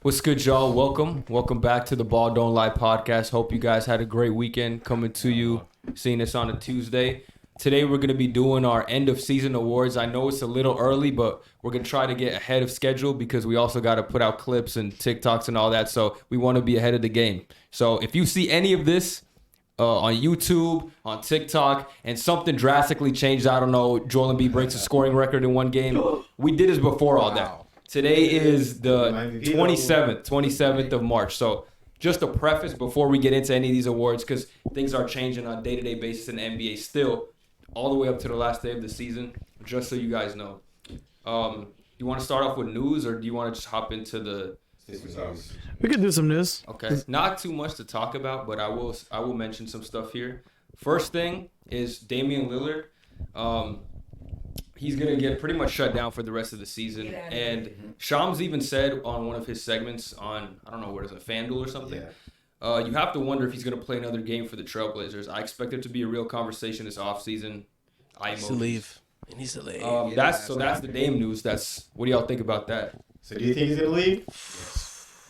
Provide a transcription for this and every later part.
What's good, y'all? Welcome back to the Ball Don't Lie podcast. Hope you guys had a great weekend coming to you, seeing us on a Tuesday. Today we're going to be doing our end of season awards. I know it's a little early, but we're going to try to get ahead of schedule because we also got to put out clips and TikToks and all that. So we want to be ahead of the game. So if you see any of this on YouTube, on TikTok, and something drastically changed, I don't know, Joel Embiid breaks a scoring record in one game. We did this before all that. Today is the 27th of March. So just a preface before we get into any of these awards, because things are changing on a day-to-day basis in the NBA still, all the way up to the last day of the season, just so you guys know. You want to start off with news, or do you want to just hop into the... We could do some news. Okay. Not too much to talk about, but I will mention some stuff here. First thing is Damian Lillard. He's going to get pretty much shut down for the rest of the season. And Shams even said on one of his segments on, I don't know, what is it, FanDuel or something? Yeah. You have to wonder if he's going to play another game for the Trailblazers. I expect it to be a real conversation this offseason. He needs to leave. That's the Dame news. What do y'all think about that? So do you think he's going to leave?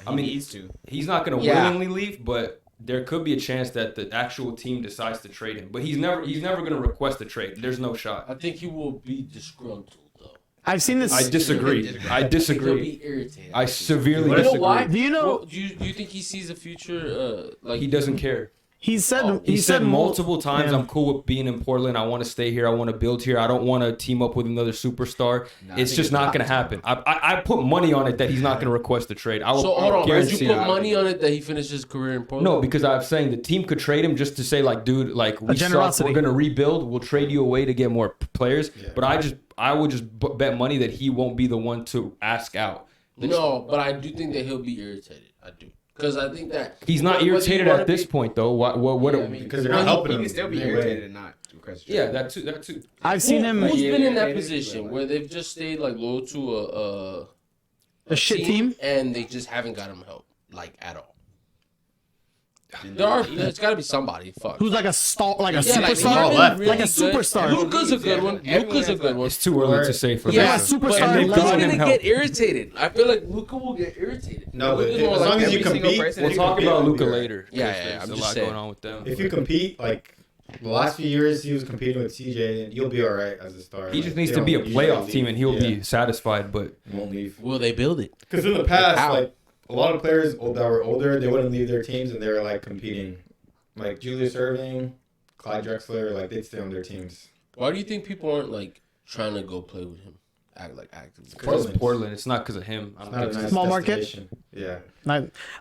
He needs to. He's not going to willingly leave, but there could be a chance that the actual team decides to trade him. But he's never going to request a trade. There's no shot. I think he will be disgruntled, though. I've seen this. I disagree. He'll be irritated. I severely disagree. disagree. Why? Do you know? Well, do you think he sees a future? He doesn't care. He said multiple times, I'm cool with being in Portland. I want to stay here. I want to build here. I don't want to team up with another superstar. It's just not going to happen. I put money on it that he's not going to request a trade. So hold on. Would you put money on it that he finishes his career in Portland? No, because I'm saying the team could trade him just to say, like, dude, like, we suck. We're going to rebuild. We'll trade you away to get more players. Yeah. But I would just bet money that he won't be the one to ask out. No, but I do think that he'll be irritated. I do. Because I think that he's not irritated at this point, though. Because they're not helping him. He can still be irritated and not request. Yeah, that too. I've seen him. Who's been in that position where they've just stayed like loyal to a shit team, and they just haven't got him help like at all? There's got to be somebody. Fuck. Who's like a star, like a superstar, like a superstar. Luka's a good one. Luka's a good one. It's too early to say for yeah, that. Superstar. And Luka's gonna get irritated. I feel like Luka will get irritated. No, but as long as you compete, we'll talk about Luka later. Yeah. I'm just saying. Going on with them. If you compete, like the last few years, he was competing with CJ, and you'll be all right as a star. He just needs to be a playoff team, and he'll be satisfied. But won't leave. Will they build it? Because in the past, like a lot of players that were older, they wouldn't leave their teams, and they were like competing. Like Julius Randle, Clyde Drexler, like they'd stay on their teams. Why do you think people aren't like trying to go play with him? Actively. Because it's Portland. It's not because of him. I don't think nice small market. Yeah.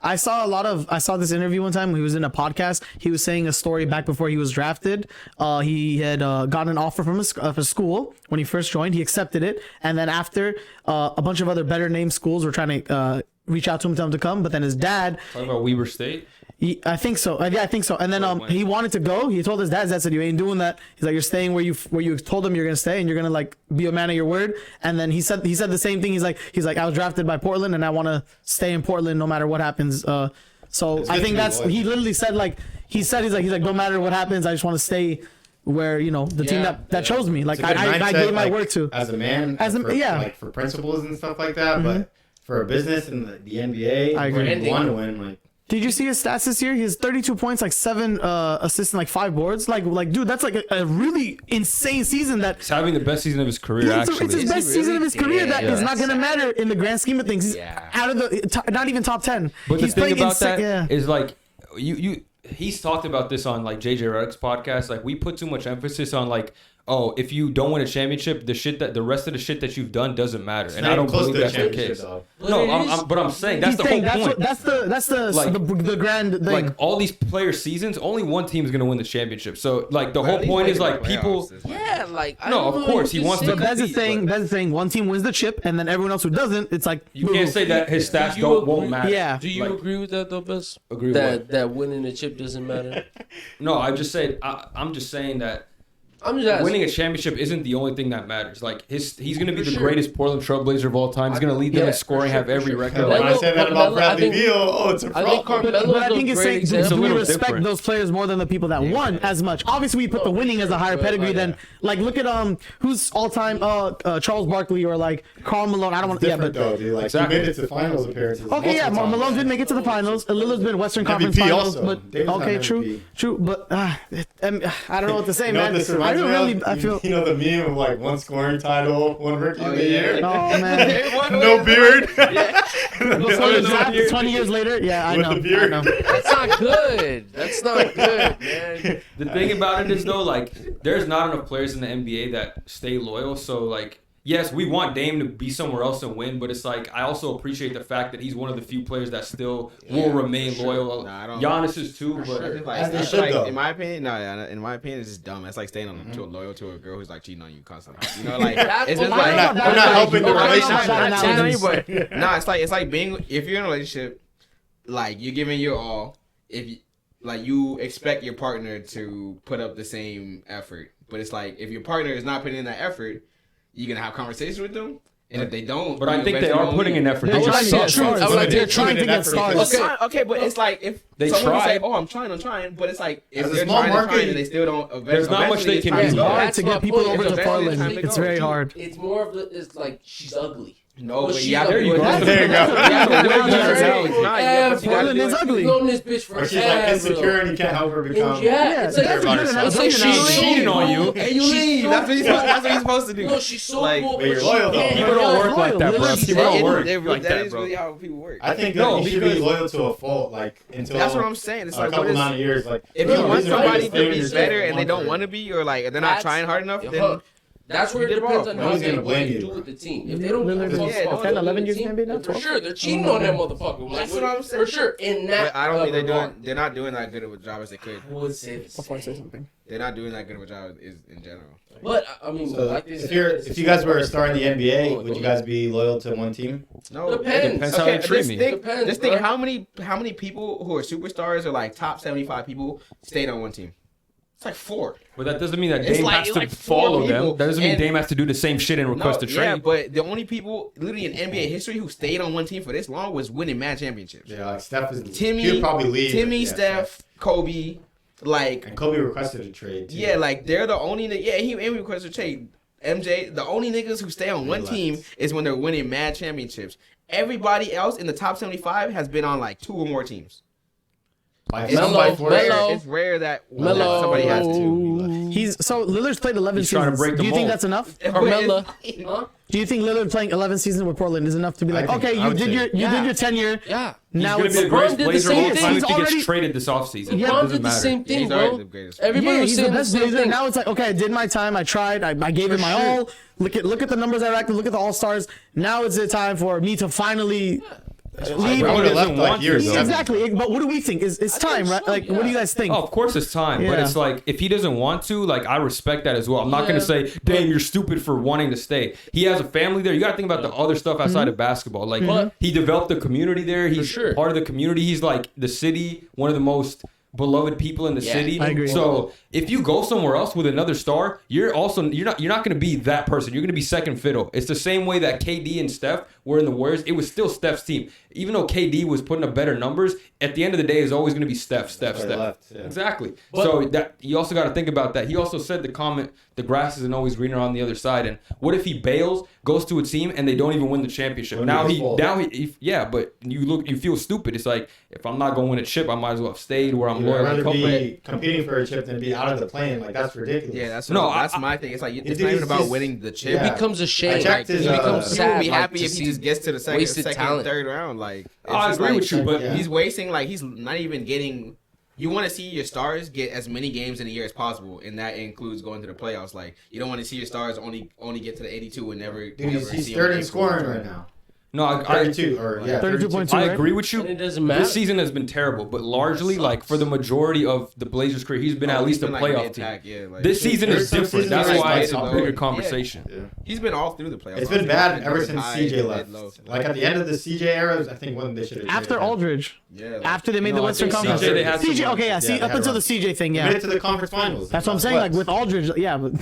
I saw this interview one time when he was in a podcast. He was saying a story back before he was drafted. He had gotten an offer from his school when he first joined. He accepted it, and then after a bunch of other better named schools were trying to reach out to him, tell him to come, but then his dad. Talking about Weber State. I think so. Yeah, I think so. And then he wanted to go. He told his dad said, "You ain't doing that." He's like, "You're staying where you told him you're gonna stay, and you're gonna like be a man of your word." And then he said the same thing. He's like, "I was drafted by Portland, and I want to stay in Portland no matter what happens." So I think he literally said he's like no matter what happens, I just want to stay where the team that chose me. Like I gave my word to as a man, like for principles and stuff like that. Mm-hmm. But for a business in the NBA, I agree. You want to win, like. Did you see his stats this year? He has 32 points, like 7 assists, and like 5 boards. Like, dude, that's like a really insane season. He's having the best season of his career. Actually, it's his best season of his career. That is not gonna matter in the grand scheme of things. He's out of the not even top 10. But the thing about that is like he's talked about this on like JJ Redick's podcast. Like we put too much emphasis on like, oh, if you don't win a championship, the rest of the shit that you've done doesn't matter. And I don't believe that's the case. No, but I'm saying that's the whole point. That's the grand thing. Like all these player seasons, only one team is gonna win the championship. So like the whole point is like people. Yeah, like no, of course he wants to. But that's the thing. That's the thing. One team wins the chip, and then everyone else who doesn't, it's like you can't say that his stats won't matter. Yeah. Do you agree with that though, Bess? Agree that winning the chip doesn't matter. No, I'm just saying that. I'm just asking. winning a championship isn't the only thing that matters. Like he's going to be the greatest Portland Trailblazer of all time. He's going to lead them in scoring, have every record. When I said that about Bradley Beal, it's a I think problem. But I think it's saying, It's a do we little respect different. those players more than the people that won as much? Obviously, we put the winning as a higher pedigree than, like, look at who's all time Charles Barkley or like Karl Malone. I don't want to. Yeah, Different but though, dude. Like Exactly. he made it to finals appearances. okay, yeah, multiple Malone times. did make it to the finals. Lillard's been Western Conference MVP Finals, also. but Davis got okay, MVP. true. But I don't know what to say, You know man. what this I reminds don't me really. of? I feel. You know the meme of like one scoring title, one rookie of the yeah. year. Oh man. No beard. 20 years later, yeah, I With know. the beard. I know. That's not good. That's not good, man. The thing about it is though, like there's not enough players in the NBA that stay loyal. So like, yes, we want Dame to be somewhere else and win, but it's like I also appreciate the fact that he's one of the few players that still will remain loyal. Nah, I don't- Giannis is too, but It's like, As they it's should, like, though. in my opinion, in my opinion, it's just dumb. It's like staying on loyal to a girl who's like cheating on you constantly. You know, like That's it's what just my- like I'm not helping the I'm relationship. not cheating on you, Analogies. but it's like being if you're in a relationship, like you're giving your all. If you, like you expect your partner to put up the same effort, but it's like if your partner is not putting in that effort, you're gonna have conversations with them. And if they don't, but I you think they eventually are won't putting leave. in effort. They They're just trying to suck. get stars. I would like They're to trying to put in get effort. stars. Okay, but it's like if They someone try. say, "Oh, I'm trying," but it's like if As a they're small trying market, and they still don't. there's not much they eventually can it's do. time to go. hard That's to my get people point. over to Eventually it's Portland. time to It's go. very hard. It's more of the. It's like she's ugly. No, Well, but she's you have to there you do it. go. There you go. Portland is ugly. Known this bitch Or forever. she's like insecure and you can't help her become. Yeah, it's like that's a good it's like analogy. she's cheating on you. And you leave. That's what he's supposed to do. No, she's so Like, cool, but you're she loyal, though. can't People don't help work like that, bro. Lillard's People don't work That like that, is bro. really how people work. I think that No, you should be because- loyal to a fault, like until That's what I'm saying. It's a like couple what is, amount of years. Like if there's you no want reason why somebody you to stay be with better yourself and they one don't for want to be, or like they're not trying hard enough, then That's where You it did depends wrong. on No one's how they gonna blame you, do bro. with the team. If they don't Lillard give a is fuck about 10, the 11 years team, maybe now, then for 12. sure they're cheating on that motherfucker. That's Like, what I'm saying. For sure, in that. But I don't think regard. they're not doing that good of a job as they could. I would say the Before I say same. something. They're not doing that good of a job in general. But I mean, So like they said, if you guys were a star in the NBA, would you guys be loyal to one team? No, Depends. Depends how they treat me. Depends, Just think bro. how many people who are superstars or like top 75 people stayed on one team. It's like 4. But that doesn't mean that It's Dame like- has to like four follow people. them. That doesn't mean And- Dame has to do the same shit and request a trade. Yeah, but the only people literally in NBA history who stayed on one team for this long was winning mad championships. Yeah, like Steph is. Timmy, He'd probably leave. Timmy, Yeah, Steph, Kobe, like And Kobe requested a trade. Too. yeah, like they're the only he requested a trade. MJ, the only niggas who stay on one left. team is when they're winning mad championships. Everybody else in the top 75 has been on like 2 or more teams. By It's, some, Melo, by four. Melo. it's rare that Melo. somebody has to. He's so Lillard's played 11 He's trying to seasons. break the Do you think mold. that's enough? Carmella. Huh? Do you think Lillard playing 11 seasons with Portland is enough to be like, I think- okay, I you would did say- your Yeah. did your tenure. Yeah. He's Now going it's to be the LeBron greatest did the Blazer of same all thing. time He's if he gets already- traded this offseason. Yeah, LeBron Doesn't did the matter. same thing, He's already bro. the greatest. Everybody yeah, was he's the saying the best same Blazer. thing. Now it's like, okay, I did my time. I tried. I gave it my all. Look at the numbers I racked. Look at the All Stars. Now it's the time for me to finally leave. Bro, He left doesn't like want years to, ago. though. Exactly. But what do we think? It's time, right? so, Like, what do you guys think? Oh, of course it's time, but Yeah. it's like if he doesn't want to, like I respect that as well. I'm not Yeah. gonna say, "Damn, you're stupid for wanting to stay." He has a family there. You got to think about the other stuff outside of basketball. Like But- he developed a community there. He's sure. part of the community. He's like the city, one of the most beloved people in the Yeah, city. I agree. So if you go somewhere else with another star, you're not going to be that person. You're going to be second fiddle. It's the same way that KD and Steph were in the Warriors. It was still Steph's team. Even though KD was putting up better numbers, at the end of the day, it's always going to be Steph. That's why he left, yeah. Exactly. So that you also got to think about that. He also said the comment, "The grass isn't always greener on the other side." And what if he bails, goes to a team, and they don't even win the championship? Wouldn't be his fault. Yeah, but you feel stupid. It's like if I'm not going to win a chip, I might as well have stayed where I'm I'd loyal. rather and be competing for a chip than be out of the plane. Like that's ridiculous. Yeah, that's No, that's my thing. It's like it's Dude, not even he's about just- winning the chip. Yeah. It becomes a I shame. checked his, He becomes he He sad. would be like, happy to if he see just gets to the second, wasted talent. third round. Like it's I just agree like- with you, but Yeah. he's wasting. Like he's not even getting. You want to see your stars get as many games in a year as possible, and that includes going to the playoffs. Like you don't want to see your stars only get to the 82 and never. Dude, never he's see them third in again. scoring right now. No, I 32 or yeah, 32.2. I right? agree with you. And it doesn't matter. This season has been terrible, but largely, like for the majority of the Blazers' career, he's been at least a playoff team. Yeah, like, This season is There's some different. seasons That's where why it's it's a like bigger low. conversation. Yeah. he's been all through the playoffs. It's been bad ever He's since high, CJ mid, left. low. Like at the end of the CJ era, I think when they should have After Aldridge. Yeah, like, After they made the No, I Western think Conference. CJ they had some CJ, runs. okay, yeah. Yeah, See, they up had until the runs. CJ thing, made yeah. it to the conference finals. That's what I'm saying. Like with Aldridge, yeah. But,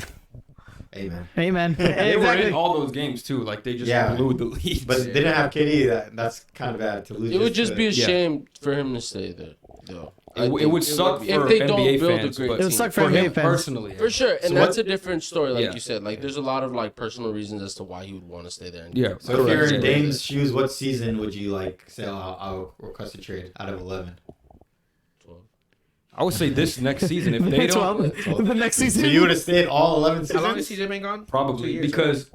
Hey man. hey man, They were exactly. in all those games too. Like they just Yeah. blew the lead. But they didn't have KD. That's kind of bad to lose. It would just be a yeah. shame for him to stay there, though. It would suck if for they don't NBA build a fans, great but team. It would suck for for him NBA fans. personally. For sure, and So that's what- a different story, like Yeah. you said. Like, there's a lot of like personal reasons as to why he would want to stay there. And Yeah. So if you're in Correct. Dame's shoes, what season would you like say I'll request a trade out of 11? I would say this next season if they don't 12. The next season. So you would have stayed all 11 How long has seasons? CJ been gone? 2 probably years, because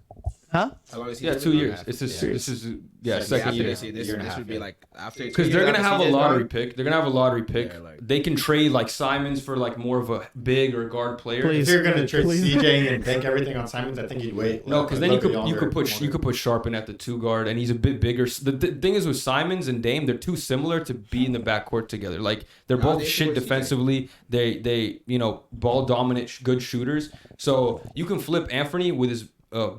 Huh? How long has CJ yeah, been 2 gone? years. It's this. Yeah. This is Yeah, second after year. this, this Year and a would half, be yeah. like after Because they're gonna have a CJ's lottery gone. pick. They're gonna have a lottery pick. Yeah, like- They can trade like Simons for like more of a big or guard player. Please. If you're gonna trade Please. CJ and bank everything on Simons, I think you'd wait. No, like, because a then you little bit could longer. put Sharpen at the 2 guard, and he's a bit bigger. The thing is with Simons and Dame, they're too similar to be in the backcourt together. Like they're No, both they shit should work defensively. They ball dominant, good shooters. So you can flip Anthony with his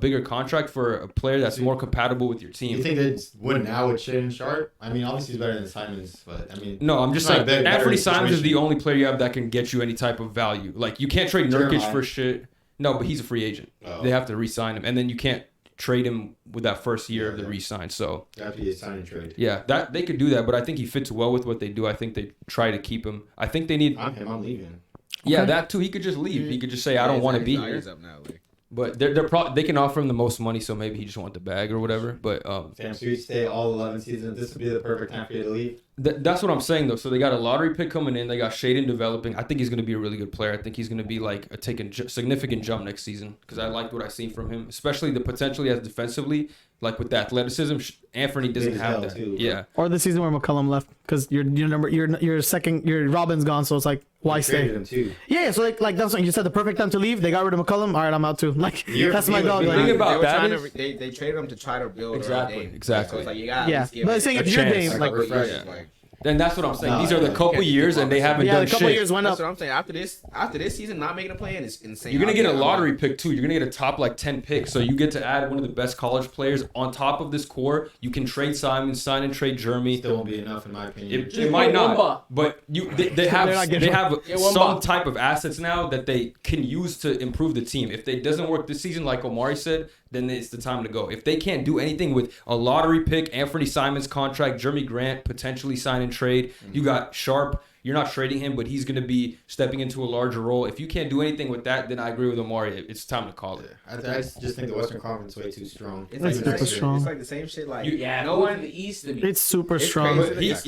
bigger contract for a player that's more compatible with your team. You think they'd win now with Shane Sharp? I mean, obviously he's better than Simons, but I mean, No, I'm just it's not saying a better Anthony Simons is situation. the only player you have that can get you any type of value. Like you can't trade Nurkic Jeremiah. for shit. No, but he's a free agent. Oh. They have to re-sign him, and then you can't trade him with that first year of the Yeah. re-sign. So That'd have to be a sign and trade. yeah, that they could do that, but I think he fits well with what they do. I think they try to keep him. I think they need. I'm him. I'm leaving. Yeah, Okay. that too. He could just leave. He could just say, "I don't want to be here." He's up now, like. But they can offer him the most money, so maybe he just want the bag or whatever. But Sam, so you stay all 11 seasons. This would be the perfect time for you to leave. that's what I'm saying though. So they got a lottery pick coming in. They got Shaden developing. I think he's going to be a really good player. I think he's going to be like taking significant jump next season because I liked what I seen from him, especially the potential he has defensively. Like with the athleticism, Anthony doesn't Big as have hell, that. too, bro. Yeah, Or the season where McCollum left because your Robin's gone, so it's like why You traded stay? him too. Yeah, so like that's what you said. The perfect time to leave. They got rid of McCollum. All right, I'm out too. Like You're- that's my you- dog. the thing Like, about they were that trying is- they traded him to try to build Exactly, around Dame. exactly. So it's like you gotta yeah, give but it I'm saying a if you're chance. Dame, like like, refresh. like and that's what I'm saying. No, These are the yeah. couple Can't years, and they haven't yeah, done the couple shit. years went that's up. what I'm saying. After this season, not making a plan is insane. You're gonna get a I'm lottery like, pick too. You're gonna get a top like 10 pick, so you get to add one of the best college players on top of this core. You can trade Simon, sign and trade Jeremy. Still won't be enough in my opinion. It might get Wemba. not, but they They're not have getting Wemba. some type of assets now that they can use to improve the team. If it doesn't work this season, like Omari said, then it's the time to go. If they can't do anything with a lottery pick, Anthony Simons contract, Jeremy Grant potentially sign and trade, you got Sharp. You're not trading him, but he's going to be stepping into a larger role. If you can't do anything with that, then I agree with Omari. It's time to call it. I just think the Western Conference is way too strong. It's It's like, super the strong. It's like the same shit. Like Yeah, no no one. one the East to me. It's super It's strong. crazy. But he's,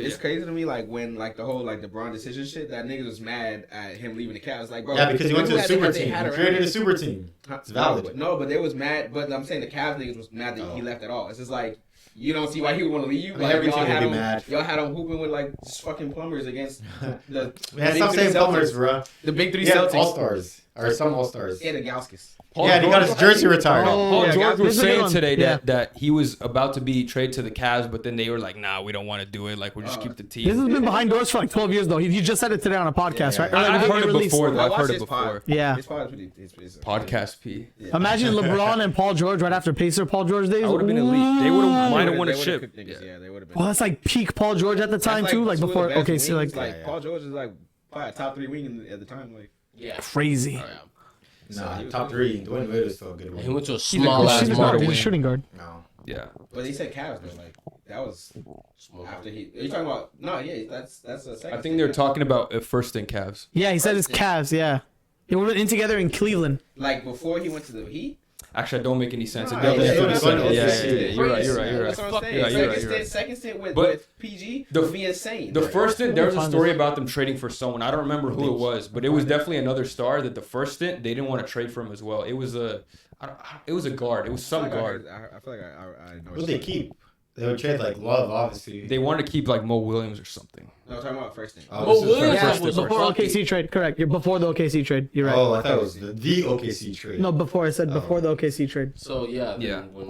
It's crazy to me, like when like the whole like the LeBron decision shit. That niggas was mad at him leaving the Cavs. Like, bro, Yeah, because he went to look a at super they team. had He around created him. a super team. It's valid. No, but they was mad. But I'm saying the Cavs niggas was mad that he left at all. It's just like you don't see why he would want to leave. I mean, Like every y'all team would had be him, mad. y'all had him hooping with like just fucking plumbers against the Man, big stop three saying plumbers, Celtics. bro. The big three Yeah, Celtics. all stars or some all stars. Yeah, the Gauskis. Yeah, and he got his jersey retired. Paul yeah, George this was is a good saying one. today Yeah. that he was about to be traded to the Cavs, but then they were like, "Nah, we don't want to do it. Like, we'll just keep the This has team." been behind doors for like 12 years though. He just said it today on a podcast, Yeah, right? yeah. Or, like, I've before heard he it released. before. I I've watched heard it his before. pod. Yeah. His pod is pretty. It's Podcast P. Imagine LeBron and Paul George right after Pacer Paul George days. I would have been elite. They would have might have won a They would've chip. cooked niggas, Yeah. Yeah, they would have been. Well, that's like peak Paul George at the time too, like two of the before. best Okay, so wings, like Yeah. Paul George is like probably a top 3 wing at the time. Like Yeah. crazy. Oh, yeah. Nah, top 3. Dwayne Wade is still a good He one. went to a a small good ass shooting He's guard. market. a shooting guard. No. Yeah. but they said Cavs though. Like that was Small after he. Are you talking about? No, yeah, that's a second. I think they're talking about first in Cavs. Yeah, he said it's Cavs. Yeah, they were in together in Cleveland. like before he went to the Heat. Actually, I don't make any sense. It Nah, definitely yeah, doesn't yeah, make yeah, sense. yeah, Yeah, you're right. You're right. You're That's right. what I'm saying. Yeah, you're right. Second You're stint, right. second stint with, But with PG the- would be insane. The Like, first stint, there was a Find story this. about them trading for someone. I don't remember who it was, but it was definitely another star. That the first stint they didn't want to trade for him as well. It was it was a guard. It was some guard. I feel like I know. What would they keep? They would trade like Love, obviously. They wanted to keep like Mo Williams or something. No, I'm talking about first stint. Oh, Mo this is Williams first was stint. Before fucking- OKC trade, correct. You're before the OKC trade. You're right. Oh, I thought it was the OKC trade. No, before I said before the OKC trade. So yeah. Yeah. Then when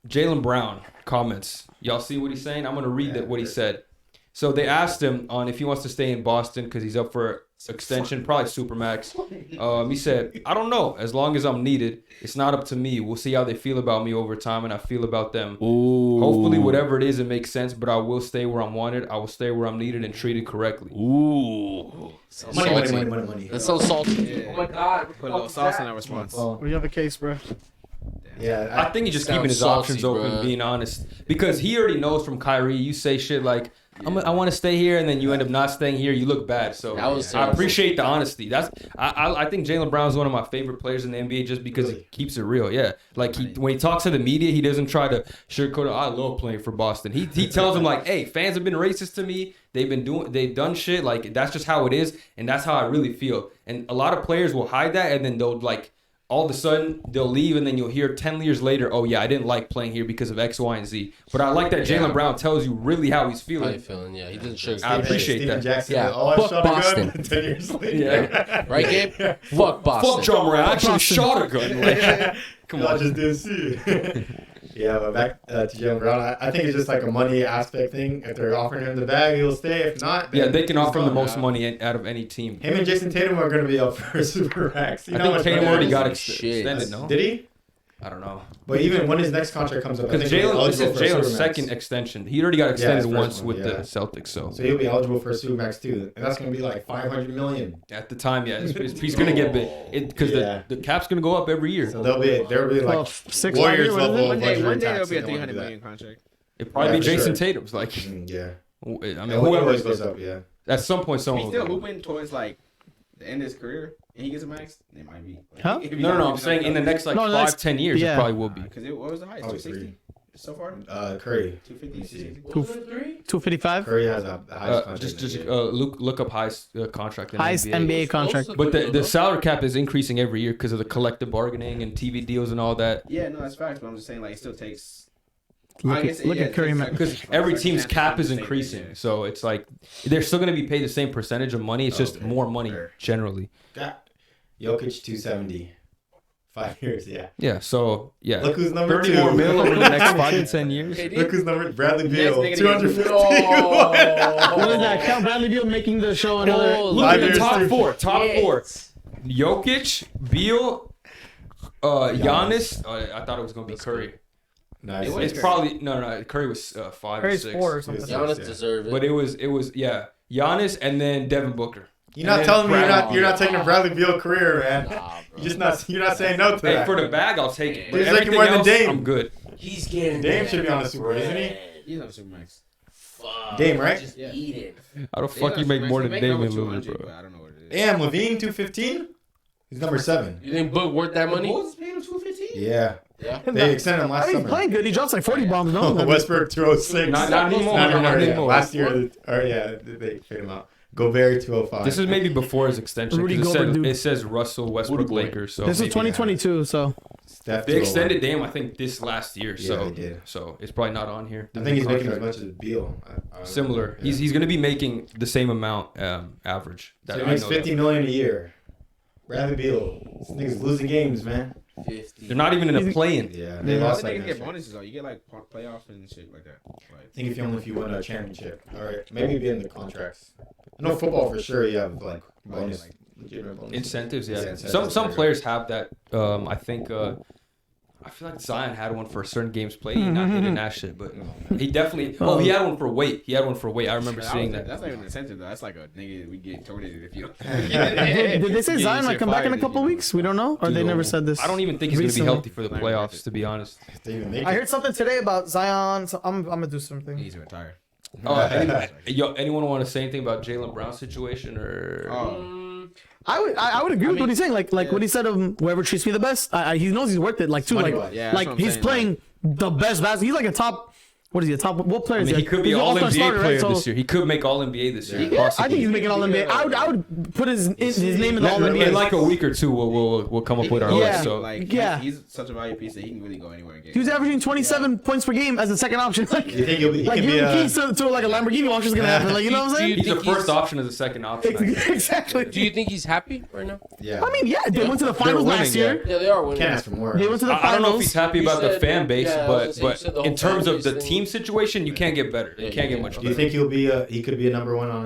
Jaylen Brown comments. Y'all see what he's saying? I'm gonna read what he said. So they asked him on if he wants to stay in Boston because he's up for extension, probably Supermax. He said, I don't know. As long as I'm needed, it's not up to me. We'll see how they feel about me over time, and I feel about them. Ooh. Hopefully, whatever it is, it makes sense, but I will stay where I'm wanted. I will stay where I'm needed and treated correctly. Ooh. Money. That's so salty. Yeah. Oh my God. Put a little sauce in that response. We have a case, bro. Yeah, I think he's just Sounds keeping his salty, options open, bruh. being honest. Because he already knows from Kyrie, you say shit like, I want to stay here, and then you end up not staying here. You look bad. So That was I terrible. appreciate the honesty. I think Jaylen Brown is one of my favorite players in the NBA just because he keeps it real. Yeah, like when he talks to the media, he doesn't try to sugarcoat it. I love playing for Boston. He tells them like, hey, fans have been racist to me. They've done shit. Like that's just how it is, and that's how I really feel. And a lot of players will hide that, and then they'll like. All of a sudden, they'll leave, and then you'll hear 10 years later, oh, yeah, I didn't like playing here because of X, Y, and Z. But I like that Jaylen Brown tells you really how he's How feeling. you feeling? Yeah, he didn't sugarcoat I it. appreciate Steven that. Jackson, Yeah, all I fuck shot a gun. Boston. 10 years later. Yeah. Right, Gabe? Fuck Boston. Fuck John Moran. I actually shot a gun. Like, come I on. just didn't see it. Yeah, but back to Jaylen Brown, I think it's just like a money aspect thing. If they're offering him the bag, he'll stay. If not, Yeah, then they can he's offer him the gone. most money out of any team. Him and Jason Tatum are going to be up for Super Max. You I know how think much Tatum money already that got is? extended, no? Did he? I don't know. But even when his next contract comes up, I think Because he'll be this eligible is for a Jalen's Supermax. second extension. He already got extended his first once one, with the yeah. Celtics, so. So he'll be eligible for a Supermax too, and that's going to be like $500 million. At the time, yeah. He's going to get big. Because Yeah. the cap's going to go up every year. So they'll be like Well, 6 Warriors what is it? level. One day luxury there'll tax, be a they won't $300 do that. million contract. It'd probably Yeah, be for Jason sure. Tatum's. Like, Yeah. I mean, And whoever always goes up, yeah. at some point, He's someone still will go. hooping towards like the end of his career, and he gets a max. It might be. Like, Huh? if he No, don't- I'm saying in the next like No, the 5-10 next- years, yeah. it probably will be. Because what was the highest? Probably 260 so far. Curry. 250. 255. Curry has the highest contract. Just in the NBA. look up highest contract in the Highest NBA. NBA contract. But the salary cap is increasing every year because of the collective bargaining and TV deals and all that. Yeah, no, that's facts. But I'm just saying, like, it still takes. Look at Curry, man. Because every team's cap is increasing, so it's like they're still going to be paid the same percentage of money. It's just Okay. more money Fair. generally. Got Jokic 270. 5 years, yeah. Yeah. So yeah, Look who's number 30 two. more mil over the next 5 to 10 years. Look who's number Bradley Beal. Next nigga to get 250. What is that? Count Bradley Beal making the show another. Holy Look at the years, top too. four. Top shit. four. Jokic, Beal, Giannis. I thought it was going to be Curry. Nice. It was It's probably no. Curry was 5 or Curry's 6. 4 or something. Giannis Yeah. deserve it. But it was yeah, Giannis and then Devin Booker. You're not And telling me then you're not taking a Bradley Beal career, man. Nah, bro. You're not saying no to Hey, that. for the bag, I'll take it. But He's making everything more than else, Dame. I'm good. He's getting Dame that should be on the Super, isn't he? bread. He's on Supermax. Fuck. Dame, right? Just Yeah. eat it. How the fuck you make more than Damian Lillard, bro? But I don't know what it is. Damn, Levine 215. He's number 7. You think Book worth that money? Bulls paid him 215. Yeah, Yeah. they extended him last He's summer. playing good. He drops like 40 bombs, no? Westbrook 206. Not anymore. Not Not anymore. Yeah. anymore. Last year, they paid him out. Gobert 205. This is maybe before his extension. 'cause Rudy It Gobert, dude. says Russell Westbrook Lakers. So This is maybe- 2022, so Steph They 201. extended Dame, I think, this last year. Yeah, So they did. so it's probably not on here. I think he's making as Contract. much as Beal. I don't know. Similar. Yeah. He's going to be making the same amount average. So That he I makes know $50 that. million a year. Bradley Beal. This nigga's losing games, man. 50. They're not even in a play-in. Yeah, They they lost I like think you that. get shit. bonuses though. You get like playoff and shit like that. Like, I think if you win a championship, or maybe be in the contracts. I know football for sure. You have like bonus, legitimate bonus. Incentives, yeah. incentives. Some players have that. I think. I feel like Zion had one for certain games played. He not hitting that shit, but he definitely. Oh, he had one for weight. I remember seeing that. That's not even an incentive though. That's like a nigga we get terminated if you. did they say Yeah, Zion you might say come back in a fired, couple you know. weeks? We don't know, or they never said this. I don't even think he's going to be Recently. healthy for the Not even worth playoffs, it. to be honest. They even make I it. heard something today about Zion, so I'm gonna do something. He's retired. Anyone want to say anything about Jaylen Brown's situation or? I would agree with what he's saying. Like what he said of whoever treats me the best. He knows he's worth it. Like too. Money Like wise. Yeah, that's like what I'm he's saying, playing the best basketball. He's like a top. What is he? A top? What player I is mean, he could be He's an all all-star NBA starter, player right? So- this year. He could make all NBA this year. Yeah. Yeah, I possibly. think he's making all NBA. I would put his name in the all In NBA. like a week or two, we'll come up with our Yeah. list. So Like Yeah. he's such a value piece that he can really go anywhere and get. He was averaging 27 points per game as a second option. Like, You think he like could be giving a? keys to like a Lamborghini watch is gonna happen. Like you know what I'm saying? he's a think first he's- option as a second option. I think. Exactly. Do you think he's happy right now? Yeah. I mean, yeah, they went to the finals winning, last year. Yeah, they are winning. can't ask for more. They went to the I don't know if finals. he's happy You about the said- fan base, yeah, I was gonna say, you said the but whole in terms fan of the base team thing. situation, you can't get better. You Yeah, can't you get much can't. Do you better. think he could be a number one on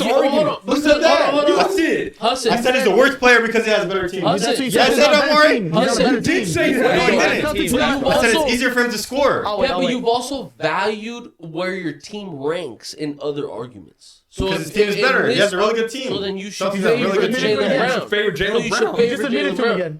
this hold argument? on. Who said that? Hold on. I did. Hassan. I said he's the worst player because he has a better team. Hassan. That's what you Yeah, said. I He's said on a that, better team. He's on a Hassan, better you team. did say that. No, he Yeah, didn't. Celtics But not. you've I said it's also- easier for him to score. Oh, wait, Yeah, oh, but wait. you've also valued where your team ranks in other arguments. So Because his team is in better. He this has a really good team. So then you should Celtics have a really favor good team. Jaylen You Brown. should favor So Jaylen you Brown. should He favor just admitted Jaylen to him Brown. again.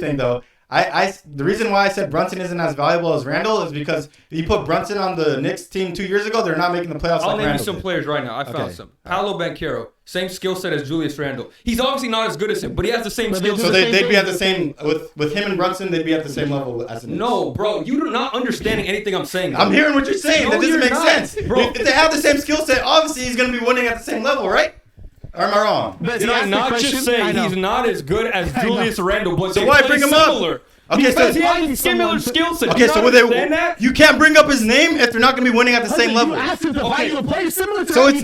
everything though. The reason why I said Brunson isn't as valuable as Randle is because if you put Brunson on the Knicks team 2 years ago, they're not making the playoffs. I'll like name Randle you some did. players right now. I found some. Paolo Banchero, same skill set as Julius Randle. He's obviously not as good as him, but he has the same skill So set. they'd be at the same with him and Brunson. They'd be at the same level as the Knicks. No, bro, you're not understanding anything I'm saying. I'm hearing what you're saying. No, That doesn't you're make not, sense, bro. If they have the same skill set, obviously he's gonna be winning at the same level, right? Or am I wrong? But Did see, I ask the not question. just say I know. he's not as good as Julius Randle, but So they why play bring him up? similar? Okay, Because so he has a similar skill set. okay, Do so you would understand that? you can't bring up his name if they're not going to be winning at the same level. You asked him to value a player similar to So him. it's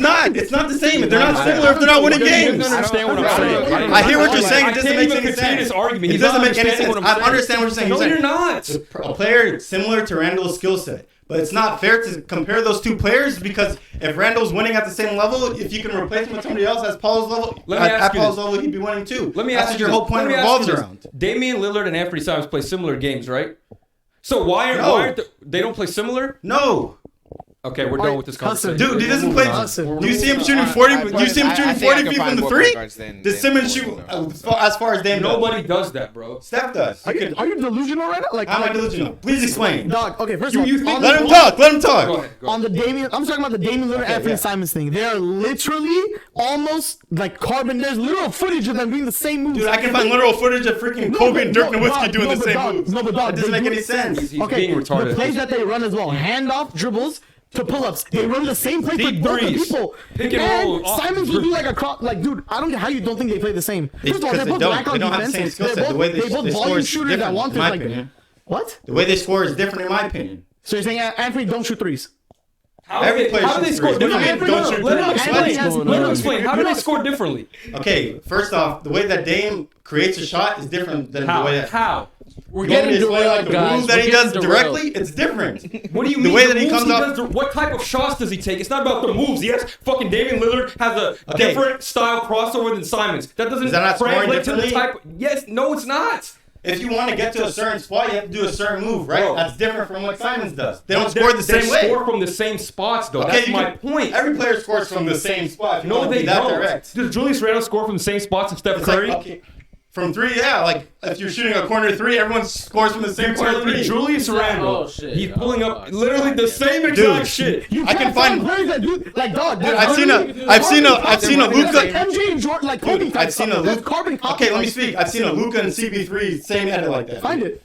not the same. If they're not similar, if they're not winning He games. doesn't understand what I'm saying. I hear what you're saying. It I doesn't can't make even any continue sense. this argument. It He's doesn't not make any understanding sense. what I'm saying. I understand what you're saying. No, You're you're saying not. a player similar to Randle's skill set. But it's not fair to compare those two players because if Randle's winning at the same level, if you can replace him with somebody else at Paul's level, Let me ask you Paul's this. level, he'd be winning too. Let me That's ask what you your whole point revolves around. Damian Lillard and Anthony Simons play similar games, right? So why No. aren't they don't play similar? No. Okay, we're done with this conversation. Dude, he doesn't play. Do you see him shooting 40? Do you see him shooting 40 feet from the three? Does Simmons shoot as far as Dame does? Nobody does that, bro. Steph does. Are you delusional right now? Like, How am I delusional? Please explain. Dog. Okay, first of all, you think- on Let the- him talk. Let him Go talk. ahead. Go On ahead. the Damian, I'm talking about the Damian Lillard, Anthony yeah. Simons thing. They are literally almost like carbon. There's literal footage of them doing the same moves. Dude, I can find literal footage of freaking Kobe and Dirk Nowitzki doing the same moves. No, but dog, That doesn't they make do- any sense. He's Okay, being retarded. the plays that they run as well, handoff dribbles to pull-ups. They run the same play for Deep both the threes. people. Pick and roll. Simons will do like a cross. Like, dude, I don't get how you don't think they play the same. First of all, Because they're they both don't. black on They don't have the defense. same skill They're set. both, The way they both they score volume is shooters that different, want in my like opinion. what? The way they score is different in my opinion. So you're saying Anthony don't shoot threes? Every player How do they shoots score threes. What do you mean, differently? don't shoot Let him threes? explain. Let him explain. How do they score differently? Okay, first off, the way that Dame creates a shot is different than the way that. How? We're You want me getting to explain, like, derailed, the guys. move that We're he getting does derailed. directly, it's different. What do you The mean? way that he moves comes up- does, what type of shots does he take? It's not about the moves. Yes, fucking Damian Lillard has a Okay. different style crossover than Simons. That doesn't Is that not scoring translate to the differently? type. Yes, no, it's not. If you want to get to a certain spot, you have to do a certain move, right? Bro. That's different from what Simons does. They don't But score the they same way. score from the same spots, though. Okay, That's you my can- point. Every player scores from the same spot. If you No, want to they be that don't. direct. Does Julius Randle score from the same spots as Steph It's like, Curry? okay, from three, yeah. Like if you're shooting a corner three, everyone scores from the same corner Telling me three. Julius Randle, Oh, shit. he's pulling up Oh, literally the same exact Dude. shit. You I can can't find- players that do like dog. Dude, I've seen a That's like Luka. MJ and Jordan, like Kobe Dude, type I've seen stuff. a That's Luka. carbon copy. Okay, let me speak. I've seen a Luka and CP3 same edit like that. Find it.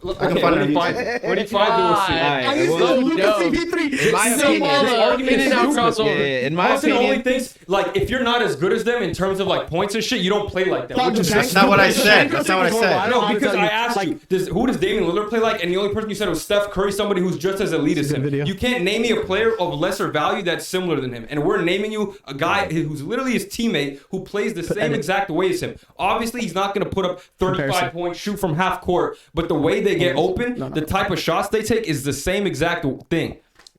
Okay, can find when it he on finds YouTube. it. When he finds it, we'll see. I used to well, Luka no. CP3. In my Same opinion, all this the- argument in and out crossover. In my Austin only opinion, thinks like if you're not as good as them in terms of like points and shit, you don't play like that. Dog, Which is the just Bank- not what I the said. Bank That's not what I was said. horrible. no, don't know because how I to tell asked you. you, who does Damian Lillard play like? And the only person you said was Steph Curry, somebody who's just as elite as him. video. You can't name me a player of lesser value that's similar than him. And we're naming you a guy who's literally his teammate who plays the same exact way as him. Obviously, he's not going to put up 35 Comparison. points, shoot from half court, but the way they get open, the type of shots they take is the same exact thing.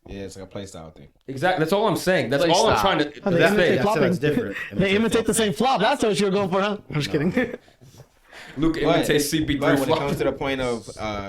Yeah, it's like a play style thing. Exactly. That's all I'm saying. That's Play all I'm style. trying to Oh, they That's, imitate say. flopping. that's different. They imitate the same flop. That's what you were going for, huh? I'm just kidding. Luke imitates But CP3 when it flop. comes to the point of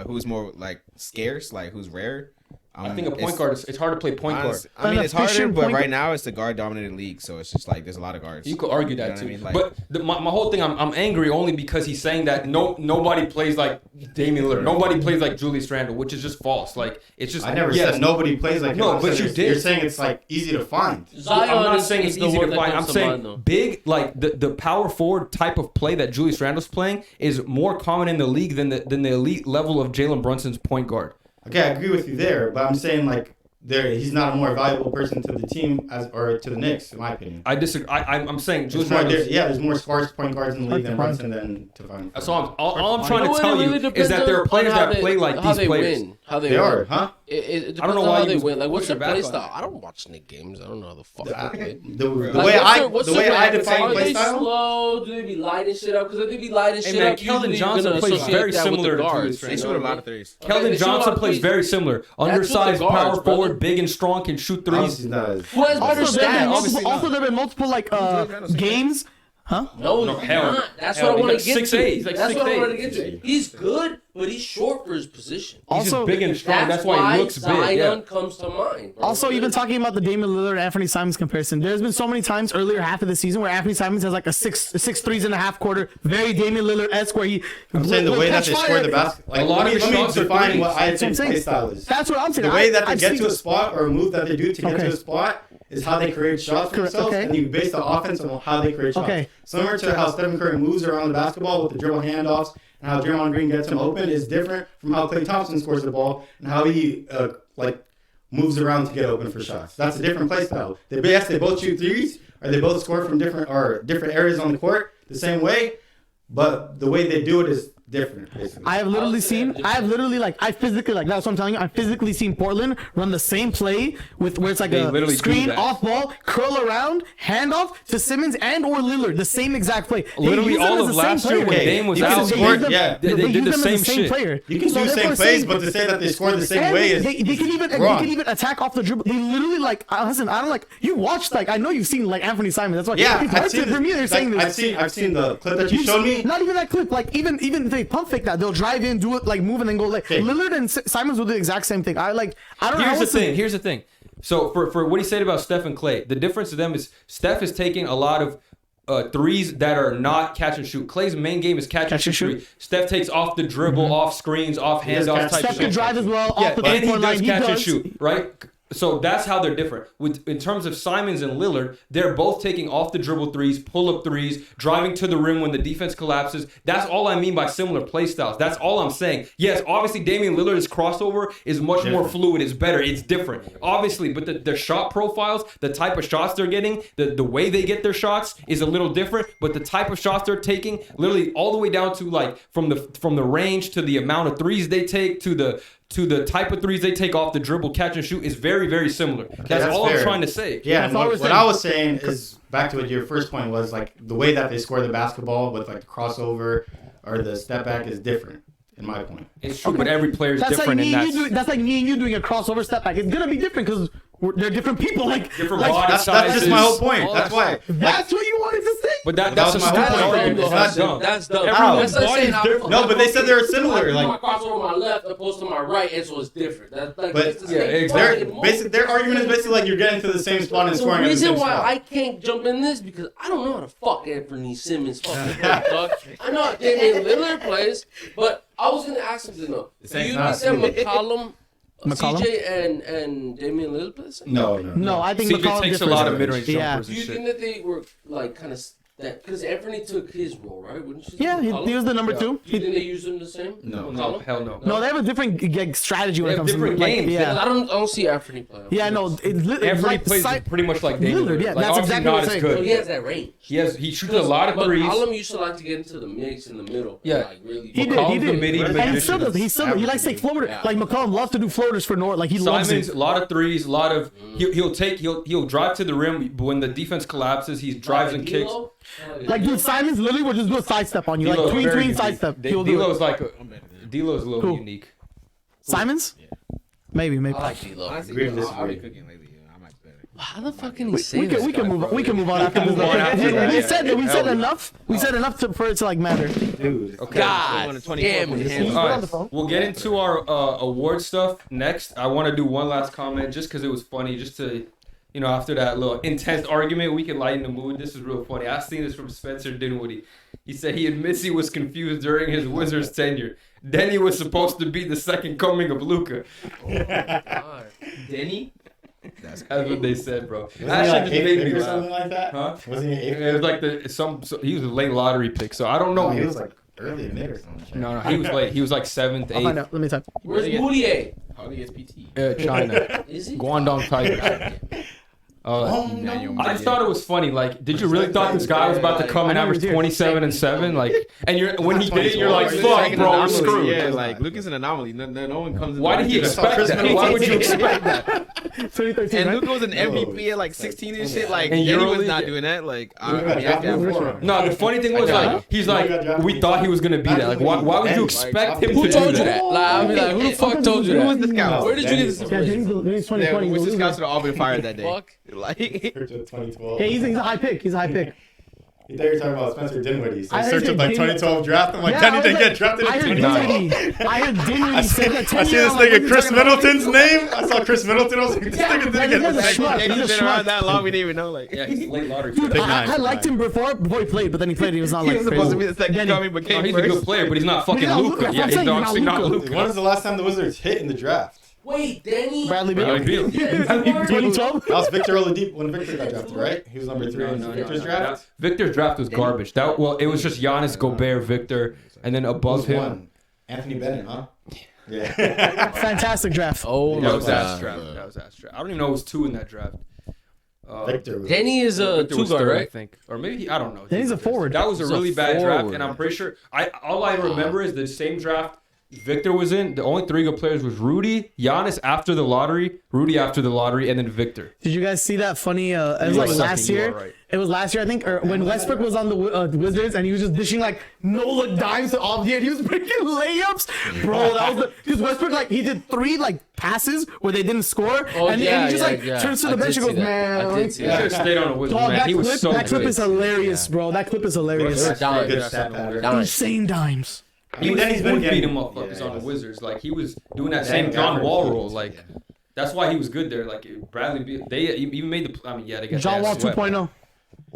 who's more like scarce, like who's rare, I think a point guard it's hard to play point guard. I mean, An it's harder, efficient but point right guard. now it's the guard dominated league, so it's just like there's a lot of guards. You could argue You know that what too, I mean? Like- but my whole thing, I'm angry only because he's saying that nobody plays like Damian Lillard, nobody plays like Julius Randle, which is just false. Like it's just I never yes, said nobody plays like him. No, I'm but saying you it's- did. You're saying it's like easy to find. Zion I'm not is- saying is it's the easy word to that find. I'm comes to mind, saying though. big, like the power forward type of play that Julius Randle's playing is more common in the league than the elite level of Jalen Brunson's point guard. Okay, I agree with you there, but I'm saying like he's not a more valuable person to the team or to the Knicks, in my opinion. I disagree. I'm saying There's Julius more, Randle. there's more sparse point guards in the league than Hard to Brunson than to find. That's all I'm trying No, to it tell really you is depends that there are on players how that they- play like how these they players. win, how they They win. are, huh? It depends I don't know on why how you they was win. Like, what's pushing their back play on style? I don't watch Knick games. I don't know how the fuck they play. The Like, way what's the their way I play? define Are play they style. slow? Do they be lighting shit up? Because if they be lighting Hey, shit man, up, Keldon usually Johnson you're gonna plays associate very that with similar the to guards. Julius They Randle. shoot a lot of threes. Keldon They shoot a lot Johnson of plays threes. very similar. with the Undersized, guards, power brother. forward, big and strong, can shoot threes. He's not as- Who has better Also, there have been stats? multiple, also, there have been multiple like games. Huh? No, No, he's hell. not. That's Hell, what I he's want like to get 6'8". to. He's like That's what I 6'8". want to get to. He's good, but he's short for his position. He's just Also, big and strong. That's why he looks Zion big. Yeah. comes to mind. Bro. Also, even talking about the Damian Lillard Anthony Simons comparison, there's been so many times earlier half of the season where Anthony Simons has like a six threes in a half quarter, very Damian Lillard-esque where he. I'm saying the will way that catch they fire. score the basket. Like, A lot of let his me shots are define threes. what I That's what I'm think saying. play style is. That's what I'm saying. The way that they I've get seen to a this- spot or a move that they do to get Okay. to a spot is how they create shots for Correct, themselves, okay. and you base the offense on how they create shots. Okay. Similar to how Stephen Curry moves around the basketball with the dribble handoffs, and how Draymond Green gets him open is different from how Klay Thompson scores the ball and how he moves around to get open for shots. That's a different play style. They both shoot threes, or they both score from different areas on the court the same way, but the way they do it is different, basically. I physically, that's what I'm telling you. I physically seen Portland run the same play where it's like a screen, off ball, curl around, handoff to Simmons and or Lillard. The same exact play. Literally all of last year when Dame was out, they did the same shit. You can do same plays, but to say that they scored the same way is they can even attack off the dribble. They literally listen. I don't like you watched I know you've seen Anthony Simon. That's why for me they're saying this. I've seen the clip that you showed me. Not even that clip. Even if they pump fake that, they'll drive in, do it move and then go. Lillard and Simons will do the exact same thing. I don't know. Here's the thing. So for what he said about Steph and Klay, the difference to them is Steph is taking a lot of threes that are not catch and shoot. Klay's main game is catch and shoot. Steph takes off the dribble, off screens, off handoff type. Steph can drive as well. Yeah, off the and he does line. catch and shoot, right? So that's how they're different. In terms of Simons and Lillard, they're both taking off the dribble threes, pull up threes, driving to the rim when the defense collapses. That's all I mean by similar play styles. That's all I'm saying. Yes, obviously Damian Lillard's crossover is much more fluid. It's better. It's different. Obviously, but their shot profiles, the type of shots they're getting, the way they get their shots is a little different. But the type of shots they're taking, literally all the way down to from the range to the amount of threes they take to the type of threes they take off the dribble, catch and shoot is very, very similar. That's all fair. I'm trying to say. Yeah, and what I was saying is back to what your first point was, the way that they score the basketball with the crossover or the step back is different, in my point. It's true, but every player is different that's like me and you doing a crossover step back. It's going to be different because they're different people. Different body sizes. That's just my whole point. That's why. That's what you wanted to say. But that's my whole point. That's dumb. That's body's different. No, but they said they were similar. My crossover on my left opposed to my right, and so it's different. Their argument is basically you're getting to the same spot and scoring at the same spot. The reason why I can't jump in this because I don't know how to fuck Anthony Simmons fucking play, dog. I know how Damian Lillard plays, but I was gonna ask something though. Do you think McCollum, CJ and Damian Lillard play the same? No, I think CJ takes a lot of mid-range jumpers. Do you think that they were kind of that because Anthony took his role, right? Wouldn't you? Yeah, he was the number 2. Do you think they used him the same? No, hell no. No, they have a different strategy when it comes to different games. Yeah, I don't see Anthony play. Yeah, no, Anthony plays pretty much like Damian Lillard. Yeah, that's obviously exactly what I'm saying. So he has that range. He shoots a lot of threes. McCollum used to like to get into the mix in the middle. Yeah, really. He did. And he still does. He likes to take floaters. McCollum loves to do floaters for North. He loves it. Simons, a lot of threes, a lot of he'll drive to the rim, but when the defense collapses, he drives and kicks. Dude, Simons literally will just do a sidestep on you, tween sidestep. D'Lo's D'Lo's a little unique. Simons? Yeah. Maybe. I like D'Lo. I've been cooking lately. I might better. How the fuck can he say this? We can move on after this. We said enough. We said enough for it to matter. Dude. Okay. God damn it. All right. We'll get into our award stuff next. I want to do one last comment just because it was funny, just to. After that little intense argument, we can lighten the mood. This is real funny. I seen this from Spencer Dinwiddie. He said he admits he was confused during his Wizards tenure. Then he was supposed to be the second coming of Luka. Denny? That's what they said, bro. That shit just made me laugh. Something like that? Huh? Was he an eighth? It was he was a late lottery pick, so I don't know. He was early mid or something. No, he was late. He was 7th, 8th. I'll find out. Let me type. Where's Moutier? How do you get PT? China. Is he? Guangdong Tigers. I just thought it was funny. Did you really thought this guy was about to come and average 27 and 7? When he did it, you're like, fuck, bro, we're screwed. Yeah, Luka's an anomaly. No one comes in. Why did he expect that? Why would you expect that? 2013, and Luka was an MVP at 16 and shit. And he was not doing that. No, the funny thing was he's we thought he was gonna be that. Why would you expect him to do that? Who told you that? I'll be like, who the fuck told you that? Who was the scout? Where did you get this information? Yeah, which the scouts would have all been fired that day. Fuck. 2012. Yeah, he's a high pick. He's a high pick. You thought you were talking about Spencer Dinwiddie. So I searched up 2012 draft. I'm Denny didn't get drafted in 2012. I heard Dinwiddie say that. I see this nigga Chris Middleton's name. I saw Chris Middleton. I was like, this nigga didn't get drafted. He's been around that long, we didn't even know. Yeah, he's late lottery. Dude, I liked him before he played, but then he played. He was not he was supposed to be the second coming, but came he's first. a good player, but he's not fucking Luka. Yeah, he's obviously not Luka. When was the last time the Wizards hit in the draft? Wait, Danny? Bradley Beal. 2012? That was Victor Oladipo when Victor got drafted, right? He was number 3 in Victor's draft? Victor's draft was garbage. It was just Giannis, Gobert, Victor, and then above him. Anthony Bennett, huh? Yeah. Fantastic draft. Oh That my was ass god. draft. That was ass draft. I don't even know it was 2 in that draft. Victor. Was, Danny is a Victor was 2 guard, third, I right? think, or maybe I don't know. Then he's a forward. That was a He's a really bad draft, forward. and I'm pretty sure all I remember is the same draft Victor was in. The only 3 good players was Rudy, Giannis after the lottery, Rudy after the lottery, and then Victor. Did you guys see that funny? It was You like are last sucking, you year. are right. It was last year, I think, or when Westbrook was on the Wizards and he was just dishing like no look dimes to Obviate. He was making layups, bro. That was because Westbrook like he did 3 like passes where they didn't score, Oh, and, yeah, he just yeah, like yeah. turns to I the bench did and goes, see that. man. I did see He that. should have stayed on the Wizards, Dog, man. He was so that clip good. is hilarious, bro. That clip is hilarious. Good Good Dimes. stat pattern. Dimes. Insane dimes. He was Danny's been beat getting him up yeah, on the yeah. Wizards. Like he was doing that Danny same John Gafford Wall was- role. Like that's why he was good there. Like Bradley, they even made the. I mean, yeah, they got John Wall 2.0.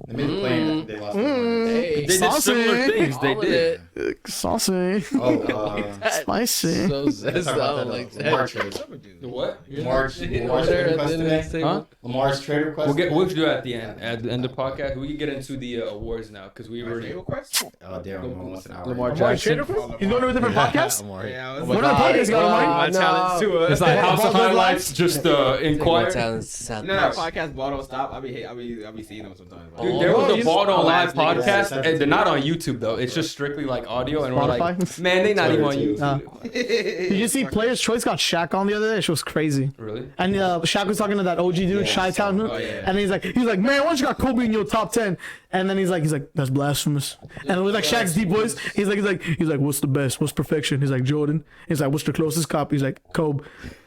They made the play and they lost. Mm. Hey, They did Saucy. similar things. They all of did. it. Saucy. Oh, Spicy. So let's zest talk about out that, like Lamar that. trade. The what? Lamar's trade request today. Huh? Lamar's trade request. We'll do that at the end. At the end of the podcast, we can get into the awards now because we already. Oh damn, I'm almost an hour. Lamar Amari Jackson. Trader Quest? He's going to a different podcast? Yeah, What other podcast got Amari? my talents to It's like House of Ball Don't Highlights. Just inquire. No, podcast Ball Don't Stop. I be seeing them sometimes. Dude, there was Oh, a you- Ball Don't Lie last nigga podcast, said and they're not on YouTube though. It's just strictly like audio, and we're like, Spotify? man, they not even on Twitter, YouTube. Did you see Players Choice got Shaq on the other day? It was crazy. Really? And Shaq was talking to that OG dude, Chi-Town, Oh, yeah. and he's like, man, why don't you got Kobe in your top 10? And then he's like, that's blasphemous. And it was like Shaq's deep voice. He's like, what's the best? What's perfection? He's like, Jordan. He's like, what's the closest cop? He's like, Kobe.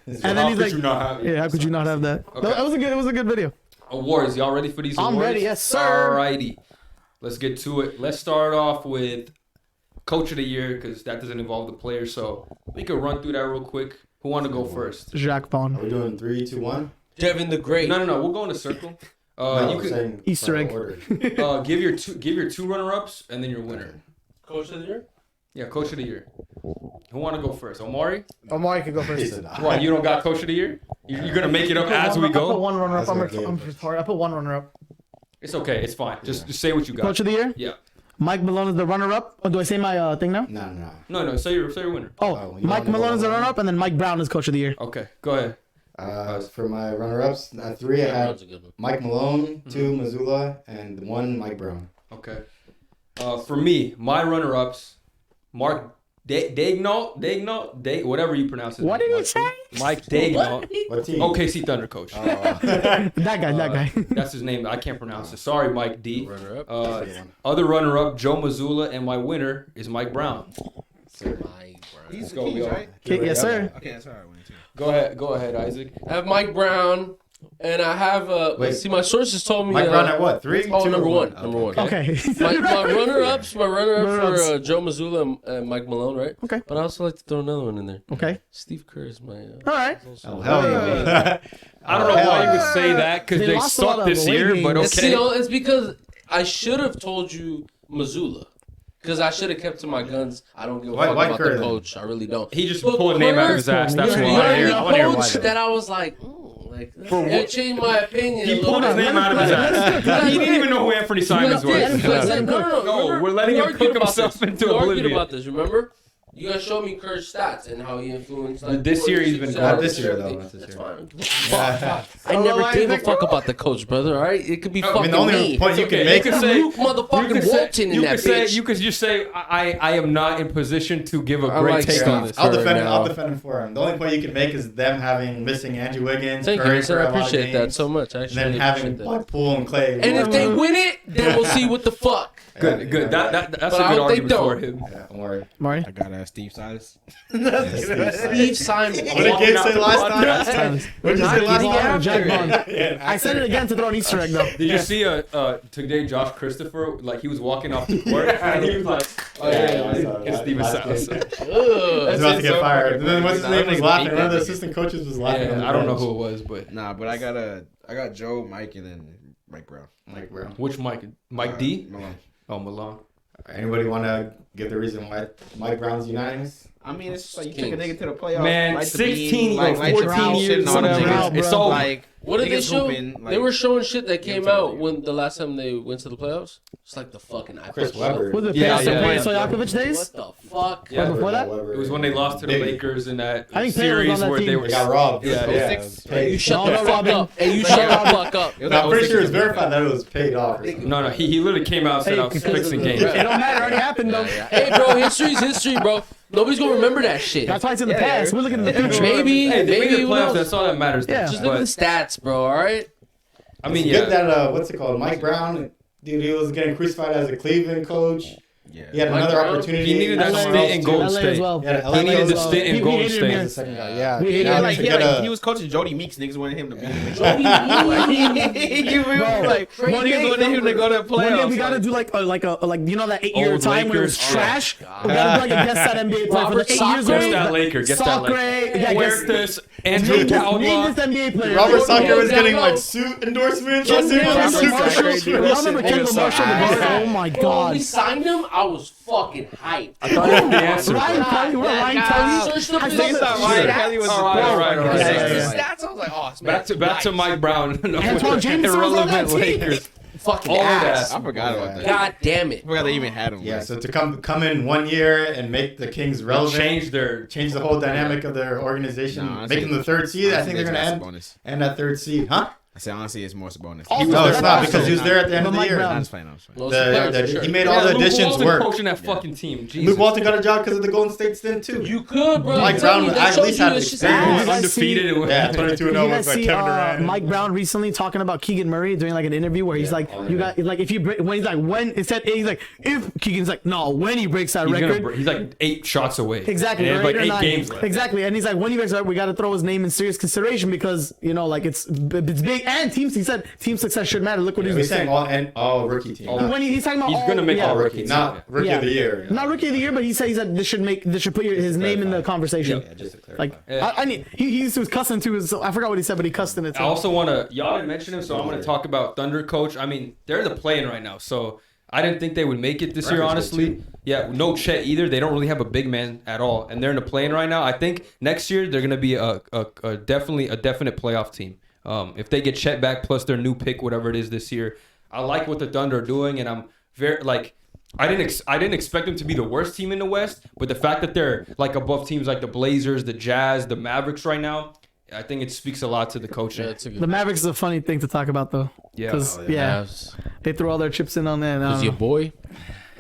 And then How he's could like, you not have it? yeah, how could you not have that? Okay. It was a good video. Awards, y'all ready for these I'm awards? ready, yes, sir. Alrighty, let's get to it. Let's start off with Coach of the Year because that doesn't involve the players, so we can run through that real quick. Who want to go first? Jacques Are Vaughn. we doing 3, 2, 1? Devin the Great. No, we'll go in a circle. No, You I'm can saying Easter egg. order. give your 2 runner-ups and then your winner. Coach of the year? Yeah, Coach of the Year. Who want to go first? Omari? Omari could go He first. said, Why you don't got Coach of the Year? You're gonna make it up as we I put go. one runner up. That's what I'm Gabe sorry. I put one runner up. It's okay. It's fine. Just say what you got. Coach of the year? Yeah. Mike Malone is the runner up. Oh, do I say my thing now? No. No. Say your winner. Oh, you Mike want to Malone go is the on? runner up, and then Mike Brown is coach of the year. Okay. Go ahead. For my runner-ups, at 3 I Brown's had a good one. Mike Malone, 2 Missoula, and 1 Mike Brown. Okay. For me, my runner-ups, Mark Daignault, whatever you pronounce it. What did he say? Mike Daignault. What team? OKC Thunder coach. That guy. That's his name. I can't pronounce it. Sorry, Mike D. Runner up. Other runner-up, Joe Mazzulla, and my winner is Mike Brown. Mike Brown. These go, keys, we all- right? Okay, yes, sir. Okay, that's all right. Winning too. Go ahead, Isaac. I have Mike Brown, and I have Wait. see my sources told me Mike Brown at what? 3, oh, 2, number or one. Number one. Okay. My runner-ups for Runner-ups. Joe Mazzulla and Mike Malone, right? Okay. But I also like to throw another one in there. Okay. Steve Kerr is my. All right. Oh, hell yeah. I don't know why you would say that because They they lost a lot sucked of this away year, but games. okay. It's because I should have told you Mazzulla. Because I should have kept to my guns. I don't give a fuck Why about Kerr the then? coach. I really don't. He just But pulled a name out of his ass. That's Yeah, why. yeah, I yeah. want to hear why. coach that I was like, it changed my opinion. He a little pulled his bit. name out of his ass. He didn't even know who Anthony Simons You guys was. did. You guys said, no. No, Remember? we're letting We him argued cook about himself this. into We argued oblivion. about this, remember? You guys showed me Kerr's stats and how he influenced. Like, This year he's been good. Not this year, though. Not this That's year. fine. I never gave a fuck about the coach, brother. All right, it could be I mean, fucking the only me. point you Okay, can make you is can say Luke motherfucking Walton in that bitch. You could just say I am not in position to give a I great like take Steve on this. I'll Kerr defend him. now. I'll defend him for him. The only point you can make is them having missing Andrew Wiggins. Thank you, Curry sir. for I a lot of appreciate that games, so much. I And actually then having appreciate that. Blackpool and Clay. And if they win it, then we'll see what the fuck. Good. That's But a I good hope they argument don't. for him. Yeah, don't worry. Marty. I got Steve Silas. Steve Simon. What did Gabe say last time? What did you say last time? Jack Vaughn. Yeah, I said it again to throw an Easter egg though. Did you see today Josh Christopher, like he was walking off the court and he was like, oh yeah, I saw that. it's Steven Last Silas. game. Ugh. He's about to get fired. And then what's his Nah, name that was nigga laughing. beat One of the that nigga. assistant coaches was laughing. on the Yeah, I don't know bench. who it was, but Nah, but I got Joe, Mike, and then Mike Brown. Mike Brown. which Mike? Mike D? Malone. Oh, Malone. Anybody want to give the reason why Mike Brown's unanimous? I mean, it's just like you Kings. took a nigga to the playoffs. Man, light the 16, beam, light 14 your years, shit and all them whatever. niggas. It's over. Like, What did they Niggas show? hooping, like- They were showing shit that came Yeah. out when the last time they went to the playoffs. It's like the fucking Chris Webber. Was it Yeah, Peja yeah. Stojakovic days? What the fuck? Yeah, before that? It was when they lost to the Lakers in that I think Peja was series on that where they team. were. They got robbed. Yeah, Hey, You shut No, the no, fuck Robin. up. And you shut the fuck up. I'm pretty sure it's verified that it was paid off. Or something. No, he literally came out and said I was fixing games. It don't matter. It already happened though. Hey, bro, history's history, bro. Nobody's gonna remember that shit. That's why it's in the past. We're looking in the future. Maybe, Hey, they made maybe the who playoffs. knows? That's all that matters. Yeah. Just look at the stats, bro. All right. I mean, It's yeah. good that what's it called? Mike Brown, dude, he was getting crucified as a Cleveland coach. Yeah. He had Mike another Brown? opportunity. He needed that LA stint in Golden LA as State. well. Yeah, He needed LA the as stint in He Golden hated him State. here. the second guy. Yeah, We Yeah, hated like, him. he was coaching Jody Meeks. Niggas wanted him to beat him. You Bro, remember, like, one niggas day- wanted him to go to One day playoffs. we gotta do like you know that 8 year Old time when it was Lakers. trash. We gotta do like a guess that NBA player for Robert the 8 years. Sacre? Guess that Laker. Guess that Sacre. Laker. Yeah, guess. Huertas, Andrew Name Gallo. this NBA player. Robert Yeah, Sacre was yeah, getting yeah. like suit endorsements. Kendall Kendall Marshall. Marshall. Y'all remember Kendall Marshall? The guard? Oh my Bro, god. we signed him. I was fucking hyped. I thought that was the answer. Ryan Kelly, we're Ryan Kelly. Searched up I his think it's stats. Ryan Kelly was All right, all right, all right. Yeah, yeah, His yeah. stats, I was like, oh, Back to Mike Brown. Antoine Jameson was on Irrelevant that team. Lakers. Fucking All ass. that. I forgot about that. God damn it. I forgot they even had him. Yeah, so to come in 1 year and make the Kings relevant, change the whole dynamic of their organization, No, honestly, make them the third seed. I think they're gonna end Sabonis. that third seed, huh? I said honestly, it's more Sabonis. Also, No, it's that's not also- because he was there at the end of the Mike year. Brown. I'm just playing. Well, it's the players, for sure. He made all the Luke additions Walton work. coaching that fucking team. Jesus. Luke Walton got a job because of the Golden State stint too. You could, bro. Mike I'm telling Brown you, at that shows least you had it's just experience. ass. You guys Undefeated. see- and- Yeah, 22 You 0 guys with like see Kevin Durant. Mike Brown recently talking about Keegan Murray doing like an interview where he's like, you got like if you break when he's like when it said he's like if Keegan's like no when he breaks that record. He's like 8 shots away. Exactly, And or they have 8 or like 9. 8 games left. Exactly, and he's like, when you guys are, we got to throw his name in serious consideration because you know, like it's big and teams. He said team success should matter. Look what He's he's saying saying. all rookie team. When he's talking about He's gonna make all rookie team. Not rookie of the year. Not rookie of the year, but he said this should put his name in the conversation. Yeah, just to clarify. Like Yeah. I mean, he was cussing too. So I forgot what he said, but he cussed in it. I also want to, y'all didn't mention him, so I'm going to talk about Thunder coach. I mean, they're in the play-in right now, so I didn't think they would make it this year, Record's good, honestly. Yeah, no Chet either. They don't really have a big man at all, and they're in the play-in right now. I think next year they're going to be a definite playoff team. If they get Chet back plus their new pick, whatever it is this year, I like what the Thunder are doing, and I'm very like. I didn't expect them to be the worst team in the West, but the fact that they're like above teams like the Blazers, the Jazz, the Mavericks right now, I think it speaks a lot to the coaching. Yeah, it's a good The Mavericks is a funny thing to talk about though. Yeah. 'Cause, Oh, yeah, they threw all their chips in on that. Is your boy?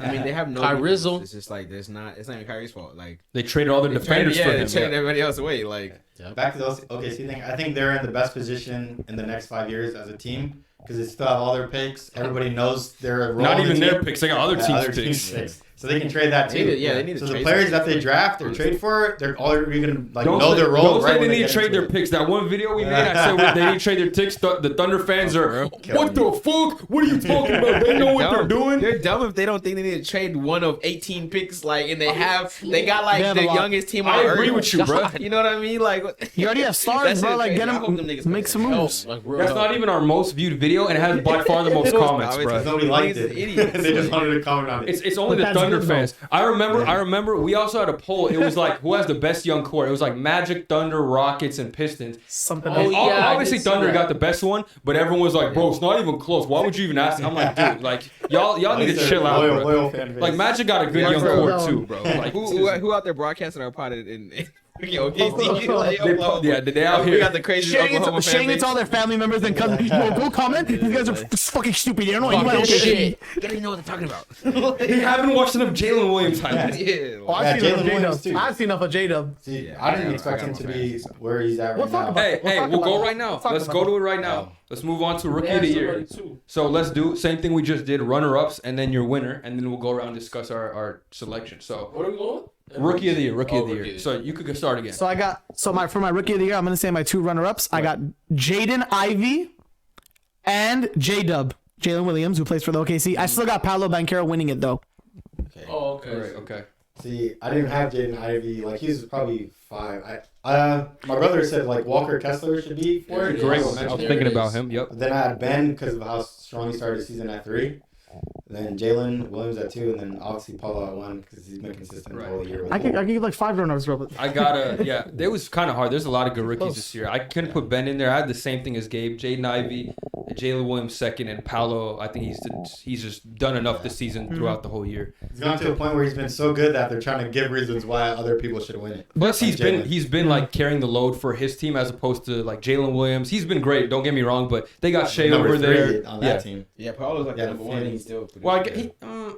I mean, they have no. Kyrie defense. Rizzo. It's just like it's not even Kyrie's fault. Like They traded all their defenders for they him. traded Yeah. everybody else away. Like Back to those OKC thing. I think they're in the best position in the next 5 years as a team because they still have all their picks. Everybody knows their role. Not in the even their team. picks. They got other Yeah, teams' picks. So they can trade that too. they need to so the trade players some that they picks. draft or trade for, they're already gonna like Don't know say, their role. don't right say when they need get to trade into their it. picks. That one video we made, I said they need to trade their picks. The Thunder fans are, what the fuck? What are you talking about? They know what they're doing. They're dumb if they don't think they need to trade one of 18 picks. Like, and they got like They have the a lot. youngest team on I earth. agree with you, bro. You know what I mean? Like, You already have stars, That's bro. it, Like, crazy. get I hope them him, niggas make play. some moves. Like, bro. That's not even our most viewed video, and it has by far the most comments, No, it's- bro. Nobody liked Niggas it. idiots. They just wanted to comment on it. It's only But the that's Thunder good, though. fans. I remember. We also had a poll. It was like who has the best young core. It was like Magic, Thunder, Rockets, and Pistons. Something. Oh, else. yeah, I Obviously, did see Thunder that. got the best one, but everyone was like, "Bro, it's not even close. Why would you even ask?" I'm like, "Dude, like y'all need to chill out, bro." Loyal fan base. Like Magic got a good Yeah, young bro. core too, bro. Like who out there broadcasting our pod in OKC? Like, they out we here. got the craziest Oklahoma fan Sharing it base. to all their family members and cousins. Yo, go comment. These guys are fucking stupid. You don't know what you Fucking want. shit. They don't even know what they're talking about. They haven't watched enough Jalen Williams highlights. Yeah. Oh, Yeah, I've seen enough Jalen Williams, J-Dub. too. I've seen enough of J-Dub. See, Yeah, I didn't I expect got him to no be fans. where he's at We'll right talk now. about Hey, We'll talk we'll about go it. right now. We'll talk Let's about go it. to it right now. Let's move on to rookie of the year. Too. So let's do same thing we just did, runner-ups, and then your winner, and then we'll go around and discuss our selection. So What are we going? rookie of the year, rookie Oh, of the rookie year. of the So you could start again. So I got for my rookie of the year, I'm gonna say my two runner-ups. I got Jaden Ivey and J-Dub, Jalen Williams, who plays for the OKC. I still got Paolo Banchero winning it though. Oh, okay. All right, okay. See, I didn't have Jaden Ivey. Like he's probably 5. My brother said like Walker Kessler should be for it. Great. So I was There thinking it about is. him. Yep. Then I had Ben because of how strong he started the season at 3. then Jalen Williams at 2, and then obviously Paulo at 1 because he's been consistent the whole year. I could give like 5 runners, bro. I gotta, it was kind of hard. There's a lot of good rookies this year. I couldn't put Ben in there. I had the same thing as Gabe, Jaden Ivey, Jalen Williams second, and Paolo. I think he's just done enough this season throughout the whole year. He's gone to a point where he's been so good that they're trying to give reasons why other people should win it. Plus, he's been like carrying the load for his team as opposed to like Jalen Williams. He's been great. Don't get me wrong, but they got Shea Number over 3 there on that team. Yeah, Paolo's like number 1. He's still. Well,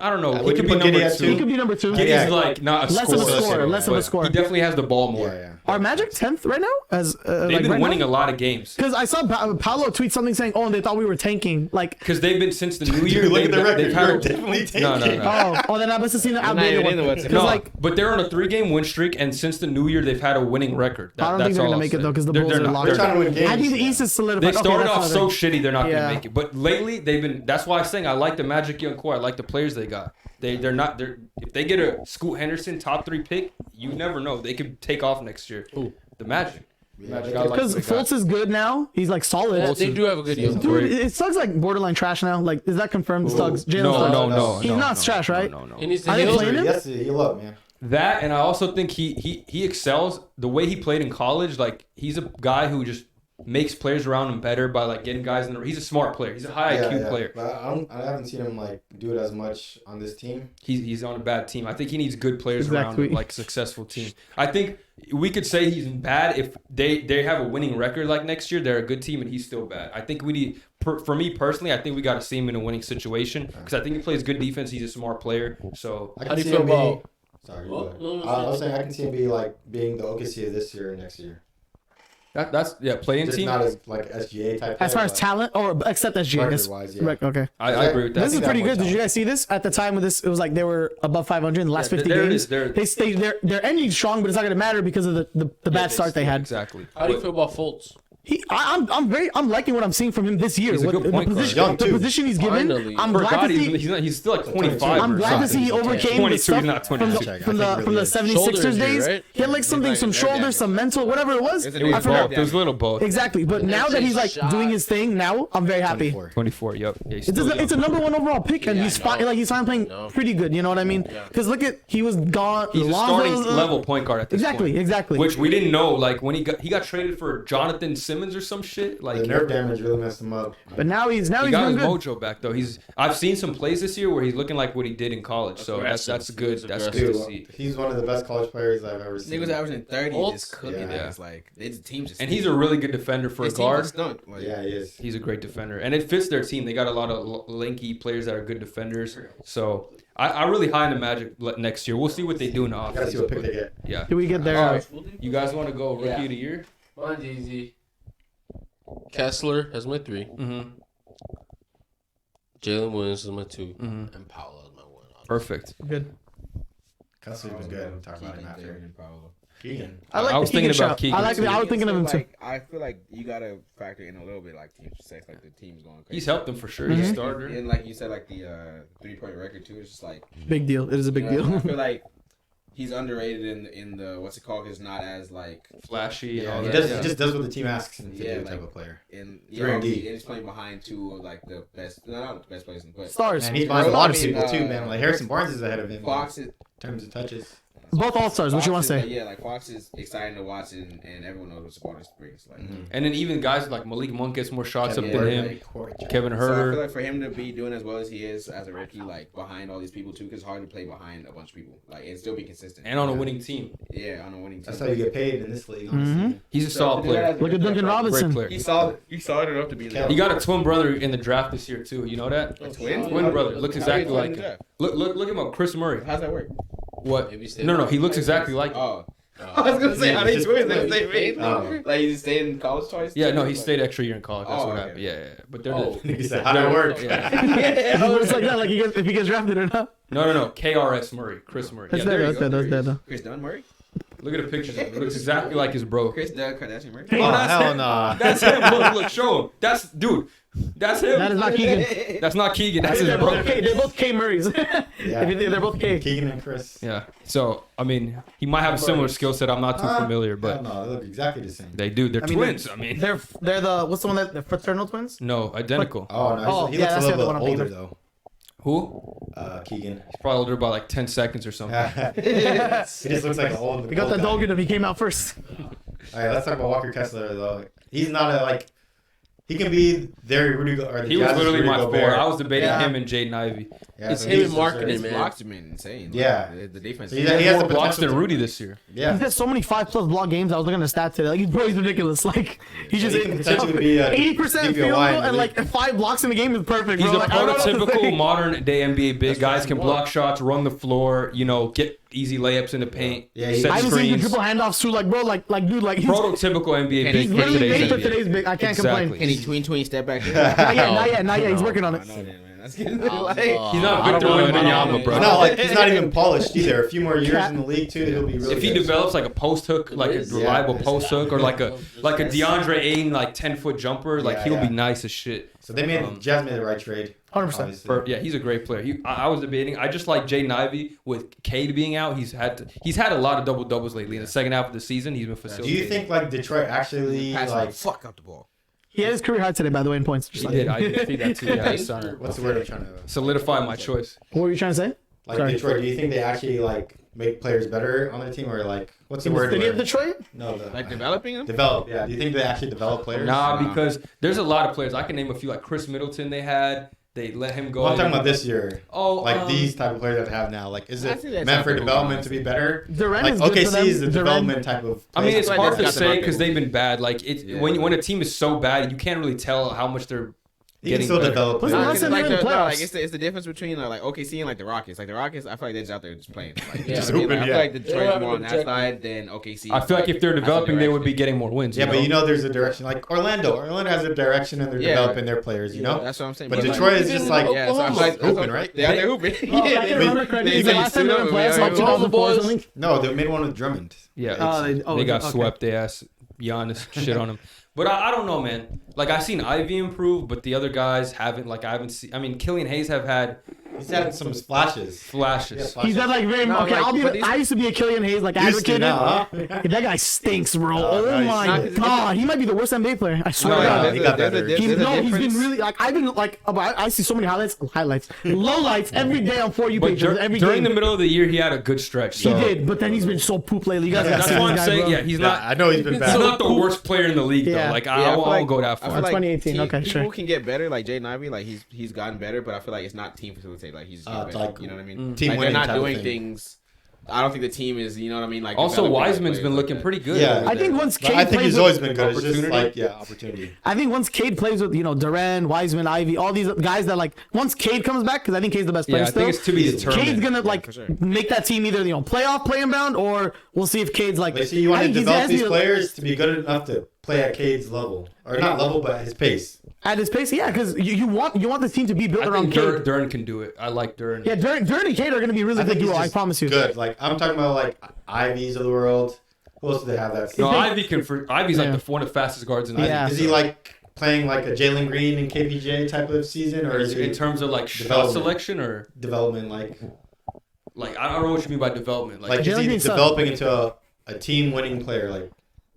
I don't know. He could be put Giddey number at 2. He could be number 2. Giddey's like not a Less scorer. of a scorer. Less of a scorer. He definitely has the ball more. Yeah. Are Magic 10th right now? As They've been winning a lot of games. Because I saw Paolo tweet something saying, "Oh, and they thought we were tanking." Like, because they've been since the new year. Look at the record. They've had You're definitely taking. oh, then I must have seen the outdated one. No, like, but they're on a 3-game win streak, and since the new year, they've had a winning record. I don't think they're gonna make it though, because the Bulls are locked. They're trying to win games. I think the East is solidified. They started off so shitty. shitty, they're not gonna make it. But lately, they've been. That's why I'm saying I like the Magic young core. I like the players they got. They're not. If they get a Scoot Henderson top 3 pick, you never know. They could take off next year. Ooh, the Magic. Because Fultz is good now. He's like solid. Yeah, they do have a good young Dude, it Suggs like borderline trash now. Like, is that confirmed? Suggs. Jalen Suggs. No. He's not trash, right? No. He needs to Are they heal. playing him? Yes, heal up, man. That, and I also think he excels the way he played in college. Like, he's a guy who just makes players around him better by like getting guys in the. He's a smart player. He's a high IQ player. But I haven't seen him like do it as much on this team. He's on a bad team. I think he needs good players around him, like a successful team. I think we could say he's bad if they have a winning record like next year. They're a good team and he's still bad. I think we need. For me personally, I think we got to see him in a winning situation because I think he plays good defense. He's a smart player. So how do you feel about? Sorry, I was saying I can see him being the OKC of this year and next year. That's playing Just team. not as like SGA type. As far as talent, or except SGA. Wise, yeah. Right, okay. I agree with that. This is pretty good. Did you guys see this? At the time of this, it was like they were above 500 in the last 50 games. They're ending strong, but it's not going to matter because of the bad start they had. Exactly. How do you feel about Fultz? I'm liking what I'm seeing from him this year. He's a good point guard. The position he's given. Finally. I'm glad to see. He's still like 25. I'm glad to see he overcame the stuff not from 22. the 76ers days. Right? He had like some shoulders, some mental, whatever it was. It was I forgot. both. It was a little both. Exactly, but now that he's like doing his thing, now I'm very happy. 24. Yep. Yeah, It's a number 1 overall pick, and he's finally playing pretty good. You know what I mean? Because look at he was gone. He's a starting level point guard at this point. Exactly. Which we didn't know. Like when he got traded for Jonathan Simmons or some shit. Like the nerve damage really messed him up. But now he's got doing his good. mojo back though. I've seen some plays this year where he's looking like what he did in college. So that's good. That's good to see. He's one of the best college players I've ever seen. Niggas averaging 30, just cooking. Yeah. It's like the team just. And he's a really good defender for a guard. Yeah, he is. He's a great defender, and it fits their team. They got a lot of lanky players that are good defenders. So I really high in the Magic next year. We'll see what they do in the offseason. Gotta see what pick they get. Yeah. Do we get there? All right. You guys want to go rookie of the year? Mine's easy. Kessler has my 3. Mm-hmm. Jalen Williams is my 2. Mm-hmm. And Paolo is my 1. Perfect. Good. Kessler's been good. We'll talk about him after. Keegan. I was thinking about Keegan. I was thinking of him too. I feel like you gotta factor in a little bit like team success, like the team's going crazy. He's helped them for sure. He's a starter. And like you said, like the 3-point record too. It's just like Big deal. It is a big you know, deal. I feel like he's underrated in the what's it called? He's not as like Flashy and all He that. he just does what the team asks him to do, like, type of player. and Very deep. and he's playing behind 2 of like the best, not the best players, but Stars. And he's behind a lot of people too, Uh, man. Like Harrison Barnes is ahead of him Fox is. in terms of touches. Both all-stars. What you want to say? Yeah, like Fox is exciting to watch, and everyone knows what Spartans brings. Like, And then even guys like Malik Monk gets more shots up Kevin than him. Huerter. Kevin So I feel Herter. like for him to be doing as well as he is as a rookie, like behind all these people too, because it's hard to play behind a bunch of people, like and still be consistent. And on a winning team. Yeah, on a winning team. That's how you get paid in this league, honestly. He's a solid player. Look at Duncan Great Robinson. player. He saw it enough to be there. He got a twin brother in the draft this year too. You know that? Twin brother. Looks exactly like him. Look him up. Chris Murray. How's that work? What? Maybe stay No. He looks exactly like him. Oh. I was gonna say how they twins at the same age. Like he stayed in college twice. Yeah, no, he stayed extra year in college. That's Oh, what okay. happened. Yeah. But they're He said, how'd that work? Yeah. It's like that. Like if he gets drafted or not. No. KRS Murray. Chris Murray. That's Yeah, there you dead. go. That's dead. Chris Dunn Murray. Look at the pictures of him. He looks exactly like his bro. Chris Dunn Kardashian Murray. Oh, that's hell him. nah. That's him. Look, show him. That's him. That is not Keegan. That's not Keegan. That's his They're bro. both K Murrays. They're both K. Keegan and Chris. Yeah. So I mean, he might have a similar skill set. I'm not too familiar, but No, they look exactly the same. they do. They're mean, twins. They're the what's the one that the fraternal twins? No, identical. Oh, no. Oh, He yeah, looks that's a the other little one bit I'm thinking older, of. though. Who? Keegan. He's probably older by like 10 seconds or something. He just looks like an old. We got the dog in him. He came out first. All right, let's talk about Walker Kessler though. He's not a like. He can be their Rudy or the He was Jazz's literally Rudy my Gobert. four. I was debating Yeah. him and Jaden Ivey. Yeah, It's so him he's and for marketing, sure. man. Blocks have been insane. Yeah. The defense. So He he has has more the blocks potential than to- Rudy this year. Yeah. He's got so many 5+ block games. I was looking at the stats today. Like, bro, he's ridiculous. Like, he's just He can potentially be a 80% field DPOY goal in the and like league. 5 blocks in the game is perfect. He's bro. a Like, I don't know what to prototypical say. modern day NBA big. That's Guys what can you block want. shots, run the floor, get easy layups in the paint, Yeah, he- set I haven't seen the screens. triple handoffs too. Like, bro, like, dude, like, he's Prototypical NBA He's big for literally today's made for NBA. today's big. I can't Exactly. complain. Any tween step back. Not yet. He's working on it. No, man. That's good. He's not I Victor don't know Wembanyama, anything. bro. He's not like he's not even polished either. A few more years in the league too, he'll be really If he good. develops like a post hook, like a is. reliable Yeah. post hook, or like a DeAndre Ayton like 10-foot jumper, like Yeah, he'll yeah. be nice as shit. So they made Jazz made the right trade. 100%. obviously. Yeah, he's a great player. I was debating. I just like Jaden Ivey with Cade being out. He's had a lot of double doubles lately. In the second half of the season, he's been Do facilitating. you think like Detroit actually Pass like the fuck up the ball. He had his career high today, by the way, in points. Just He like- did. I did see that too. Yeah, his son. what's the word I'm trying to Solidify my choice. What were you trying to say? like Sorry. Detroit? Do you think they actually like make players better on their team or like what's the In the word? city where- of Detroit? No, the Like developing them? develop. Yeah. Do you think they actually develop players? Nah, Nah. because there's a lot of players. I can name a few, like Chris Middleton. They had. They let him go. Well, I'm talking about this year. Oh, Like these type of players that they have now. Like, is I it think that's meant for something development cool. to be better? Durant Like is good for OKC them. is the Durant- development type of. I mean, place. it's That's hard why to they've got the say market. because they've been bad. Like Yeah. when a team is so bad, you can't really tell how much they're you can getting still better. develop Listen, players. last time like they were in the no, like playoffs. it's the difference between like OKC and like the Rockets. Like the Rockets, I feel like they're just out there just playing. Like, you know Just what I mean? hooping, Like, I yeah. feel like They Detroit's don't more on have that an side than OKC. I feel like if they're That's a developing, they would be direction. getting more wins. Yeah, but know? you know, there's a direction. Like Orlando has a direction, and they're Yeah. developing their players. You know, That's what I'm saying. but like, Detroit is even just like yeah, so I feel like that's hooping, what- right? They out there hooping. Oh, I Yeah, can't remember correctly. they- Is the they last time they were in stood playoffs, up, like yeah. 2004 or something? No, they made one with Drummond. Yeah, Oh, they got okay. swept. They asked Giannis shit on him. But I don't know, man. Like I've seen Ivy improve, but the other guys haven't. Like I haven't seen. I mean, Killian Hayes have had He's had some flashes. flashes. He's not like very. No, Okay, like, but these- I used to be a Killian Hayes like Used to advocate. now, huh? That guy stinks, bro. no, Oh he's- my Nah, 'cause god, he might be the worst NBA player. I swear No, to God. yeah, he got better. there's a He's difference. been really like I've been like I see so many highlights, lowlights every day on For You But pages every during game. the middle of the year, he had a good stretch. So He did, but then he's been so poop lately. You guys got to That's see why this I'm guy, saying, bro. yeah, he's not. I know he's been He's bad. not the worst player in the league Yeah. though. Like Yeah, I feel won't go that I far. feel like 2018, team- okay, people sure. can get better. Like Jaden Ivey, like he's gotten better, but I feel like it's not team facilitate. Like he's just getting It's better. like You know what I mean? team Like, winning they're not type of doing thing. things. I don't think the team is. You know what I mean? Like Also, developing Wiseman's players been like looking that. pretty good. Yeah. over I think there. once But Cade I think plays he's with, always been good. It's just Opportunity. like opportunity. I think once Cade plays with Durant, Wiseman, Ivy, all these guys that like once Cade comes back because I think Cade's the best player Yeah, I still. think it's to be determined. Cade's gonna like for sure. make that team either playoff playing bound or we'll see if Cade's like. But see, you want I to think develop has these to- players to be good enough to play at Cade's level, or not level, but at his pace. at his pace. Yeah, because you want the team to be built I around think Cade. Duran can do it. I like Duran. Yeah, Durant and Cade are gonna be a really I good think he's duo. I just promise you. good. Like I'm talking about, like Ivies of the world. Who else do they have? That's No, Ivy's Yeah. like one of the fastest guards in the Yeah. league. Is he like playing like a Jalen Green and KPJ type of season, or is he in terms of like shot Development. selection or development like I don't know what you mean by development. like Like, is Jalen he Green's son. developing into a team winning player? Like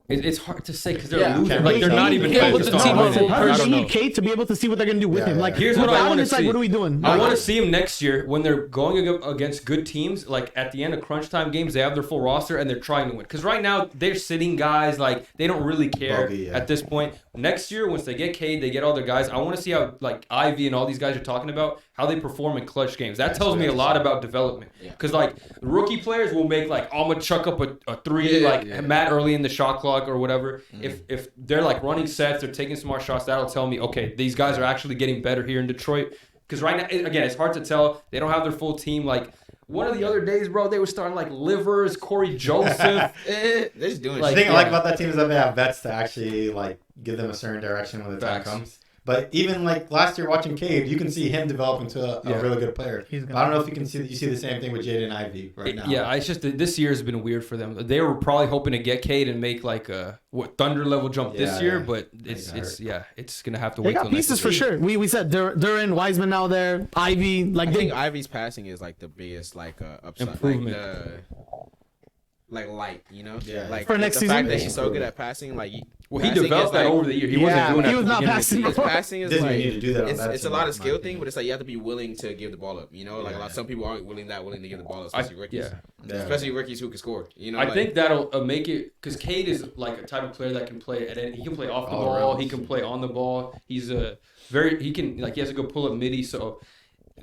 it's hard to say because they're Yeah. losing. Can't Like really they're tell. not even Yeah, playing but just the on team winning. on How I does don't he know. need Cade to be able to see what they're gonna do with Yeah, him? Like yeah. Here's what I without him, wanna it's like, see. what are we doing? I want to see him next year when they're going against good teams. Like at the end of crunch time games, they have their full roster and they're trying to win. Because right now they're sitting guys like they don't really care Bogey, yeah. at this point. Next year, once they get Cade, they get all their guys. I want to see how like Ivy and all these guys are talking about how they perform in clutch games. That tells me a lot about development. Because like rookie players will make like I'm gonna chuck up a three Matt early in the shot clock or whatever. If they're like running sets, they're taking smart shots. That'll tell me okay, these guys are actually getting better here in Detroit. Because right now, again, it's hard to tell. They don't have their full team. Like one of the other days, bro, they were starting like Livers, Corey Joseph. They're just doing Like, the thing I yeah. like about that team is that they have vets to actually like give them a certain direction when the time Facts. comes. But even like last year watching Cade, you can see him develop into a Yeah. really good player. He's But I don't know if you see the same thing with Jaden Ivey right now. Yeah, it's just that this year has been weird for them. They were probably hoping to get Cade and make like a Thunder level jump this Yeah, year, yeah. but He's it's gonna have to They wait got till next pieces for season. sure. We said Durant, Wiseman now there, Ivy. Like I they, think Ivy's passing is like the biggest like upside. Improvement. like light, you know? Yeah. Like For next the season? fact that he's so good at passing, like Well, he passing developed is, that like, over the year. He Yeah, wasn't doing that. he at was the not beginning of the passing season. his passing is Disney like need to do that on that it's a team, lot in of my skill opinion. thing, but it's like you have to be willing to give the ball up. You know, like a lot some people aren't willing to give the ball up, especially rookies. Yeah. Especially rookies who can score. You know, I like, think that'll make it because Cade is like a type of player that can play he can play off the All ball, around. he can play on the ball. He's he has a good pull up midi. So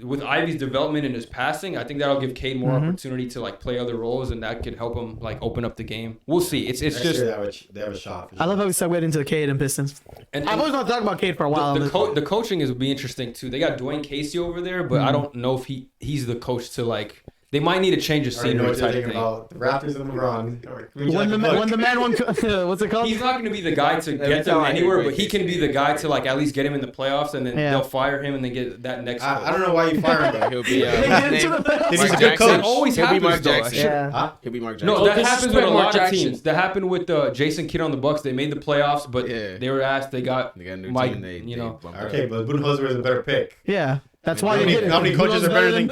with Ivy's development and his passing, I think that'll give Cade more opportunity to like play other roles, and that could help him like open up the game. We'll see. It's Next just year they have a shot. I love how we segued into the Cade and Pistons. and I've always wanted to talk about Cade for a while. the coaching will be interesting too. They got Dwayne Casey over there, but I don't know if he's the coach to like. They might need to change the I already know scenery what you're type thinking thing. about the Raptors and LeBron. when the man won, what's it called? He's not going to be the guy to me get tell them you, anywhere, Dwayne but he can be the guy to like at least get him in the playoffs, and then Yeah. they'll fire him and then get that next. I don't know why you fire him though. he'll be They get into the playoffs. He's Mark a good Jackson. coach. That always He'll be happens, Mark though. Jackson. Yeah. Huh? He'll be Mark Jackson. No, Don't that happens with a disrespect Mark lot of Jackson. teams. That happened with Jason Kidd on the Bucks. They made the playoffs, but Yeah. they were asked. They got They got a new Mike. team, they You know, bumped it Okay, up. but Budenholzer is a better pick. Yeah, that's How why many- they did it. how many coaches Who are better than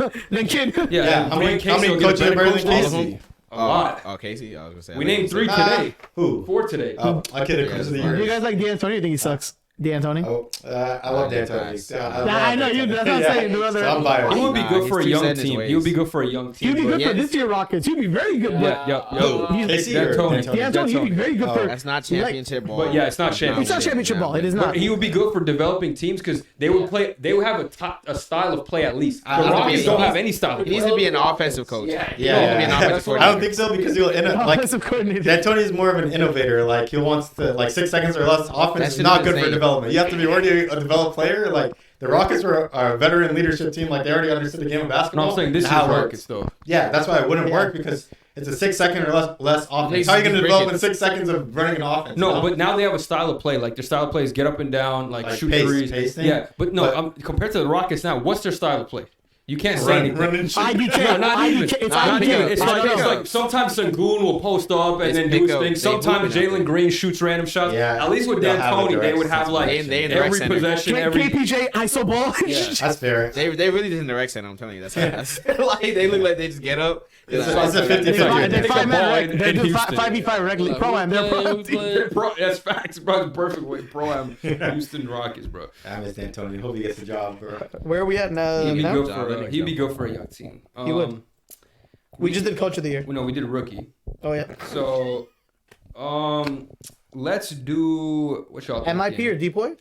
Kid? yeah. How many Dwayne Casey will get a coaches are better coach than than Casey? him. A lot. Oh, Casey. I was gonna say. We named 3 Ah. today. Who? 4 today. Oh, I kid it. Coach of the Do year. you guys like D'Antoni? You think he sucks? D'Antoni? Oh, I love D'Antoni. I know you. That's what I'm saying. The other. So I'm biased. He would be Nah, good he's for a too young set in his team. ways. He would be good for a young team. He'd be good Yeah. for this year Rockets. He'd be very good. Casey or D'Antoni. D'Antoni, he'd be very good for. That's not championship ball. But yeah, it's not championship. It's not championship ball. It is But not. he would be good for developing teams because they would play. They would have a style of play at least. The I don't Rockets think don't so. have any style. Of He needs play. to be an offensive coach. Yeah. He needs to be an offensive what I coordinator. don't think so because he'll end up like Offensive coordinator. D'Antoni is more of an innovator. Like he wants to like 6 seconds or less. Offense That is shit not is good for insane. development. You have to be already a developed player. Like the Rockets were a veteran leadership team. Like they already understood the game of No, basketball. I'm saying this and is how it works. Rockets though. Yeah, that's why it wouldn't work because it's a 6 second or less offense. Makes How are you going to you develop break in it. 6 seconds of running an offense? No, you know? but now they have a style of play. Like their style of play is get up and down, like shoot pace threes. thing? Yeah, but no, But- compared to the Rockets now, what's their style of play? You can't say anything. run and shoot. IDK. No, not even. IDK. It's Not even. IDK. It's like sometimes Sengun will post up and It's then do his pick up. thing. They Sometimes moving out Jalen there. Green shoots random shots. Yeah, At least with they'll have a D'Antoni, they direct would have like They in the rec every center. possession, every. KPJ ISO ball. Yeah. That's fair. They really did in the rec center. I'm telling you, that's like they look like they just get up. It's They're a like, 50-50. They're Take a 5 ball man. in They're doing Houston. 5v5 regularly. Pro am. They're pro. They're pro. That's facts, bro. It's perfect way. Pro am Houston Rockets, bro. I miss D'Antoni. Hope he gets a job, bro. Where are we at now? He'd be now? good for. He'd be good for a young team. He would. We just did coach of the year. No, we did a rookie. Oh yeah. So, let's do what y'all think? MIP or dpoy?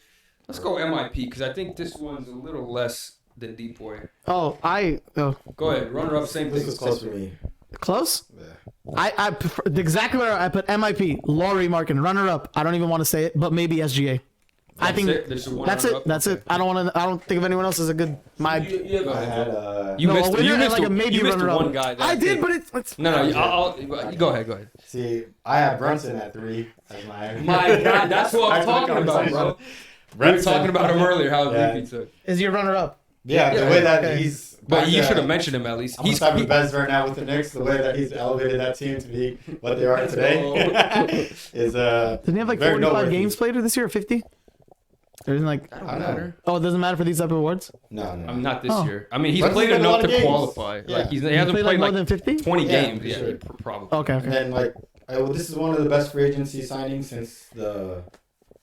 Let's go MIP because I think this one's a little less than dpoy. Oh, Go ahead, runner up, same This thing. was close for me. close. Yeah. I prefer exactly where I put MIP, Laurie Markin, runner up. I don't even want to say it, but maybe SGA. I think There's one that's runner it. up? That's it. I don't want to. I don't think of anyone else as a good. My You I have had You No, missed. a winner You and missed. like a maybe you missed runner-up. one guy. that I did, think- but it's No, I'll go ahead. Go ahead. see, I have Brunson at 3 as my. My God, that's what I'm talking about, bro. We were talking about him earlier. How Yeah. deep he took. is your runner up. Yeah, the Yeah, way that okay. he's. But back you to- should have mentioned him at least. I'm on top of Bez right now with the Knicks. The way that he's elevated that team to be what they are today is Didn't he have like very 45 noteworthy. games played this year or 50? There isn't like. That don't I know. matter. Oh, it doesn't matter for these type of awards. No. I'm not this Oh. year. I mean, he's Brunson's played played a lot enough of to games. qualify. Yeah. Like he He hasn't played played more like than 50. 20 Yeah, games. for Yeah, sure. probably. Okay. And then like, this is one of the best free agency signings since the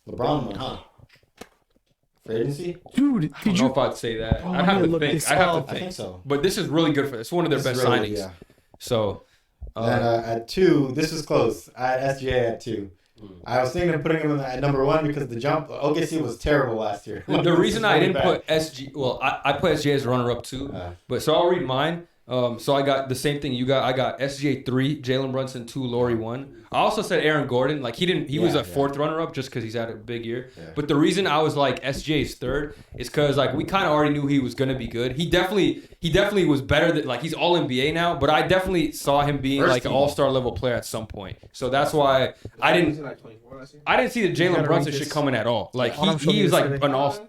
LeBron one, huh? Free agency? Dude, I did don't know you? if I'd say that. Oh, I'd I'm have gonna to look think. this I have up. to I think think. so. But this is really good for this. It's one of their This best is really signings. good, yeah. So, Then at 2, this was close. I had SGA at 2. I was thinking of putting him at number 1 because the jump OKC was terrible last year. the reason I didn't put SG, well, I put SGA as runner up too. But so I'll read mine. So I got the same thing you got. I got SGA 3, Jalen Brunson 2, Laurie 1. I also said Aaron Gordon. Like he was a 4th runner up just because he's had a big year. Yeah. But the reason I was like SGA's 3rd is because like we kind of already knew he was gonna be good. He definitely was better than like he's all NBA now. But I definitely saw him being First like team. an all-star level player at some point. So that's why I didn't see that Jalen gotta Brunson rank should this. come in at all. Like I'm showing he you was this like today. an all.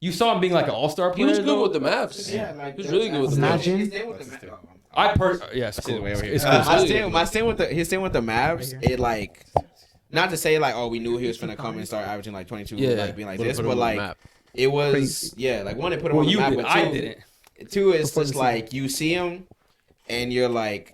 You saw him being like an all-star He player. was good though? with the Mavs. He was really good with the Imagine. Mavs. Yes, cool. Way over here. It's cool. My staying with the Mavs, it like, not to say like, oh, we knew he was gonna come and start averaging like 22, like being like this, but like it was, like one, it put him Well, on the you map, did. but I two, didn't. two is Before the just like you see him and you're like,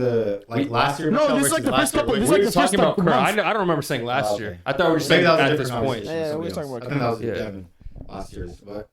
the last year? No, Michelle this is like versus the first last year? couple- Wait, this is We like were the talking first about Kerr. month. I don't remember saying last year. I thought we were Maybe saying that was a at different this point. conversation. Yeah, we were Somebody talking else. about I think that was Yeah. Devin last year's, but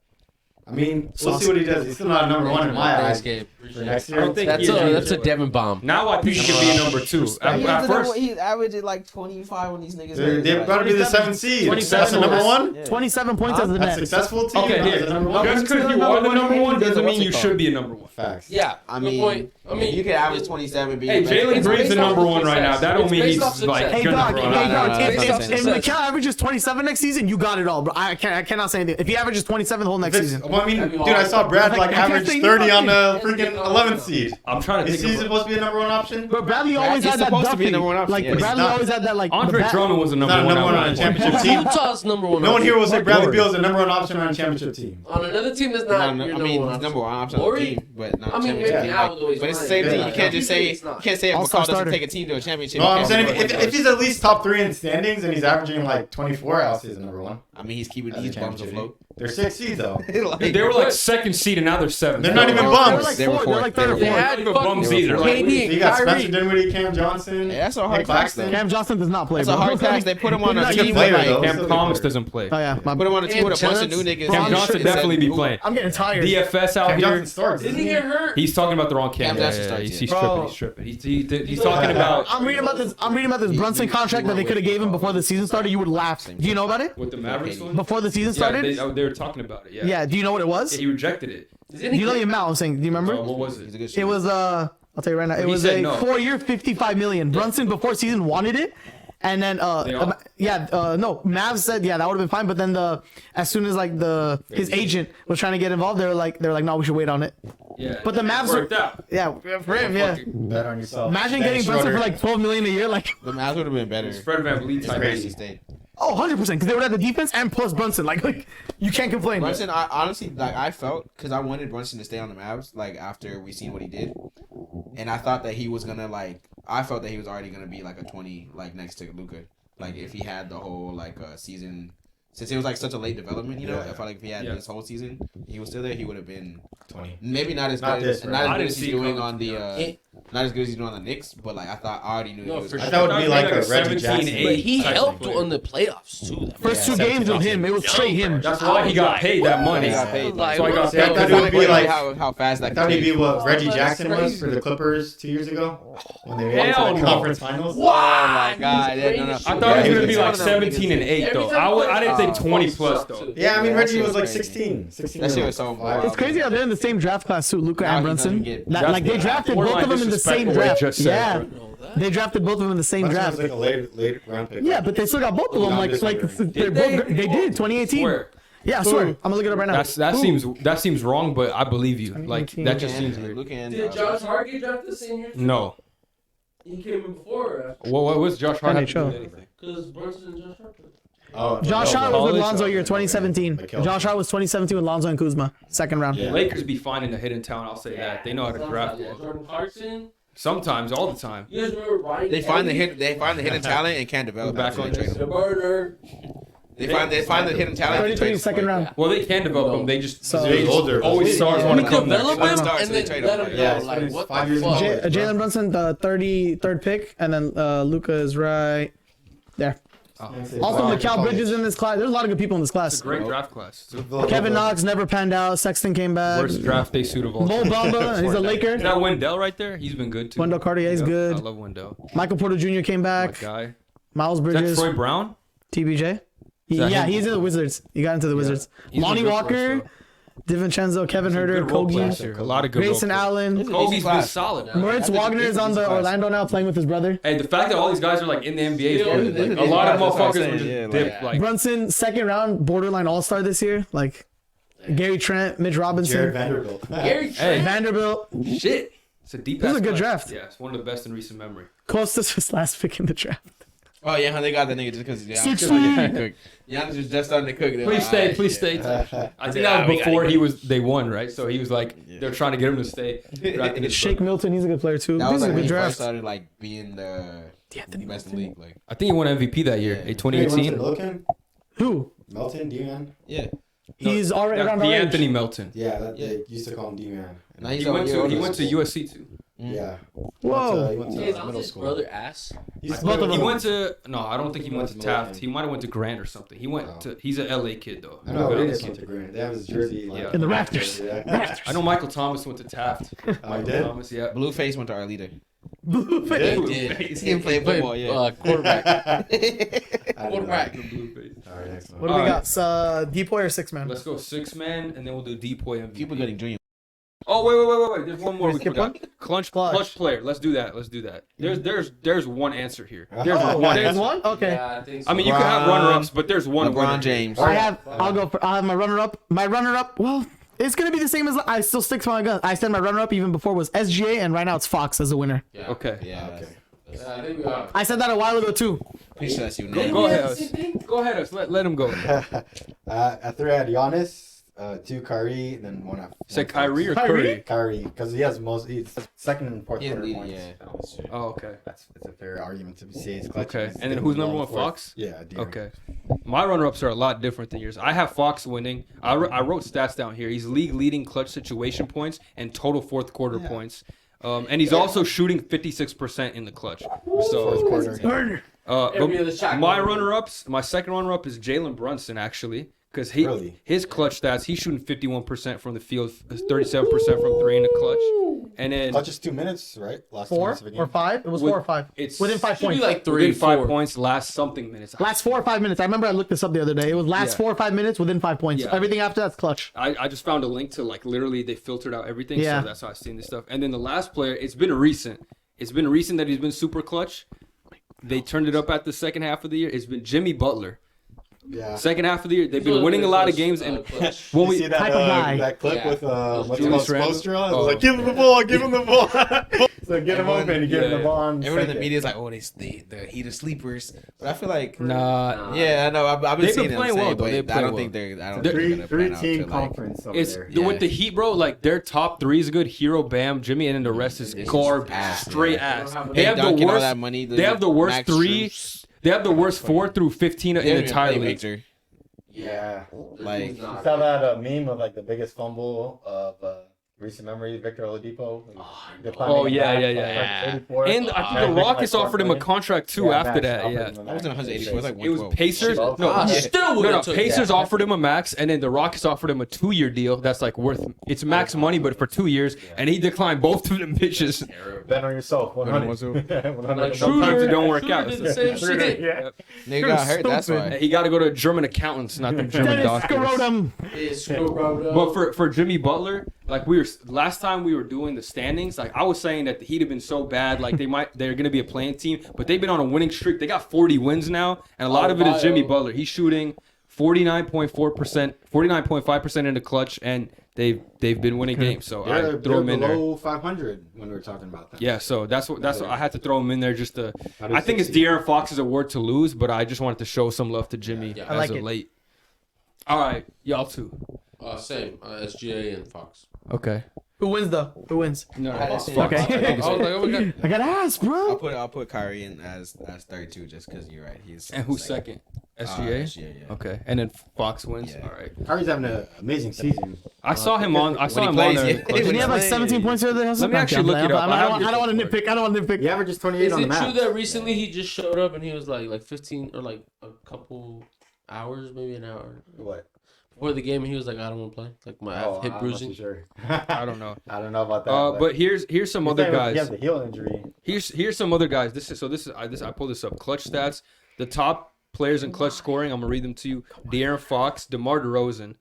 I mean, we'll see what he does. He's still not number one in my eyes Gabe. for next I year. don't think That's a Devin bomb. Now I think he can be a number 2. At first, He's averaging like 25 on these niggas. They're about to be the 7th seed. 27 That's the number one. Yeah. 27 points as the That's net. successful team. okay, That's the number one. just because you are the number 1 doesn't mean you should be a number 1. Facts. Yeah, I good mean, point. I mean, you can average 27. Hey, Jalen Green's the number 1 right now. That don't mean he's like Hey, gonna dog, run. hey, dog, no, if that's if not Mikal averages 27 next season, you got it all, bro. I cannot say anything. If he averages 27 the whole next season. Well, I mean, dude, I saw Brad like I can't average say 30 on the nothing. freaking 11th seed. I'm trying to Is think he of supposed to be a number 1 option? But Bradley always He's had that supposed to be Duffy. number 1 option, Like yeah. He's Bradley not. always had that like. Andre Drummond was the number Not a 1 number 1 on a championship team. Utah's number 1. No one here will say Bradley Lord. Beal is the number 1 option on a championship team. On another team that's I not. mean, your he's option. number 1 option on the Ori? team, but not I mean, maybe championship. now the way he's But it's the playing. same thing. Yeah. You can't just say if All-star McCall doesn't starter. take a team to a championship. No, you I'm can't saying say if, what if he's at least top 3 in standings and he's averaging like 24 else, he's the number 1. I mean, he's keeping As a these bums championship afloat. team. They're 6 seeds though. They were like 2nd seed and now they're 7th. They're not even They're bums. like They were 4th. They're fourth. like 3rd or They They 4th. had even fucking bums either. KD, So you got Spencer Kyrie. Dinwiddie, Cam Johnson, Yeah, that's a hard Nick task, Claxton. Cam Johnson does not play. That's a bro. hard task. They put him on He's a not a team good with player, like though. Cam Thomas doesn't play. Oh yeah, my put him on a team with a bunch of new Cam niggas. Cam Johnson definitely be playing. I'm getting tired. DFS out Cam here. Johnson starts. Didn't he get hurt? He's talking about the wrong Cam. Cam Johnson starts, He's yeah. tripping. Bro. He's tripping. He's talking about I'm reading about this Brunson contract that they could have gave him before the season started. You would laugh. Do you know about it? with the Mavericks one. Before the season Yeah, started? they were talking about it. Yeah. Yeah. Do you know what it was? He rejected it. Do you know the amount I'm saying? Do you remember? What was He's a it? good It shooter. was I'll tell you right now. It He was said a no. 4-year, $55 million. Brunson before season wanted it, and then all? no, Mavs said that would have been fine. But then as soon as like his agent was trying to get involved, they were like no, we should wait on it. Yeah. But the Mavs worked out. Yeah, for him, yeah. Bet on yourself. Imagine Dennis getting Brunson Schroeder. for like $12 million a year, like The Mavs would have been better. Fred VanVleet type. crazy. He stayed. 100% because they would have the defense and plus Brunson. Like you can't complain. Brunson, I honestly I felt because I wanted Brunson to stay on the Mavs like after we seen what he did, and I thought that he was gonna I felt that he was already gonna be like a 20 like next to Luka, like if he had the whole season. Since it was like such a late development, Yeah. I felt like if he had this whole season, he was still there. He would have been 20. maybe not as Not good, this, not right? as I good didn't as see he's it doing coming. on the not as good as he's doing on the Knicks. But like I already knew. No, he was for good. sure. That would be like a 17, Reggie Jackson. 8 But he type of helped player. on the playoffs too. First 2 games with him, it was straight him. That's why he got paid that money. He got paid. Like, So I got See, I paid. thought it would be like how fast I that. thought he'd be what Reggie That's Jackson was crazy. for the Clippers 2 years ago when they made it to Hell the no. conference finals. Oh my god! Yeah, no. I thought Yeah, it he was gonna was be one like of them 17 and 8 though. I didn't think 20 plus though. Yeah, I mean Yeah, Reggie that was like shit was 16. 16 That shit or was so five. wild. It's crazy how they're in the same draft class too, Luka Now and he Brunson. doesn't get- Like they drafted both of them in the same Borderline draft. disrespectful Yeah, what you just they drafted both of them in the same Brunson draft. was like a late round pick. Yeah, but they still got both of them. Not Like this year. they're both, they did 2018. Swear. Yeah, I swear. I'm gonna look it up right now. That seems wrong, but I believe you. Like 2018. that just seems weird. Luka and Did Josh Hart get drafted the same year? No. He came in before or after? What was Josh Hart? have to do with NHL. anything? Because Brunson and Josh Hart. Oh, Josh no, Hart no. was with College? Lonzo year 2017. Mikal. Josh Hart was 2017 with Lonzo and Kuzma, second round. Yeah. Lakers be finding a hidden talent. I'll say that. They know how to draft. Yeah, well. Jordan Clarkson. Sometimes, all the time. You guys remember Ryan? They find the hidden talent and can't develop Back it. So on they trade The them. burner. They find the hidden talent. and 2020 trade them. second round. Well, they can develop them. They just So- they He's older. always stars want We to come there. develop One him star, so and they then trade let him. him Yeah, go. it's Like, been what 5 the years fuck? ago. Jalen Brunson, the 33rd pick, and then Luka is right there. Also, Mikal Bridges in this class. There's a lot of good people in this class. Great draft class. Kevin Knox never panned out. Sexton came back. Worst draft day suit of all Mo time. Bamba, he's a Laker. Is that Wendell right there? He's been good too. Wendell Cartier is Yep, good. I love Wendell. Michael Porter Jr. came My back. guy. Miles Is that Bridges, Troy Brown? TBJ. Is that Yeah, him? he's in the Wizards. He got into the Wizards. He's Lonnie been good for us, Walker, though. DiVincenzo, Kevin Some Herter, good role Kobe, players here. A lot of good Grayson role players. Allen. Kobe's been class. solid. Moritz Wagner is on the Orlando now playing with his brother. Hey, the fact that all these guys are like in the NBA is Yeah, good. this Like, is a lot of that's what I'm motherfuckers saying, would just yeah, dip. Like, Brunson, second round, borderline all star this year. Like Gary Trent, Mitch Robinson, Jared Vanderbilt. Gary hey, Vanderbilt. shit. It's a deep. This is ass a good class. draft. Yeah, it's one of the best in recent memory. Costas was last pick in the draft. Oh yeah, they got that nigga just because Giannis 16. was just starting to cook. They're Please like, stay, "Alright, please yeah." stay. I think Yeah, that we was gotta before go. they won, right? So he was like, they're trying to get him to stay. Drafting his Shake brother. Milton, he's a good player too. That was This is like a when good he first draft. started like being the best in the league. Like I think he won MVP that year, Yeah. 2018. Melton, Who? Melton, D-Man. yeah, He's already around our age. Anthony Melton. Yeah, Yeah. they used to call him D-Man. now He he's went to USC too. Yeah. Whoa. He went to Is middle his school. brother ass? He's Both of He them. went to I don't think he went to Taft. Milwaukee. He might have went to Grant or something. He went to. He's an LA kid though. I know Good Reyes kid. went to Grant. They have his jersey. Yeah. In the rafters. Yeah. I know Michael Thomas went to Taft. I did. Thomas, yeah. Blueface went to our leader. Blueface. He did. He didn't play football, yeah. Quarterback. Quarterback. All right, next one. What do we got? Depoy or 6-man? Let's go 6-man, and then we'll do dpoy MVP. People getting junior. Oh wait! There's one more we Skip forgot. Clutch player. Let's do that. There's one answer here. There's Oh, one There's answer. one? Okay. Yeah, I think so. I mean, you can have runner-ups, but there's one. LeBron winner. James. I'll have my runner-up. My runner-up, well, it's going to be the same as, I still stick to my gun. I said my runner-up even before was SGA, and right now it's Fox as a winner. Yeah. Okay. Yeah. Okay. I think we got. I said that a while ago, too. Pretty sure that's you. Go ahead. Us. Go ahead. Us. Let him go. At 3 I had Giannis, 2 Kyrie, and then 1 after. Say Kyrie or Kyrie? Curry? Kyrie, because he has he's second and fourth He quarter lead, points. yeah. Oh, okay. That's a fair argument to say he's clutch. Okay. He's And then getting who's the number ball one? in the fourth. Fox? Yeah. De'Aaron. Okay. My runner-ups are a lot different than yours. I have Fox winning. I wrote stats down here. He's league leading clutch situation points and total fourth quarter points. And he's also shooting 56% in the clutch. So Fourth quarter. Every other shot my going. runner-ups, my second runner-up is Jalen Brunson actually, because Really? his clutch stats, he's shooting 51% from the field, 37% from 3 in the clutch, and then Clutch is 2 minutes, right? Last 2 4 minutes of a game. or 5? It was With- 4 or 5. it's Within 5 Should be points. like 3, within 5 4. points, last something minutes. Last 4 or 5 minutes. I remember I looked this up the other day. It was last Yeah. 4 or 5 minutes within 5 points. Yeah. Everything after that's clutch. I just found a link to like literally they filtered out everything, Yeah. so that's how I've seen this stuff. And then the last player, it's been recent that he's been super clutch. They turned it up at the second half of the year. It's been Jimmy Butler. Yeah. Second half of the year, they've He's been winning a lot of clutch, games, and clutch. when You we see that, Type of guy. that clip Yeah. with what's Julius the Randle? poster on? It Oh. was like, give him the ball, give him the ball. so get him open and give him Yeah. the ball. And Everyone in the second. media is like, oh, the Heat of sleepers. But I feel like, nah, yeah, I know. I've been They've seeing been them playing say, well, though. but They I play don't well. think they're going to Three pan out to team like. conference over it's there. with the Heat, bro. Like their top 3 is good. Hero, Bam, Jimmy, and then the rest is It's garbage, ass, straight yeah. ass. They They have the Duncan, all worst. that money, They have the worst Max 3. Strus. They have the worst 4 through 15 in They the don't even entire play league. Victor. Yeah. Like, You saw that meme of like the biggest fumble of recent memory, Victor Oladipo. Oh, yeah. And I think the Rockets offered him a contract too after that. Yeah. that wasn't 184. It was like It was 112. Pacers. Oh, No, I still would have took Pacers that. offered him a max, and then the Rockets offered him a 2-year deal. That's like it's max money, but for 2 years, and he declined both of them bitches. Bet on yourself. 100. Like, Sometimes it don't work Schroeder out. did the same shit. Yeah. Nigga got hurt, that's stupid. why. He got to go to German accountants, not the German Dennis doctors. Scrotum. But for Jimmy Butler, like last time we were doing the standings, like I was saying that the Heat have been so bad, like they're gonna be a playing team, but they've been on a winning streak. They got 40 wins now, and a lot of it is Jimmy Butler. He's shooting 49.4%, 49.5% in the clutch, and they've been winning games. So I They're throw him in there. below 500 when we were talking about that. Yeah, so that's what I had to throw him in there just to. How do I think it's 60? De'Aaron Fox's award to lose, but I just wanted to show some love to Jimmy Yeah. I as like of it. late. All right, y'all too. Same. SGA and Fox. Okay. Who wins though? Who wins? No, I didn't say Fox. Okay. I was like, oh my god. I gotta ask, bro. I'll put Kyrie in as 32 just because you're right. He's And who's second? SGA. SGA, yeah. Okay, and then Fox wins. Yeah. All right. Kyrie's having an amazing season. I saw him on. I saw he him plays, on there. yeah. Didn't he have like 17 points the other day? Let me actually look it up. I don't want to nitpick. I don't want to nitpick. He averages 28 Is on the it map. true that recently he just showed up and he was like 15 or like a couple hours, maybe an hour What? before the game, and he was like, I don't want to play. Like my hip I'm not bruising. too sure. I don't know. I don't know about that. But here's some he's other saying He has guys. a heel injury. Here's some other guys. I pulled this up. Clutch stats. The top players in clutch scoring. I'm gonna read them to you. De'Aaron Fox, DeMar DeRozan.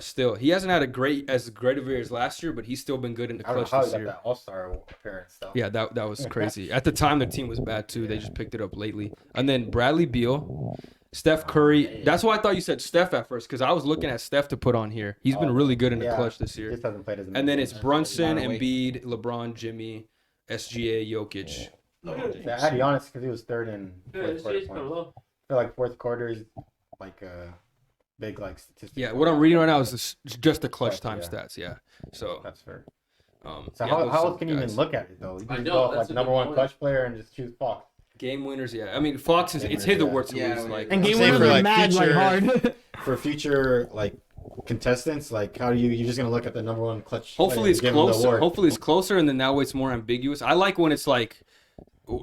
Still, he hasn't had as great of a year as last year, but he's still been good in the I don't know clutch how this he got year. that All-Star appearance though. Yeah, that was crazy. At the time, the team was bad too. They just picked it up lately. And then Bradley Beal, Steph Curry. That's why I thought you said Steph at first, because I was looking at Steph to put on here. He's been really good in the Yeah. clutch this He year. just hasn't played as And then it's Brunson, Not awake. Embiid, LeBron, Jimmy, SGA, Jokic. I had Giannis because he was third in fourth quarter points. I feel like fourth quarter is like a big like statistic. Yeah, what I'm reading right now is just the clutch time Yeah. stats. Yeah, so That's fair. yeah, So those how are else some can you even guys. look at it though? You I can know, go off that's like a number good one point. clutch player and just choose Fox. Game winners? Yeah, I mean Fox is Game it's his winners, award to yeah. lose. Like And game saying winners for, are like, mad like future- hard. For future like contestants? Like, how do you're just gonna look at the number one clutch? Hopefully player it's and give him the closer. award? Hopefully it's closer, and then that way it's more ambiguous. I like when it's like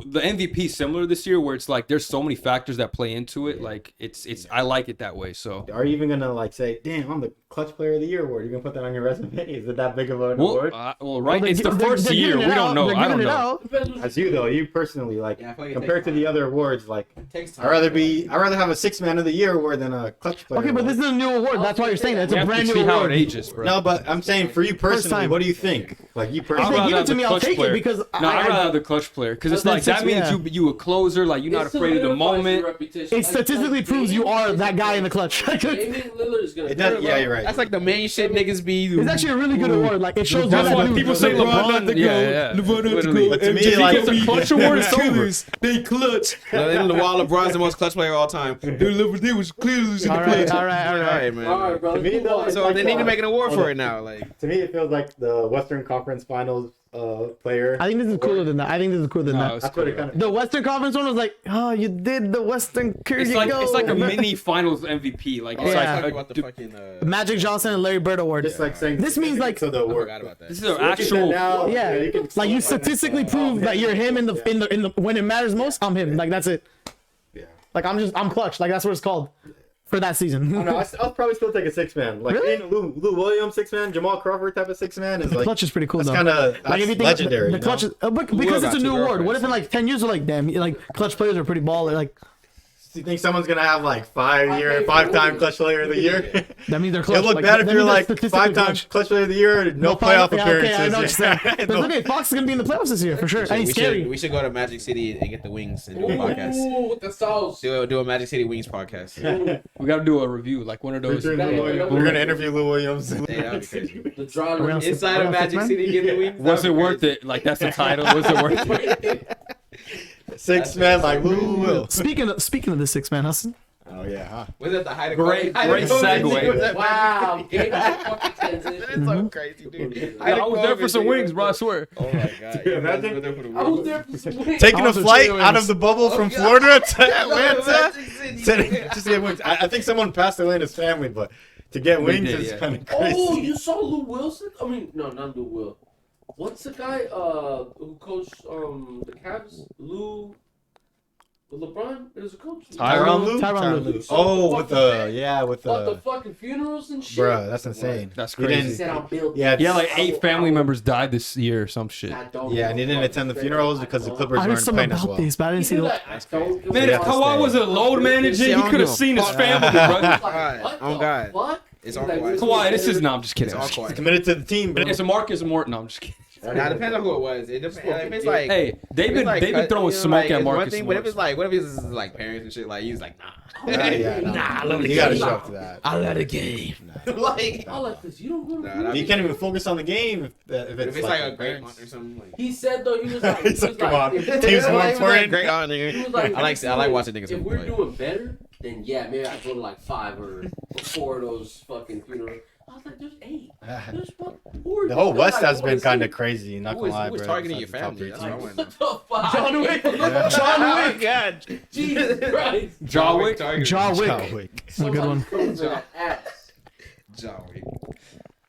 the MVP similar this year, where it's like there's so many factors that play into it. Like it's I like it that way. So Are you even gonna like say, "Damn, I'm the clutch player of the year award"? You're gonna put that on your resume? Is it that big of an award? right. It's the first year. We don't know. I don't know. As you though, you personally like Yeah, I feel like it compared to takes the other awards, like It takes time. I'd rather have a 6 man of the year award than a clutch player. Okay, but this is a new award. That's why you're saying that. It's We a have to brand new see how award. it ages, bro. No, but I'm saying for you personally, time. what do you think? Like you If personally, they give it have to the me, I'll clutch take player. it because No, I'd rather have the clutch player because it's Then like that six- means yeah. you a closer. Like you're not afraid of the moment. it statistically proves you are that guy in the clutch. Damian Lillard is gonna. it does. Yeah, you're right. That's like the main shit niggas be. It's actually a really good award. Like it shows That's you why that people dude. say LeBron. Yeah. Literally. But to me, like, It's a clutch award. It's over. They clutch. While LeBron's the most clutch player of all time. They was clearly All right, all right. All right, man. All right, bro. To me, though, it's So like they need to the- make an award for it now. Like, To me, it feels like the Western Conference Finals player. I think this is cooler than that. I think this is cooler than No, that. it's That's what it cool. kind of. The Western Conference one was like, oh, you did the Western. Here It's you like go. it's like a mini finals MVP. Like it's Yeah. talking like about the fucking. Magic Johnson and Larry Bird award. Just like saying. This means, like- so the I award. forgot about that. this is an actual. Now, Yeah, you can like you statistically prove that you're him in the when it matters most. I'm him. Like that's it. Yeah. Like I'm clutch. Like that's what it's called for that season. I don't know, I'll probably still take a 6 man. Like Really? being a Lou Williams 6 man, Jamal Crawford type of 6 man is The like clutch is pretty cool that's though. kind of Like if you think legendary. the clutch is because it's a got new two award. What girlfriends. if in like 10 years we're like, damn, like clutch players are pretty baller. Like Do you think someone's gonna have like 5-time clutch player of the year? that means they're clutch. It'll look like, bad if that you're means they're like statistically 5-time clutch player of the year, no playoff Yeah, appearances. okay, I know what you're saying. Yeah, But okay, Fox is gonna be in the playoffs this year for sure. And he's scary. We should go to Magic City and get the wings and do a podcast. Ooh, with the sauce. Do a Magic City Wings podcast. We got to do a review, like one of those. We're gonna interview Lou Williams. Hey, that'd be crazy. The draw. Around- Inside of Magic man? City, get the wings. Was it worth it? Like that's the title. Was it worth it? 6 man like Lou Will. Speaking of the 6 man, Hassan. Oh yeah, huh? Was that the height of Great segue. Wow. Gabe fucking transition. It's so crazy, dude. I was there for some wings, bro. I swear. Oh my god. Dude, imagine- I was there for some wings. Taking a Also flight chicken out wings. of the bubble from Florida to Atlanta. Just to get wings. I think someone passed away in his family, but to get wings did, is yeah. kind of crazy. Oh, you saw Lou Wilson? I mean, no, not Lou Will. What's the guy who coached the Cavs? Lou. LeBron? It was a coach. Tyronn Lue? Tyronn Lue. Oh, with the About the fucking funerals and shit. bruh, that's insane. That's He crazy. He didn't- said, "I'll build." Yeah, Yeah, like 8 family members died this year or some shit. Yeah, and he didn't attend the funerals because the Clippers I heard weren't something playing as about well. this, but I didn't see the. Man, if Kawhi was a load manager, he could have seen his family, bro. Oh, God. Fuck? It's all quiet. Kawhi, this is no. I'm just kidding. It's all quiet. Committed to the team, but It's a Marcus Morton. No, I'm just kidding. Nah, it depends on who it was. It depends. If it's like, Hey, they've if it's been like they've been throwing you know, smoke like, at it's one Marcus thing, but if Morton. it's like, what if it's like parents and shit? Like he's like, nah. you gotta show up to that. I let a game. Like, I like this. You don't go to Nah, the You can't even focus on the game if if it's like a great parents. aunt or something. Like, He said though he was like, He's like, come on, if we're- team's more important. Great aunt, he nigga. was like, I like watching niggas If we're play. doing better, then yeah, maybe I go to like 5 or 4 of those fucking funerals. I was like, there's 8. There's what? The whole West has been kind of crazy. Not Who gonna is lie, who is bro. targeting your Besides the family? top That's what I three want to know. What the fuck? John Wick. Yeah. John Oh Wick. God. Jesus Christ. John Wick. John Wick. John Wick. That's a good one. Comes with an axe. John Wick.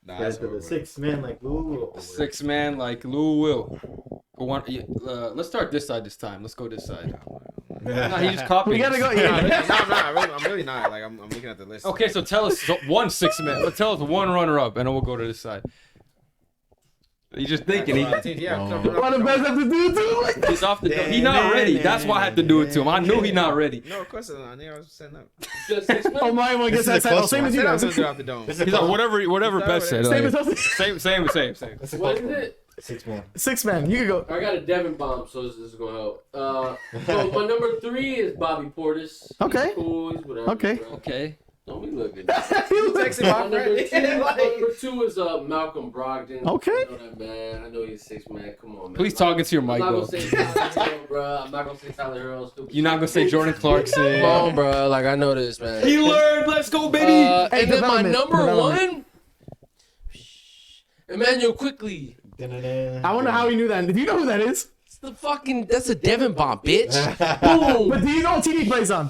Nah, Yeah, that's to the over. 6 man like Lou. 6 man like Lou Will. Let's start this side this time. Let's go this side. Nah, he just copied. We gotta go. Nah, Yeah. I'm not. I'm really not. Like I'm looking at the list. Okay, so tell us one 6 man. Tell us one runner up, and then we'll go to this side. He's just thinking. What the best have to do too? He's off the. He's not ready. That's why I had to do it to him. I knew he's not ready. No, of course not. Nigga, I was setting up. Just 6 Oh minutes. my, one This gets is a that side. close Oh, same one. as you I guys. said I was gonna do off the dome. This is He's like whatever best said. Same Like, as us. same. What is it? 6 man. 6 man. You can go. I got a Devin bomb, so this is gonna help. So my number 3 is Bobby Portis. Okay. He's cool. He's whatever. Okay. bro. Okay. Don't be looking. Texting My my number friend. number 2 is Malcolm Brogdon. Okay. I know that man. I know he's 6 man. Come on, man. Please talk into your I'm mic not though. gonna say Tyler Hero, bro. I'm not gonna say Tyler Hero. Stupid. You're not gonna say Jordan Clarkson. Come on, bro. Like, I know this, man. He learned. Let's go, baby. Hey, And then my development, number development. 1, Emmanuel Quickly. I wonder how he knew that. Do you know who that is? It's the fucking, that's a Devin bomb, bitch. Boom. But do you know what team he plays on?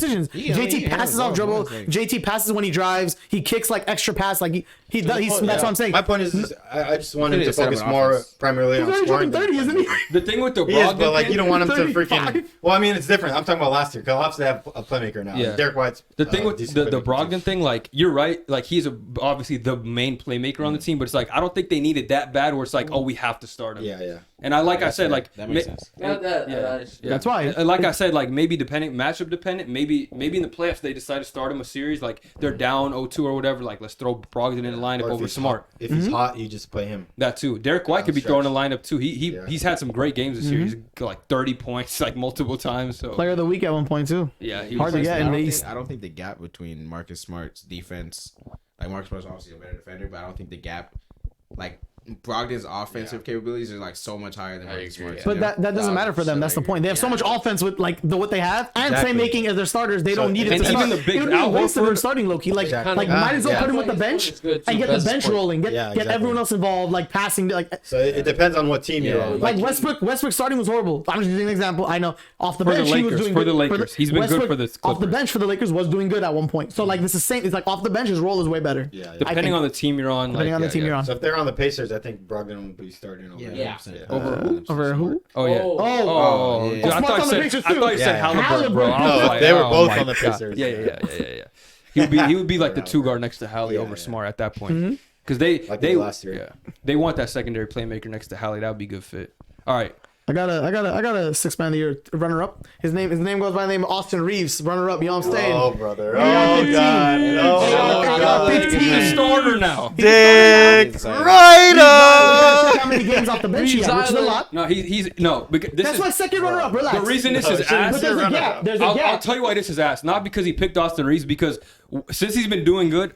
decisions. JT passes off dribble. JT passes when he drives. He kicks like extra pass. Like he does. That's what I'm saying. My point is I just want him to focus more primarily on scoring. 30, isn't he? The thing with the He is, but Brogdon like thing, you don't want him to 35. freaking. Well, I mean, it's different. I'm talking about last year. Because obviously a playmaker now. Yeah. Derek White's The thing with decent the playmaker, Brogdon too. thing, like you're right, like he's obviously the main playmaker on the team, but it's like I don't think they need it that bad where it's like, oh, we have to start him. Yeah. And I said, like That makes sense. Not that. Yeah. That's why. And like I said, like maybe matchup dependent. Maybe in the playoffs they decide to start him a series, like they're down 0-2 or whatever. Like let's throw Brogdon in the lineup Or if over he's Smart. hot- If he's hot, you just play him. That too. Derek White could be Stretch. thrown in the lineup too. Yeah. He's had some great games this year. He's got like 30 points like multiple times. So Player of the week at one point too. yeah, he Hard was to get in the East. I don't think the gap between Marcus Smart's defense, like Marcus Smart's obviously a better defender, but I don't think the gap, like Brogdon's offensive capabilities are like so much higher than Marcus Smart's. But that doesn't matter for them. That's the point. They have so much offense with like what they have and Exactly. playmaking as their starters. They So- don't need it and to even start. the big It would be a Al waste of them Horford- starting Loki. Like Exactly. might as well Yeah. put him with the bench and get the bench rolling. Get exactly. everyone else involved. Like passing. Like So it depends on what team you're on. like Westbrook starting was horrible. I'm just using an example. I know off the For the bench he was Lakers, doing for good. the Lakers. He's been good Westbrook for the off the Clippers. bench for the Lakers was doing good at one point. So like this is same. It's like off the bench his role is way better. Yeah. depending on the team you're on. Depending on the team you're on. So if they're on the Pacers, I think Brogdon will be starting over. Yeah. Over who? Oh yeah. Oh. Oh, yeah. dude, I Smart's thought on the you Pacers, said too. Halliburton, bro. Halliburton. I was No, like, they were oh both my on the God. Pacers. Yeah. He would be like the two guard next to Hallie over Smart at that point. Because they last year. they want that secondary playmaker next to Hallie. That would be a good fit. All right. I got a 6 man of the year runner up. His name goes by the name of Austin Reeves. Runner up. You know what I'm saying? Oh, brother. got Oh, 15. God. I Oh, got God. 15. He's a starter now. Dick Check Ryder. how many games off the bench he had, which is a lot. No, he's no. Because this That's is my second runner up. Relax. the reason this No, is it shouldn't ass. be But there's a runner gap. up. There's a I'll gap. tell you why this is ass. Not because he picked Austin Reeves, because since he's been doing good,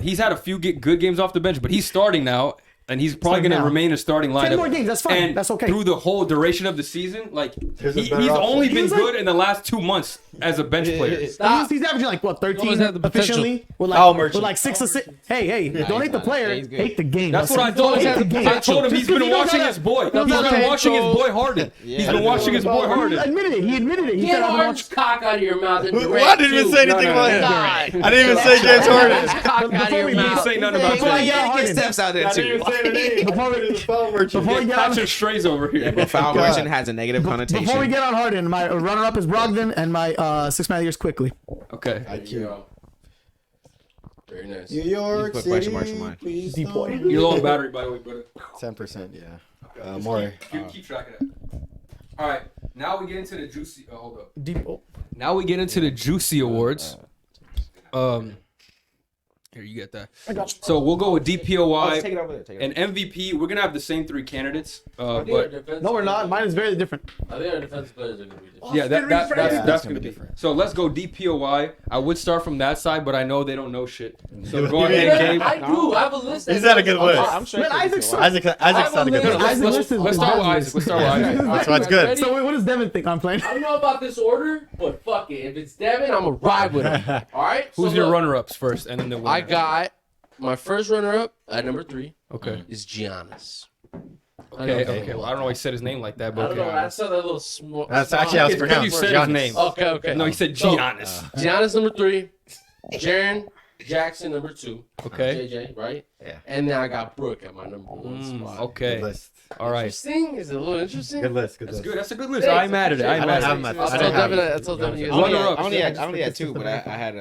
he's had a few good games off the bench, but he's starting now. And he's probably Starting going to now. remain a starting lineup. 10 more games, that's fine. And That's okay. through the whole duration of the season, like There's a he's better option. only He been was like- good in the last 2 months as a bench player. He's averaging like what 13 always had the potential. efficiently with Foul like merchant. 6 assists. Hey, don't hate the player, he's good. hate the game. That's what I Listen. told Hate the him. game. I told him he's Just 'cause been he don't watching got his boy. He's don't been got watching his potential. boy Harden. He's been watching his boy He Harden. admitted it. He admitted it. He Get said, "I've been Harden's watching." cock out of your mouth. And Well, Durant, I didn't even too. say anything about him. God. I didn't even say James Harden. Cock out of your Before we He didn't mouth. say nothing about Before we that. get on Harden, steps out there I didn't too. even say the name. Before we- Before we get on, Patrick Strays over here. But foul merchant has a negative connotation. before we get on Harden, my runner up is Brogdon, and my 6 man of the year is quickly. Okay. Yeah. Very nice. New York put City, question marks in mine. please dpoy. You're low on battery, by the way, brother. 10%, yeah. More. Keep track of that. All right. Now we get into the juicy. Hold up. Depot. Now we get into the juicy awards. Here, you get that. So we'll go with DPOY Take it over there. Take it and MVP. We're gonna have the same 3 candidates, but No, we're not. Mine is very different. I think our defensive players are going to be different. yeah, that's that's gonna gonna be be different. So let's go DPOY. I would start from that side, but I know they don't know shit. So go ahead, Gabe. I do. I have a list. He's had a good list. I'm straight. But Isaac's Isaac's had a good Let's- list. Isaac's list is- Let's start with Isaac. Let's start with Isaac. That's why it's good. So wait, what does Devin think? I'm playing. I don't know about this order, but fuck it. If it's Devin, I'm going to ride with him. All right? Who's So your look, runner-ups first, and then the winner? I got my first runner-up at number 3 Okay. is Giannis. Okay. Well, I don't know why he said his name like that, I but don't okay. know. I saw that little small. That's actually how it's It's because you pronounced. said Giannis. his name. Okay. No, he said So, Giannis. Giannis number 3, Jaren Jackson number 2, Okay. JJ, right? Yeah. And then I got Brooke at my number 1 spot. Okay. Good list. All right. Interesting? Is it a little interesting? Good list. Good That's list. good. That's a good list. I'm mad at it. I'm I mad don't have at it. much. I I told don't have Devin. much. I told Devin. Runner up. I only had 2, but I had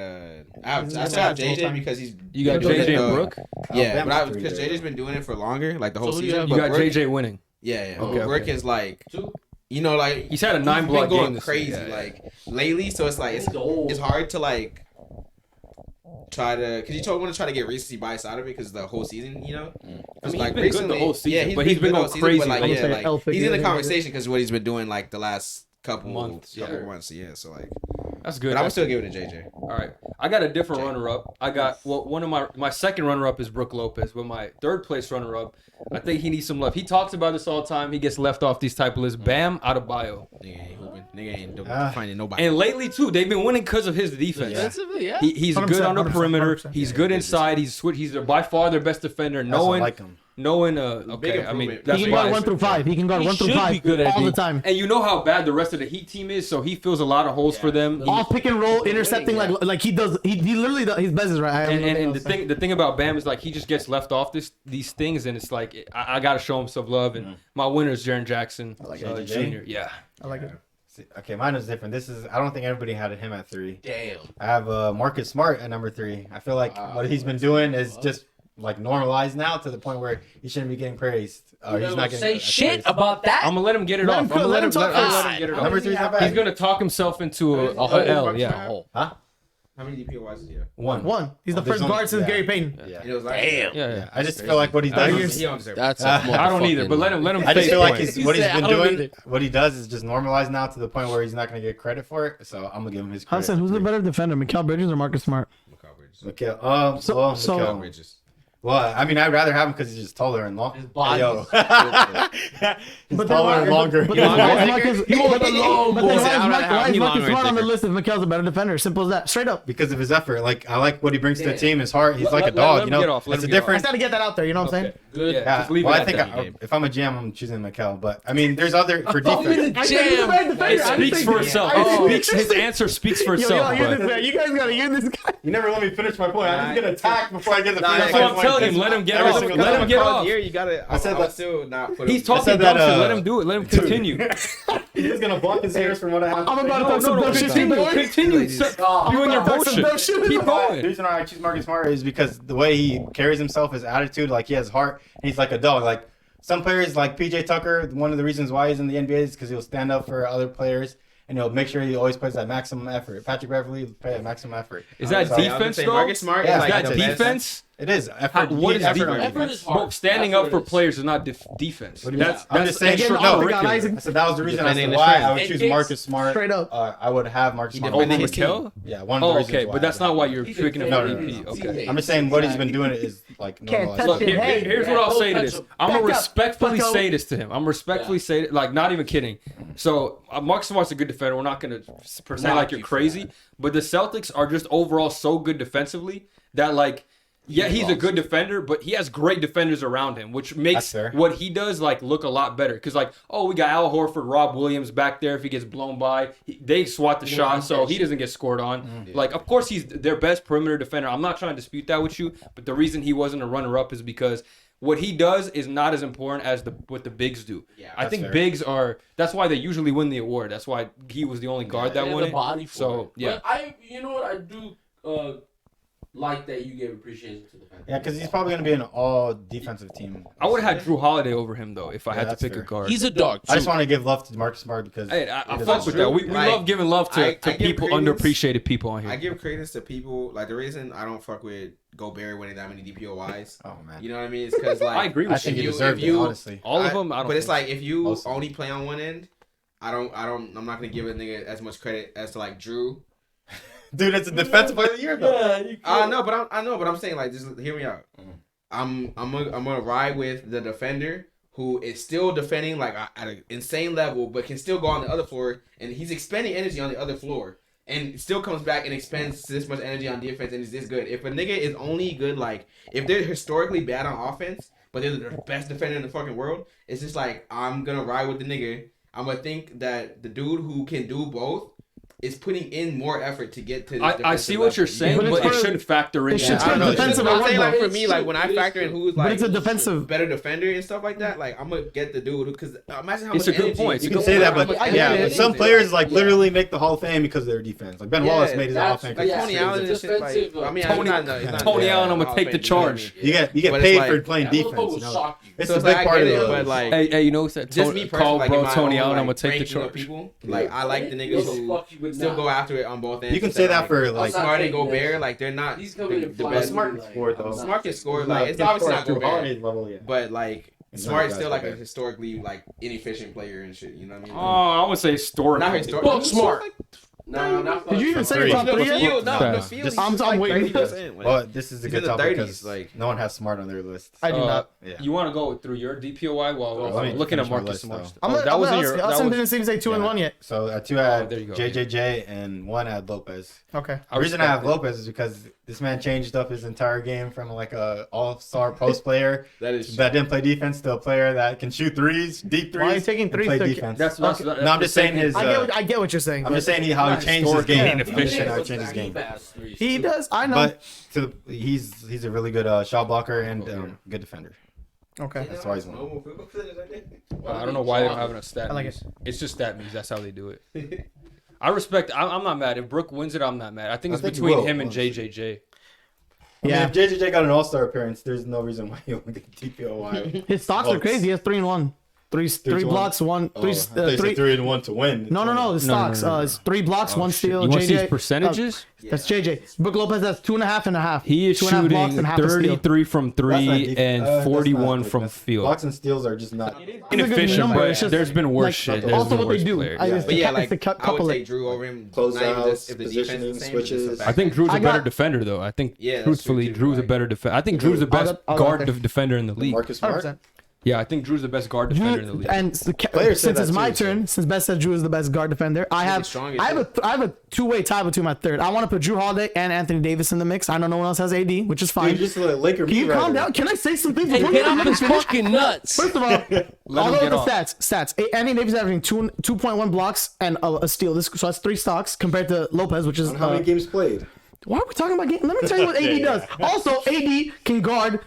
I still have JJ because he's You got doing JJ it, and Brooke? Yeah, but Alabama's because three, JJ's been doing it for longer, like the whole So who do you season. have? You But got Brooke, JJ winning. yeah. Okay, Brooke okay. is like, 2? you know, like He's had a he's 9-block been game going this crazy season. Yeah, like lately. So it's like He's old. it's hard to like try to because you want to try to get recency bias out of it because the whole season, you know. I mean, It's he's like been good the whole season, but he's been good going all season, crazy But like, lately. yeah, Like like L he's in figure, the yeah. conversation because what he's been doing like the last couple Months, yeah. months. Yeah, so like, That's good. but I would still give it to JJ. All right. I got a different runner-up. I got one of my second runner-up is Brooke Lopez, but my third place runner-up, I think he needs some love. He talks about this all the time. He gets left off these type of lists. Bam, out of bio. Nigga ain't hooping. Nigga ain't Ah. finding nobody. And lately too, they've been winning because of his defense. Defensively, yeah. He's 100%, good on the 100%, perimeter. 100%. He's good inside. He's by far their best defender. I also Knowing, like him. okay. I mean, improvement. that's He can why guard 1 through 5. He can guard He 1 through should 5 be good at all the D. time. And you know how bad the rest of the Heat team is, so he fills a lot of holes for them. He- Off pick and roll, intercepting like he does. He literally does. His best is right. and the thing about Bam is like he just gets left off these things, and it's like I gotta show him some love. And my winner is Jaren Jackson like Jr. JJ. Yeah, I like it. Okay, mine is different. I don't think everybody had him at 3. Damn. I have Marcus Smart at number 3. I feel like what he's been doing is just like normalized now to the point where he shouldn't be getting praised. He's not getting say shit about that. I'm gonna let him get it Let off. him- let him talk. Let him get it off. Number 3 is not He's bad. gonna talk himself into a L. Yeah. Huh? How many DPOYs is he have? One. He's the there's first guard since yeah. Gary Payton. Yeah. And it was like, Damn. Yeah. I just feel like what he does. He don't deserve it. That's I don't either, but let him I just say feel like points. what he's said, been "I don't doing, either." what he does is just normalized now to the point where he's not going to get credit for it. So I'm gonna give him his credit. Hassan, who's the better defender, Mikal Bridges or Marcus Smart? Mikal Bridges. Mikal. So- Mikal. Bridges. Well, I mean, I'd rather have him because he's just taller and long. His body Yo. is He's taller and longer. But then why is Marcus? He wants the long But then boys. why is I'd rather Marcus have him Smart longer on the and list if Mikal's a better defender? Simple as that. Straight up. Because of his effort. Like, I like what he brings to the Yeah. team. His heart. He's like a Let dog. him You know, get off, let it's him a get off. I difference. just had to get that out there. You know what I'm saying? Good. Yeah, Yeah, just leave well, it I at think that. if I'm a GM, I'm choosing Mikal. But I mean, there's other for I'm in defense. the I said he's a better jam. defender. It I didn't speaks think- for itself. I didn't think- His answer speaks for Yo, itself. hear But this guy. You guys gotta hear this guy. You never let me finish my point. I'm just gonna attack before I get the. Nah, finish that's what my I'm point. telling him. Let him get Every off. single Let time. him get off. Here, you gotta. I said I'll that- still not put He's him. talking said dumb that, shit. Let him do it. Let him continue. He's gonna block his ears from what I have. I'm about to talk some No, dumb shit to you, continue. boys. Continue. You and your I'm about to talk some dumb bullshit. shit. Keep The going. reason why I choose Marcus Smart is because the way he carries himself, his attitude, like he has heart. He's like a dog. Like some players, like PJ Tucker, one of the reasons why he's in the NBA is because he'll stand up for other players and he'll make sure he always puts that maximum effort. Patrick Beverly play at maximum effort. Is that So, defense though? Marcus Smart Yeah, is Is like that the best. defense? It is effort. What is effort defense? on Effort defense. is hard. Bro, standing That's up what for it is. players is not defense. What do you mean? That's I'm just saying. Again, No, Rick on Isaac. I said that was the reason I Defending said the why spread. I would And choose Gabe- Marcus Smart. Straight up. I would have Marcus Smart. over defended his Mikal. Yeah, one of the Oh, reasons okay, why but that's I not would why have. you're He's picking him No, for no, no. MVP. Okay. I'm just saying what he's been doing is like normalized. Look, Touch it. here's what I'll say to this. I'm gonna Back up. respectfully Fuck say up. this to him. I'm respectfully say it, like not even kidding. So Marcus Smart's a good defender. We're not gonna pretend like you're crazy, but the Celtics are just overall so good defensively that like. Yeah, he's a good defender, but he has great defenders around him, which makes That's fair. what he does like look a lot better. Because like, oh, we got Al Horford, Rob Williams back there. If he gets blown by, they swat the shot, so he doesn't get scored on. Like, of course, he's their best perimeter defender. I'm not trying to dispute that with you, but the reason he wasn't a runner-up is because what he does is not as important as what the bigs do. Yeah, I think fair. bigs are. That's why they usually win the award. That's why he was the only guard that They have won the it. body for So it. yeah. But you know what, I do like that you gave appreciation to the fact. Yeah, because he's probably gonna be an all defensive team. I would have had Drew Holiday over him though if I Yeah, had to that's pick fair. a guard. He's a dog. I just too. want to give love to Marcus Smart because Hey, I it fuck is- with that. We Like, love giving love I to give people, credence- underappreciated people on here. I give credence to people like the reason I don't fuck with Gobert winning that many DPOYs. Oh man, You know what I mean? It's because like I agree I with think you. he you- deserved if it you- honestly. All of them, I don't. But it's think like if you Mostly. only play on one end, I'm not gonna give a nigga as much credit as to like Drew. Dude, it's a defensive player of the year though. I know, but I'm saying like just hear me out. I'm gonna ride with the defender who is still defending like at an insane level, but can still go on the other floor, and he's expending energy on the other floor, and still comes back and expends this much energy on defense, and is this good. If a nigga is only good like if they're historically bad on offense, but they're the best defender in the fucking world, it's just like I'm gonna ride with the nigga. I'm gonna think that the dude who can do both is putting in more effort to get to this I see what you're saying, But it's but it for- shouldn't factor in. it should that. for I don't know. defensive I'm award, saying like though. for me, like when I factor in who's But like it's a defensive. better defender and stuff like that, like I'm gonna get the dude because imagine how It's much a good energy point. You It's can a say good that, point. but I get yeah, it. but some Yeah. players like literally make the Hall of Fame because of their defense. Like Ben Yeah, Wallace made his Hall of that's- Fame. Like Yeah, Tony it's Allen and shit. defensive, Like, I mean, Tony- he's not in the Tony Allen, I'm gonna Hall take of the Fame, you know what I charge. mean? You get But it's paid like- for playing That defense. will You know, shock you. it's So a it's big like, I part of get it, the. but like Hey, you know what's that? just me Call personally, like bro in my Tony own, Allen. like, I'm gonna take the ranking of charge. people. Like I like the niggas who still go after it on both ends. You can instead say of, that for like. I'm Smart and taking that Gobert, shit. like they're not He's coming the in flying. best. Smart Like, score, though. Smart can score like it's obviously not Gobert, level, yeah. but like It's Smart is not still like a Gobert. historically like inefficient player and shit. You know what I mean? Oh, I would say historic. Not historic. Fuck Smart. No, not Did you even say Three. top No, three the yet? field, no, the Yeah. field. Just- he's I'm like waiting. 30%. Like, Well, this is a he's good in the topic 30s, because like- no one has Smart on their list. I do not. Yeah. You want to go through your DPOI while Let me I'm looking at finish my Marcus list, Smart? though. I'm that wasn't your. Austin That was, didn't seem to say 2 and Yeah. 1 yet. So two I Oh, there you had go. JJJ and one I had Lopez. Okay. The reason I have Lopez is because this man changed up his entire game from like a all-star post player that is that didn't play defense to a player that can shoot threes, deep threes. Why are you taking and threes play to- defense. That's Okay. that's No, I'm just saying his. I get what you're saying. I'm but just saying how Not he changed his historically game. inefficient. I'm just saying how he changed his game. He does. I know. But he's a really good shot blocker and good defender. Okay. That's why he's one. I don't know why they don't have enough stat I like means. It's just stat means. That's how they do it. I respect. I'm not mad. If Brook wins it, I'm not mad. I think it's I think he between will, him and honestly. JJJ. Yeah. I mean, if JJJ got an All-Star appearance, there's no reason why he won't get DPOY. His stocks are crazy. He has 3-1. Three to blocks, one. three. I thought you said 3-1 to win. No. The stocks. It's 3 blocks, 1 steal. You want to see his JJ. percentages? That's JJ. Brook Lopez has 2.5 and a half. He is 2.5 blocks shooting and half a steal. 33 from That's not 3 def- and that's 41 not- from that's- field. Blocks and steals are just not. It's a good Inefficient, number. but It's just, there's been worse like, shit. There's Also, been what they worse do. players. It's But yeah, it's like the I couple would of. take Drew over him. Close not even outs, just if the defense is positioning, the same, it's just the switches. fact I think that- Drew's a I better got- defender, though. I think, Yeah, that's truthfully, true, too, Drew's a right. better defender. I think Drew's the best I'll guard go there. defender in the league. Marcus Smart. 100%. Yeah, I think Drew's the best guard defender in the league. And Players say since that it's my too, so- turn, since Best said Drew is the best guard defender, I have a two-way tie between my third. I want to put Drew Holiday and Anthony Davis in the mix. I know no one else has AD, which is fine. Dude, just a Laker Can you beat calm writer. down? Can I say some things Hey, before get you off his fucking nuts. First of all, I'll him go get with the off. stats. Anthony Davis is averaging 2.1 blocks and a steal. So that's 3 stocks compared to Lopez, which is How many games played? why are we talking about games? Let me tell you what AD does. Also, AD can guard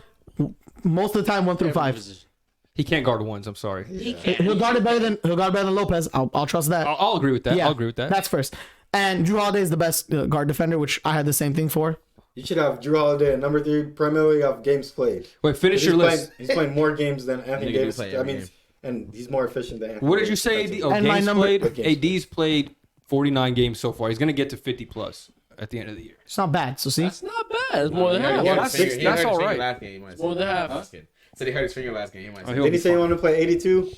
most of the time 1 through 5. He can't guard ones. I'm sorry. He'll guard it better than Lopez. I'll trust that. I'll agree with that. Yeah, I'll agree with that. That's first. And Drew Holiday is the best guard defender, which I had the same thing for. You should have Drew Holiday at number 3, primarily of games played. Wait, finish your list. He's playing more games than Anthony Nigga do Davis. play I every mean, game. and he's more efficient than Anthony What did you Davis say, AD? defensively. Oh, And my games number- played? Games AD's played 49 games so far. He's going to get to 50 plus at the end of the year. It's not bad. So see, That's not bad. It's more than half. that's all right. More than half. Said he hurt his finger last game. He might say. he'll Did he be say he fine. wanted to play 82?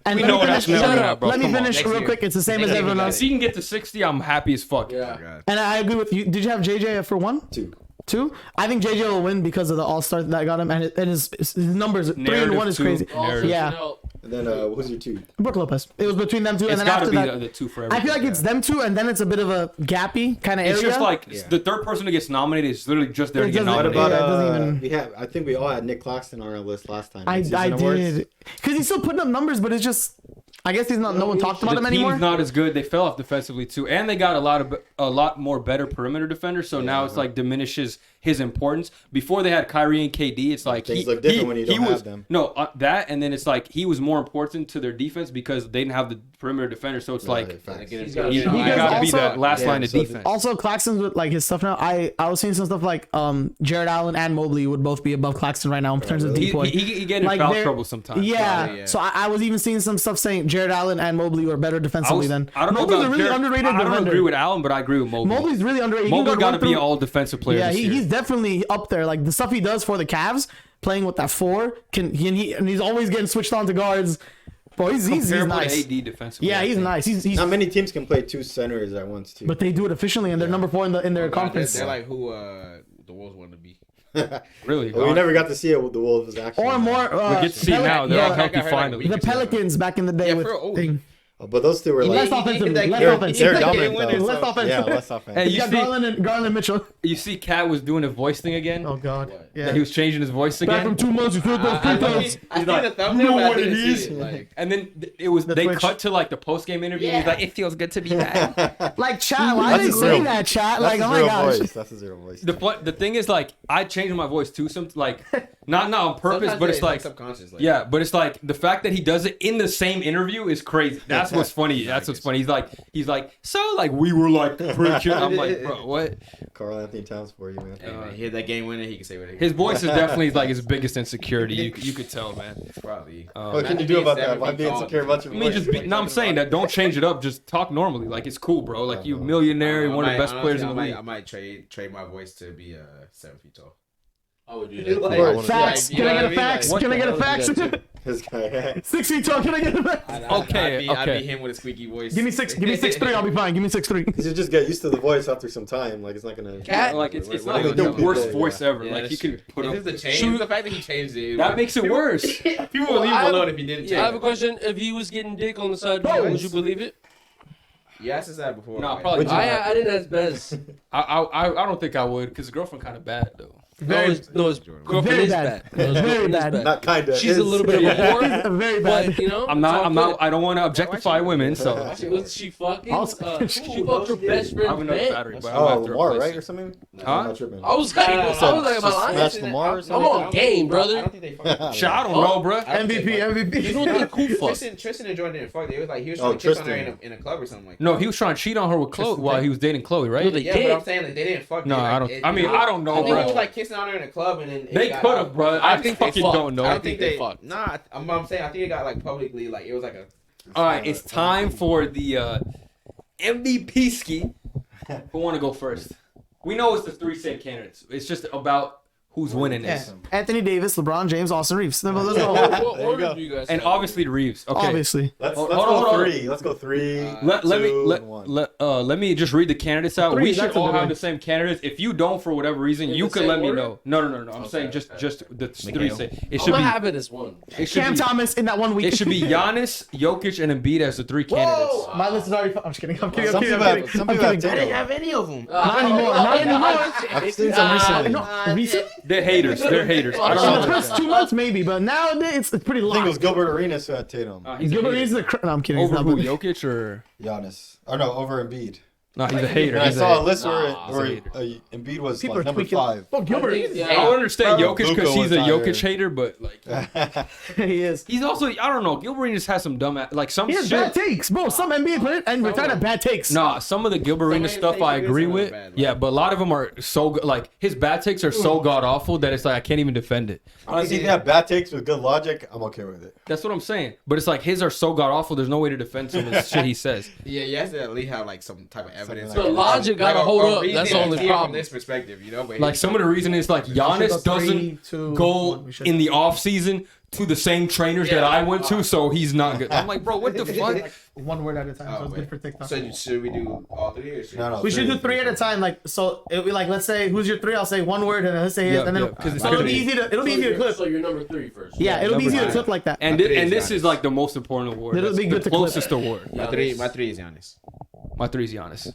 and We know what that's never shut gonna up. happen, bro. Let me Come on. finish Next real year. quick. It's the same Next as year, everyone you else. If he can get to 60, I'm happy as fuck. Yeah. And I agree with you. Did you have JJ for 1? 2. I think JJ will win because of the All Star that got him, and his numbers 3 and 1 is Narrative crazy. too. Narrative. Yeah, And then who's your 2? Brook Lopez. It was between them two, It's and then got to after be that, the two for I everything. feel like it's them two, and then it's a bit of a gappy kind of area. It's just like the third person who gets nominated is literally just there to It get doesn't- What nominated. about Yeah, it doesn't even- I think we all had Nick Claxton on our list last time. I Season awards. did because he's still putting up numbers, but it's just I guess he's not. No one talked about The him anymore. team's not as good. They fell off defensively too, and they got a lot more better perimeter defenders. So now it's like diminishes his importance. Before they had Kyrie and KD, it's like Things look different when you don't have them. No, that and then it's like he was more important to their defense because they didn't have the perimeter defender. So it's like He's you got got to be also- that last Yeah, line of so defense. Also, Claxton's with like his stuff now. I was seeing some stuff like Jared Allen and Mobley would both be above Claxton right now in terms of He deep point. he get in Like, foul they're- trouble sometimes. Yeah. So I was even seeing some stuff saying Jared Allen and Mobley were better defensively than. I don't know Mobley's about a really Jared- underrated I don't defender. agree with Allen, but I agree with Mobley. Mobley's really underrated. He can Mobley go got to run be through- an all defensive player. Yeah, this year. he's definitely up there. Like the stuff he does for the Cavs, playing with that 4, and he's always getting switched on to guards. Bro, he's comparable nice. to AD defensively. Yeah, I he's think. nice. He's Not many teams can play 2 centers at once, too. but they do it efficiently, and they're number 4 in their conference. They're like who the Wolves want to be. Really. Well, we never got to see it with the Wolves actually. Or more. We get to see now. They're all yeah, healthy I heard finally. the Pelicans back in the day Yeah, with for old. thing. But those two were Less like offensively. they're- Less they're offensive. dominant winners, though. Less offensive. Yeah, less offense. Hey, You got Garland and Mitchell. You see, Cat was doing a voice thing again. Oh God. That Yeah. he was changing his voice Back from again. 2 months, you filled those free throws. I seen the thumbnail, but I didn't is? see it. Like, And then they Twitch. cut to like the post game interview. And he's like, "It feels good to be back." Like chat. Why That's did his they say real- that chat? That's Like, his oh my real gosh. voice. That's his real voice. The thing is, like, I changed my voice too. Some like not on purpose, sometimes but it's like subconscious. Like, yeah, but it's like the fact that he does it in the same interview is crazy. That's what's funny. That's what's funny. He's like, so like we were like freaking. I'm like, bro, what? Carl Anthony Towns for you, man. Hey, man, he hit that game winner. He can say what he His voice is definitely like his biggest insecurity. You could tell, man. probably. What can you do about that? Why be insecure about your I mean, voice? no, I'm saying that. Don't change it up. Just talk normally. Like it's cool, bro. Like you millionaire, one of the best players in the league. I might trade my voice to be 7 feet tall. I would do that. Like, I wanna- Facts. you Can know I what get a I mean? fax? Like, Can I get a what the hell fax? is that This guy. 6 feet tall. Can I get a fax? Okay, I'd okay. be him with a squeaky voice. Give me 6'3". I'll be fine. Give me 6'3". You should just get used to the voice after some time. Like it's not gonna. Like it's What not do you the do? worst Yeah. voice ever. Yeah, Like that's you can true. put It's up. the change. The fact that he changed it. That makes it worse. People would leave him alone if he didn't change. I have a question. If he was getting dick on the side, would you believe it? You asked us that before. No, right? probably not. I didn't ask Bez. I don't think I would because the girlfriend kind of bad though. No, his girlfriend Very is bad. bad. No, his Very girlfriend is bad. Not kinda. She's a little bit of a whore, Very bad. but you know, I'm not. I don't want to objectify women. So She fucking. Also- She fucked her best I friend's have another man. battery. But Oh, I'm after Lamar, replacing. right, or something? Huh? I'm not tripping. I was like, am I lying? Smash Lamar or I'm something? on game, I brother. don't think they fucked. Shit, I don't know, bro. MVP. You don't think who fucked? Tristan and Jordan didn't fuck. They was like he was Oh, trying to kiss on her Tristan. in a club or something like. No, he was trying to cheat on her with Chloe while he was dating Chloe, No, right? they Yeah, did. but I'm saying like they didn't fuck. No, They, like, I don't. it- I mean, I don't I know, think he was bro. like kissing on her in a club, and then it They got could out. have, bro. I I think they fucking fucked. don't know. I I don't think they they fucked. Nah, I'm saying I think it got like publicly like it was like a. All right, it's time for the MVP ski. Who want to go first? We know it's the three same candidates. It's just about who's winning Yeah. this. Anthony Davis, LeBron James, Austin Reeves. Let's What go. order do you guys And have? obviously Reeves. Okay. Obviously. Let's Hold go on. three. Let's go three. Let me two, and one. let me just read the candidates out. Three, We should that's a all good have one. the same candidates. If you don't, for whatever reason, In you the could same let me order? know. No. I'm saying just the three say. It I'm should gonna be have it as one. it should Cam be Thomas in that 1 week. it should be Giannis, Jokic, and Embiid as the three candidates. My list is already. I'm just kidding. I'm kidding. Some people have I'm Tatum. kidding. have any of them. Not anymore. Not anymore. I've seen some recently. No, recent. They're haters. They're haters. I In the don't know. first 2 months, maybe, but nowadays it's pretty I think it was locked. Gilbert Arenas who had Tatum. He's a Gilbert hater. is the. No, I'm kidding. He's Over not who? bad. Jokic or Giannis. Oh no, over Embiid. no? He's a hater. And I He's a saw a hater. list where, Nah, where he's a Embiid was People like are number tweaking. 5. Oh, Gilbert. I would understand Bro, Jokic Luka because he's was a higher. Jokic hater, but like He is. he's also I don't know. Gilbert Arenas has some dumb like some He has shit. bad takes, bro. Some NBA players and retired at bad takes. Nah, some of the Gilbert Arenas Some stuff I takes agree are with. bad, right? Yeah, but a lot of them are so good. Like his bad takes are so god awful that it's like I can't even defend it. Honestly, if you have bad takes with good logic, I'm okay with it. That's what I'm saying. But it's like his are so god awful. There's no way to defend some of the shit he says. Yeah, you have to at least have like some type of evidence. Something The logic gotta hold up. That's the only From problem. this perspective, you know. But Like some of the reason is like Giannis Three, doesn't two, go one. We should- in the off season to the same trainers that I went to, so he's not good. I'm like, bro, what the fuck? 1 word at a time, so Oh, it's wait. good for TikTok. So should we do all three or should No. We should do 3 at a time, like so. It'll be like, let's say, who's your 3? I'll say 1 word, and then let's say his, Yeah, and then yeah, 'cause it's so it'll gonna be be- easy to clip. So you're number 3 first. Yeah, it'll be number easy to three. clip like that. And this is like the most important award. It'll That's be good the to clip. closest award. My three is Giannis. My 3 is Giannis.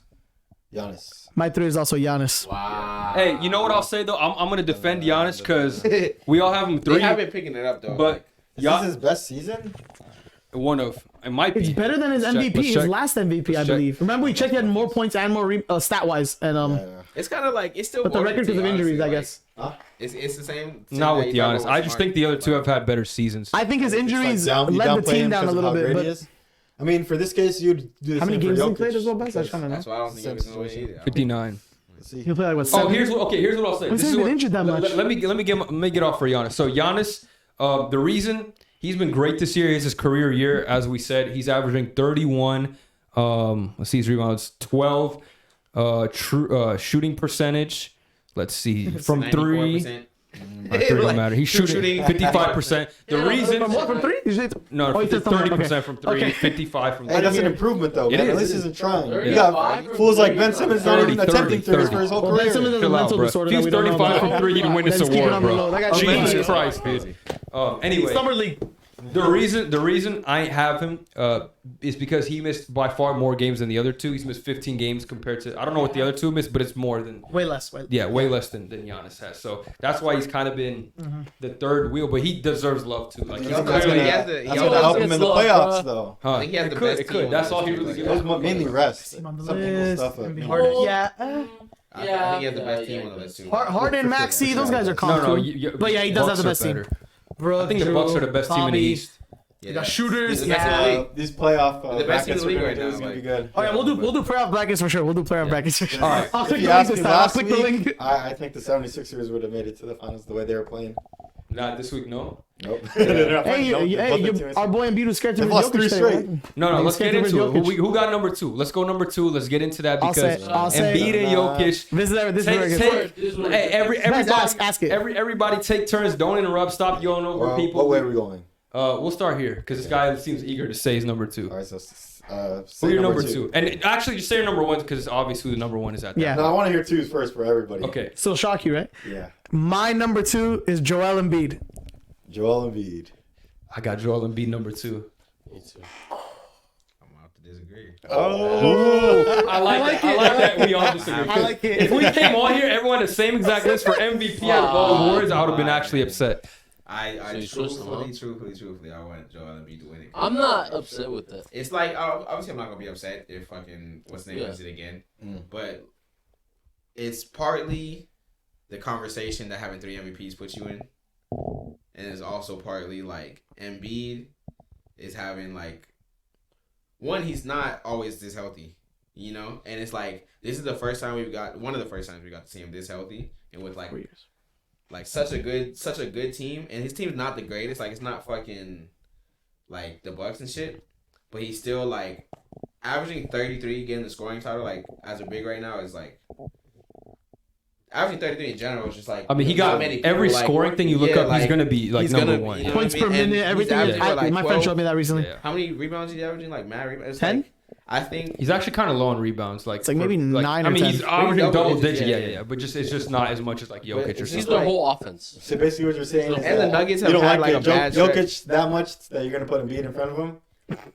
Giannis. My 3 is also Giannis. Wow. Hey, you know what I'll say though? I'm gonna defend Giannis because we all have him They 3, have been picking it up though. but Is this his best season? one of it might be. It's better than his Let's check, MVP, let's his check. last MVP, I Let's check. believe. Remember, we checked he had more points and more stat wise, and Yeah. it's kind of like it's still. but the record because of injuries, I guess. It's the same. Not that with you talk Giannis. about I just Smart. think the other two have had better seasons. I think his injuries You led the downplay team him down a because of little how bit. great But he is. I mean, for this case, you'd do the how many same for games he Jokic, played as well, best? I was because- trying to know. That's why I don't think it was no way either. 59. Let's see. He'll play like what? Oh, 7? here's what I'll say. When's he been injured that much? Let me get off for Giannis. So Giannis, the reason he's been great this year is his career year. As we said, he's averaging 31. Let's see his rebounds, 12. Shooting percentage. Let's see from 3. 94%. Three don't matter. He's shooting 55%. The reason From what? From 3? no, Oh, he said something. 30% from 3, Okay. 55 from 3. Hey, that's an improvement though, It man. is, At least it he's trying. You 35 got from fools like three. Ben Simmons not 30, even attempting 30. threes for his whole Well, Ben career. Simmons is a Chill out, mental bro. disorder If that he's we don't know 35 about. from 3, he'd win this Let's keep it award, on the bro. low. That guy's Jesus crazy. Christ, dude. Anyway, Summer League. the reason I have him is because he missed by far more games than the other two. He's missed 15 games compared to I don't know what the other two missed, but it's more than Way less. way less than Giannis has. So that's why he's kind of been Mm-hmm. the third wheel, but he deserves love too. Like he's That's That's clearly, what he gonna has to- he that's always gonna help him gets in the love, playoffs bro. though. huh? I think he has It the could, best it could. team That's on all he the really team. gives. It was mainly rest. On the Some people's list. stuff. It'd be I hard. mean, Yeah. I think he has the best team on the list too. Harden, Maxey, those guys are calm No, too. But yeah, he does have the Bucks best are team. better. Bro, I think the Bucks are the best team in the East. Yeah, got that's- shooters, he's the best in the yeah. league. These playoff The best brackets in the league we're right gonna do now, is gonna be like- good. Oh yeah, we'll do playoff brackets for sure. We'll do playoff brackets for sure. All right. I'll If click you the link asked this me time. I'll last click the week, link. I think the 76ers would have made it to the finals the way they were playing. Not this week, no. Nope. Hey, our boy Embiid was scared to They've win lost Jokic 3 today, straight. right? No, Like, let's get Skater into it. Jokic. Who got number 2? Let's go number 2. Let's get into that I'll because say- Embiid and Jokic. This is very good. Hey, everybody, ask it. everybody take turns. Don't interrupt. Stop yelling over Well, people. what way are we going? We'll start here because this guy seems eager to say his number 2. All right, so Who say your number 2? And actually, just say your number 1 because it's obvious who the number 1 is at. that Yeah. No, I want to hear twos first for everybody. Okay. Still shock you, right? Yeah. My number 2 is Joel Embiid. Joel Embiid. I got Joel Embiid number 2. I'm out disagree. I like that we all disagree. I like it. If we came on here, everyone had the same exact list for MVP out of all awards, I would have been actually upset. I you switched them, huh? truthfully, I want Joel Embiid to win it. I'm not upset with that. It's like obviously I'm not gonna be upset if fucking what's the name wins it again, but it's partly the conversation that having 3 MVPs puts you in, and it's also partly like Embiid is having like one, he's not always this healthy, you know, and it's like this is the first time one of the first times we got to see him this healthy and with like. Like such a good team, and his team's not the greatest. Like it's not fucking like the Bucks and shit, but he's still like averaging 33, getting the scoring title. Like as a big right now is like averaging 33 in general is just like. I mean, he got every scoring thing you look up. He's gonna be like number one. You know Points per minute, everything. My friend showed me that recently. Yeah. How many rebounds he's averaging? Like mad rebounds. 10? Like, I think He's actually kind of low on rebounds. Like it's like maybe 9 or 10. I mean, he's averaging double digit. yeah. Yeah. But it's just not as much as like Jokic or He's something. their whole offense. So basically, what you're saying is and the that Nuggets you have don't had like like a bad Jokic that much that you're gonna put Embiid in front of him.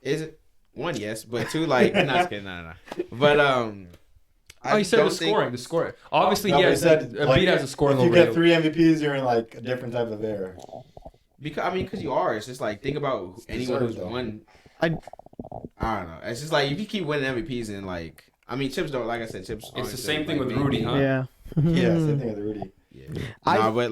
Is it one? Yes, but two like not just kidding. No. But Oh, he said the scoring. Obviously, No, but yes. he said, Embiid has a scoring If you over get 3 MVPs, you're in like a different type of era. Because you are. It's just like think about anyone who's though. won. I don't know. It's just like if you keep winning MVPs and like Chips don't. Like I said, Chips. It's the same thing with Rudy, huh? yeah. Yeah, same thing with Rudy. Nah, but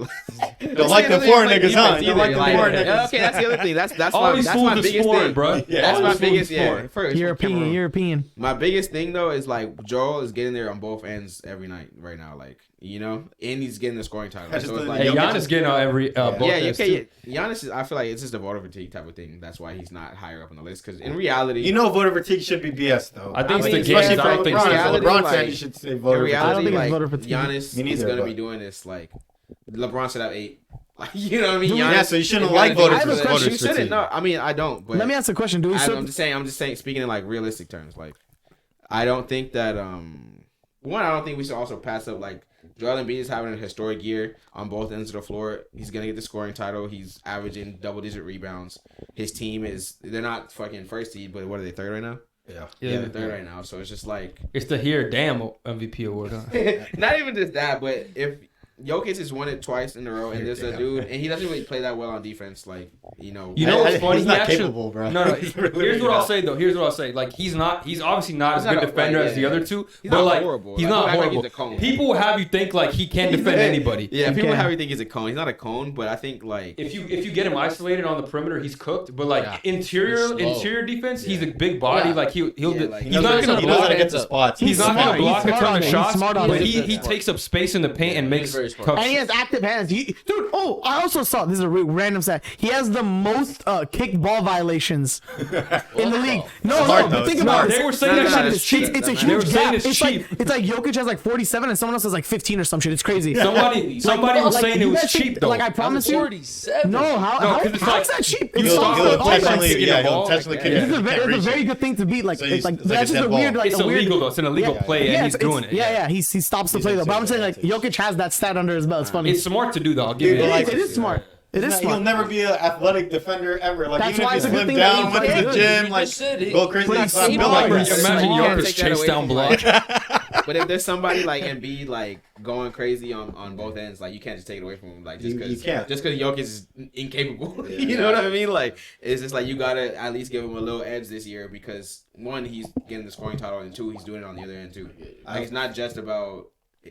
Don't like the foreign niggas, huh? Don't like the foreign Yeah, niggas. okay, that's the other thing. That's All my these that's fools my is biggest sport, thing, bro. Yeah. That's All my these fools biggest. is Yeah, sport. first European. My biggest thing though is like Joel is getting there on both ends every night right now, like you know, and he's getting the scoring title. That's So just it's the- like Hey, Giannis getting out every both yeah, ends, okay. too. Giannis is. I feel like it's just a voter fatigue type of thing. That's why he's not higher up on the list. Because in reality, You know, voter fatigue should be BS though. I think it's the especially games. for I don't think LeBron. so. As a Reality, LeBron like- fan, you should say in voter reality, I don't think it's like voter fatigue. Giannis Me is neither, gonna but- be doing this. Like LeBron should have 8. Like you know what I mean? Yeah, so you shouldn't is like gonna voters do for this. voters You shouldn't. fatigue. No, I mean I don't. But Let me ask a question. I'm just saying. Speaking in like realistic terms, like I don't think that I don't think we should also pass up like Joel Embiid is having a historic year on both ends of the floor. He's gonna get the scoring title. He's averaging double-digit rebounds. His team they're not fucking first seed, but what are they, third right now? Yeah. Yeah, they're third right now. So it's just like It's the here damn MVP award, huh? not even just that, but if Jokic has won it twice in a row, and there's a dude, and he doesn't really play that well on defense, like You know what's funny? He's He not actually, capable, bro. No. He's really Here's what I'll not. say though. Here's what I'll say. Like he's obviously not He's as good not a- defender like, as the yeah. other two. He's but not like horrible. he's Like, not people act like horrible. he's a cone. People will have you think like he can't defend anybody. Yeah, people Okay. have you think he's a cone. He's not a cone, but I think like If you get him isolated on the perimeter, he's cooked. But like He's slow. interior defense, he's a big body. Yeah. Like he'll Yeah, like, he's not gonna He knows how to block. get the spots. He's not smart. gonna block He's a smart ton on of it. He's shots, smart on but it. he takes up space in the paint and makes very smart. tough. And he has active hands. Dude, I also saw, this is a random stat. He has the most kicked ball violations in the league. No, Smart, but though. think Smart. about it. They were saying that shit is cheap. It's a They were huge saying gap. it's It's cheap. like Jokic has like 47 and someone else has like 15 or some shit. It's crazy. Somebody was saying it you was guys think- cheap though. Like I promise you. 47. No, how 'cause it's how's like- that cheap? You It's stop so- the oh, ball, like, like, intentionally, get yeah, a he'll ball, intentionally like, kick yeah. it. It's a You very, can't it's a reach very it. good thing to beat. Like, So it's like it's like that's a just dead a ball. weird, like It's a weird. illegal though. It's an illegal play, and he's doing it. Yeah, he stops the play though. But I'm saying like Jokic has that stat under his belt. It's funny. It's smart to do though. I'll give you It that. is. It is smart. It is He'll smart. never be an athletic defender ever. Like That's even why if it's he a good slimmed thing that down, he went to the plays. gym, You like just said it. go crazy, But he's he's not built smart. like Like, that. imagine Smart. Jokic Take that chase away down from block. But if there's somebody like Embiid like going crazy on both ends, like you can't just take it away from him. Like just You because can't. Jokic is incapable. You know what I mean? Like it's just like you gotta at least give him a little edge this year because one, he's getting the scoring title, and two, he's doing it on the other end too. Like it's not just about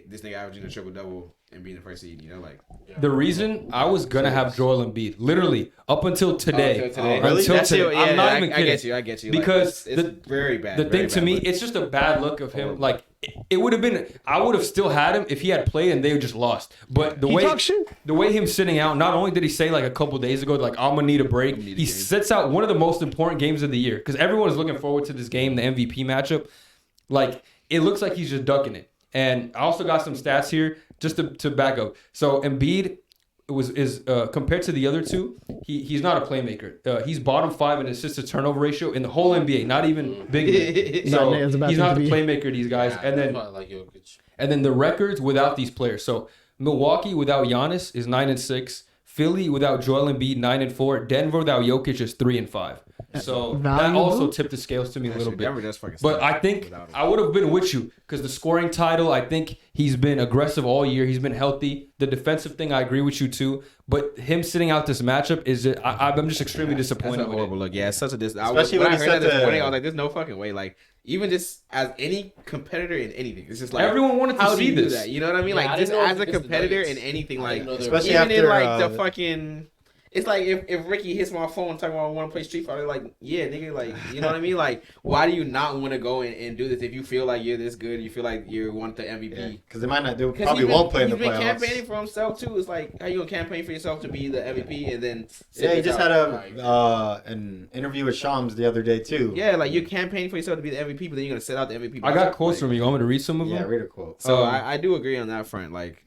this nigga averaging a triple double and being the first seed. You know, like The reason I was gonna have Joel Embiid, literally up until today, until today. Really? until That's today, it, yeah, I'm not I- even I kidding. get you. Because like, it's very bad. The very thing to bad me, look. it's just a bad look of him. Like it would have been, I would have still had him if he had played and they just lost. But the He way talks shit. the way him sitting out, not only did he say like a couple days ago, like I'm gonna need a break, he sits out one of the most important games of the year because everyone is looking forward to this game, the MVP matchup. Like it looks like he's just ducking it. And I also got some stats here just to back up. So Embiid is compared to the other two, he's not a playmaker. He's bottom 5 in assist to turnover ratio in the whole NBA, not even big. So It's a bad he's thing not to the be. playmaker. These guys, and then I like Jokic. the records without these players. So Milwaukee without Giannis is 9-6. Philly without Joel Embiid 9-4. Denver without Jokic is 3-5. So that Valuable? also tipped the scales to me a little bit. Denver does fucking But suck I think without him. I would have been with you because the scoring title, I think he's been aggressive all year. He's been healthy. The defensive thing, I agree with you too. But him sitting out this matchup is just, I'm just extremely That's disappointed a with horrible it. look. Yeah, it's such a Especially when when I he heard that said this morning, the- I was like, "There's no fucking way." Like, even just as any competitor in anything, it's just like Everyone wanted to how do see you do this. that? You know what I mean? Yeah, I like, just didn't know as a because the competitor in Nuggets. anything, I like didn't know they were- Especially even in after, like the uh, fucking. It's like if Ricky hits my phone talking about I want to play Street Fighter, like, yeah, nigga, like, you know what I mean? Like, why do you not want to go and do this if you feel like you're this good, you feel like you want the MVP? Because they might not do. 'Cause Probably won't play in the He's been playoffs. campaigning for himself too. It's like, how you gonna campaign for yourself to be the MVP and then sit Yeah, he this just out? had an interview with Shams the other day too. Yeah, like you're campaigning for yourself to be the MVP, but then you're gonna sit out the MVP. I got quotes from you. Want me to read some of Yeah, them? read a quote. So Um, I do agree on that front. Like,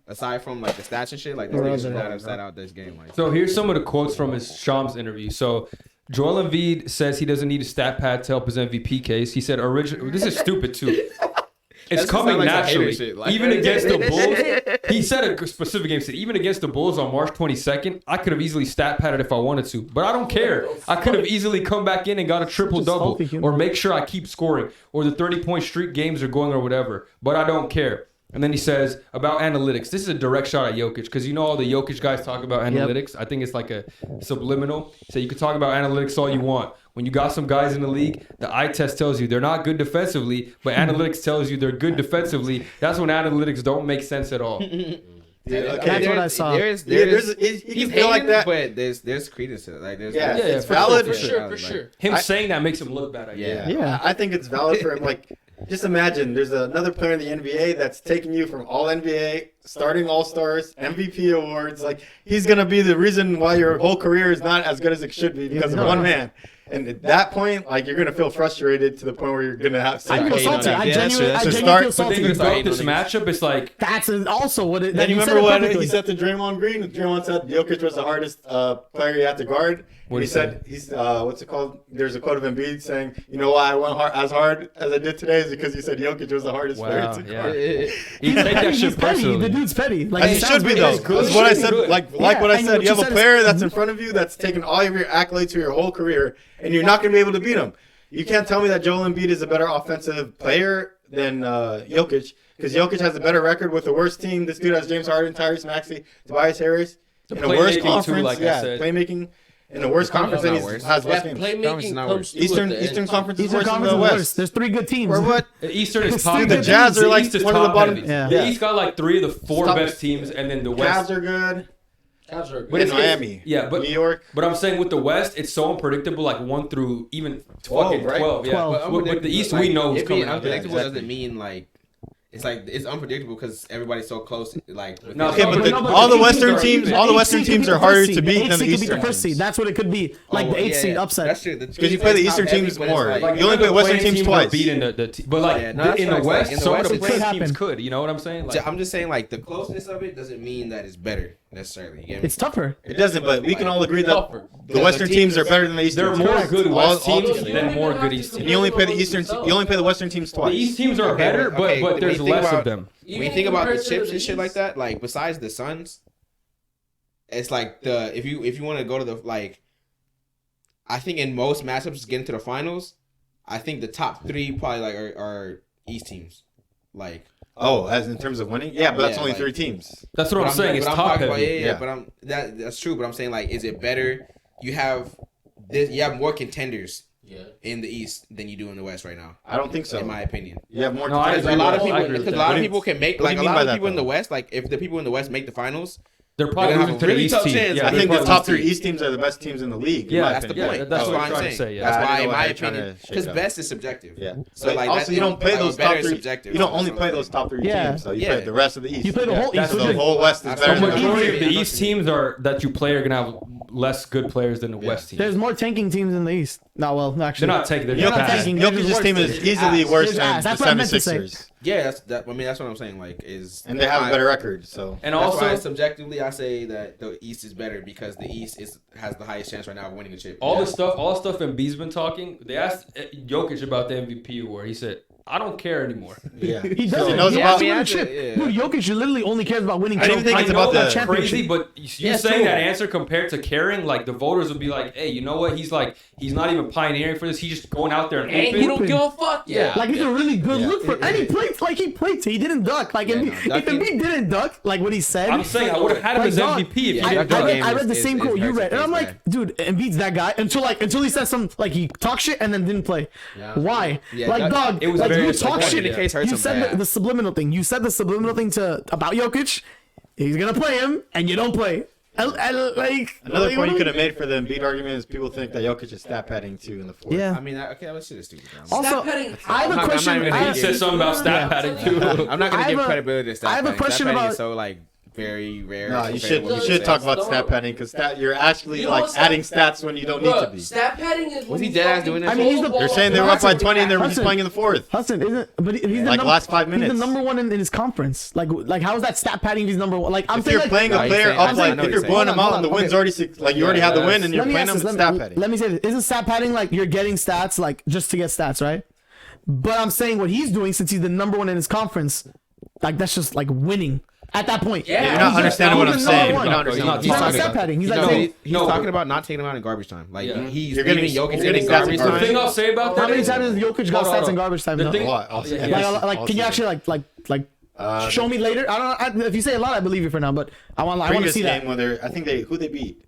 aside from like the stats and shit, like this Where nigga was should it? not have sat out this game. Like, So here's some of the quotes from his Shams interview. So Joel Embiid says he doesn't need a stat pad to help his MVP case. He said, this is stupid too. It's That coming sound like some hater naturally. shit, like- Even against the Bulls, he said a specific game. Said even against the Bulls on March 22nd, I could have easily stat padded if I wanted to, but I don't care. I could have easily come back in and got a triple double, salty human. or make sure I keep scoring, or the 30-point streak games are going, or whatever. But I don't care. And then he says about analytics. This is a direct shot at Jokic because you know all the Jokic guys talk about analytics. I think it's like a subliminal. So you can talk about analytics all you want. When you got some guys in the league, the eye test tells you they're not good defensively, but analytics tells you they're good defensively. That's when analytics don't make sense at all. Yeah, okay. That's what I saw. There's, Yeah, there's, you he's can feel like hating, that. but there's credence to it. Like, there's Yeah, Yeah, it's for valid. For sure, sure, for Like, sure. Him saying that makes him look bad. I guess. Yeah. Yeah. I think it's valid for him. Like, just imagine there's another player in the NBA that's taking you from All NBA, starting All Stars, MVP awards. Like, he's gonna be the reason why your whole career is not as good as it should be because of one man. And at that point, like, you're gonna feel frustrated to the point where you're gonna have. I feel hate on salty. that. I Yeah, that's genuinely, true. I To genuinely start- feel But salty. then you Start throughout this hating on matchup, it's like That's also what it. And you you said remember it what perfectly. he said to Draymond Green? Draymond said Jokic was the hardest player you had to guard. What He did he say? said, he's what's it called? There's a quote of Embiid saying, "You know why I went as hard as I did today is because you said Jokic was the hardest player wow, to yeah. guard." He take that He's shit petty. personally. The dude's petty. Like, And it he sounds should be really though. good. That's what I He should said. be good. Like Yeah, what I and said. what You have you a said player is- that's in front of you that's taken all of your accolades for your whole career, and you're not gonna be able to beat him. You can't tell me that Joel Embiid is a better offensive player than Jokic, because Jokic has a better record with the worst team. This dude has James Harden, Tyrese Maxey, Tobias Harris. The In the worst playmaking, too, conference, like I yeah, said. playmaking in the worst conference, and he worse. has Yeah, less games. playmaking Conference not comes worse. through at Eastern the Eastern end. Conference is Eastern worse than Conference the is worse. West. There's 3 good teams. Or what? The Eastern is Dude, top the heavy. Jazz are The like East is one of the top bottom- heavy. Yeah. The East got like 3 of the 4 Top- best teams, and then the Cavs West. are good. Cavs are But good. In it's- Miami. yeah, but New York. But I'm saying with the West, it's so unpredictable. Like 1 through even 12, fucking right? 12. Yeah, 12. With the East, we know who's it being coming out. unpredictable Yeah, doesn't mean like it's unpredictable because everybody's so close. Like, No, Okay, but no, all the teams Western are teams, even. all the eighth Western seed could teams be are the harder first to seed. beat The than eighth the seed could be Eastern the first seed. teams. That's what it could be. Like the 8th seed upset. That's true. Because you play the Eastern teams more. Like, You only play Western teams are twice. beating but like Yeah, no, that's in the facts. West, Like, in the some West, of the it playing could teams happen. could. You know what I'm saying? Like, I'm just saying, like, the closeness of it doesn't mean that it's better necessarily. You get me? It's tougher. It doesn't, but we can all agree that Tougher. the Western teams are better than the there Eastern are more teams. good West All teams together. than more good East And teams. you only play the Eastern. You only play the Western teams The twice. East teams are Okay, better, okay, but when there's you think less about- of them. When you think about the compared to chips the and shit like East. that, like besides the Suns, it's like if you want to go to the like, I think in most matchups getting to the finals, I think the top 3 probably like are East teams, like. Oh, as in terms of winning, yeah, but that's Yeah, only like- 3 teams. That's what I'm saying. It's but I'm top talking about- heavy. yeah, Yeah. but that's true. But I'm saying like, is it better? You have more contenders Yeah. in the East than you do in the West right now, I don't think so. in my opinion. You have more. No, I Because agree a lot with of that. I people, agree with because a that. lot of people can make What do like you a mean lot by of that, people in the though? West. Like if the people in the West make the finals, They're probably They're gonna losing have to a the really East tough team. chance. Yeah, I they're think the probably top losing. 3 East teams are the best teams in the league. in Yeah, my that's the opinion. point. Yeah, that's what what I'm I'm trying saying. to say, yeah. That's I why, don't in know my how you're trying opinion, to shake because that. best is subjective. Yeah. So But like also, that's you don't play like, those better top is 3. subjective. You don't That's only what play I'm those saying. top 3 Yeah. teams. So you Yeah. play the rest of the East. You play the whole That's East. the So the whole West is That's better The what than I'm the majority East. of the East teams are that you play are gonna have less good players than the West teams. There's more tanking teams in the East. No, well, actually. They're not taking. They're They're just not passing. taking. Jokic's team is easily Ass. worse His than ass. the That's what I meant to say. 76ers. Yeah, that's what I'm saying. Like is And they have a better record, so. And That's also, why subjectively I say that the East is better because the East has the highest chance right now of winning the chip. all the stuff Embiid's been talking. They asked Jokic about the MVP award. He said, I don't care anymore. Yeah. He So doesn't. he knows He about. wants to win a I chip. mean, Dude, Jokic literally only cares about winning. I don't even think I it's know about that's the crazy, but you Yeah, saying true. that answer compared to caring, like the voters would be like, hey, you know what? He's not even pioneering for this. He's just going out there and And he don't hooping. give a fuck. Yeah. Like, he's a really good Yeah. look for, and he played. He didn't duck. Like, Yeah, if no, ducking- Embiid didn't duck, like what he said. I'm saying I would have had him Like, as dog, MVP if yeah, he I, didn't that I, dunk. read, I read the is- same is quote you hurts read, his and I'm face, like, dude, Embiid's that guy until he said some like he talked shit and then didn't play. Yeah. Why? Yeah, like, that- dog, it was like very you talk disappointing. shit. The case hurts You him said bad. the subliminal thing. You said the subliminal thing about Jokic. He's gonna play him, and you don't play. Like Another point you could have made for the Embiid argument is people think that Jokic is stat padding too in the fourth. Yeah. I mean, okay, let's see the stupid. Also, Stat padding. I have I'm a not question. even I gonna have- He said something about stat padding too. I'm not I gonna have give a- credibility to stat I have a padding. question Stat padding about- is so like very rare. No, you compared should to what you he should says. talk about No. stat padding because you're actually You know like what stat- adding stats when you don't need to Look, be. stat padding is. Was when he you dead ass fucking doing that? I mean, he's throw the- ball They're saying they were up by 20 and they're just Hudson. playing in the fourth. Hudson isn't, but he's the Like number, last 5 He's minutes. the number one in his conference. Like how is that stat padding? If he's number one. Like I'm If saying, you're like, playing No, a he's player saying- up, I like know if what you're he's blowing saying. them out and the Hold on, win's okay. already you already have the win and you're let me playing ask them, this. it's stat padding. Let me say this: isn't stat padding like you're getting stats like just to get stats, right? But I'm saying what he's doing since he's the number one in his conference, like that's just like winning at that point. Yeah. You're not He's understanding what I'm he's saying. number You're not one. understanding. He's not talking stat about- padding. He's No, like saying, He's No, talking about not taking him out in garbage time. Like Yeah. he's You're getting- leaving Jokic you're in getting garbage stats in The time. thing I'll say about how that many is, times has Jokic got Hold on, stats in garbage time? The though? thing- What? Yeah, Like, can you actually like show me later? I don't know. If you say a lot, I believe you for now. But I want to Previous see that. game I think who they beat.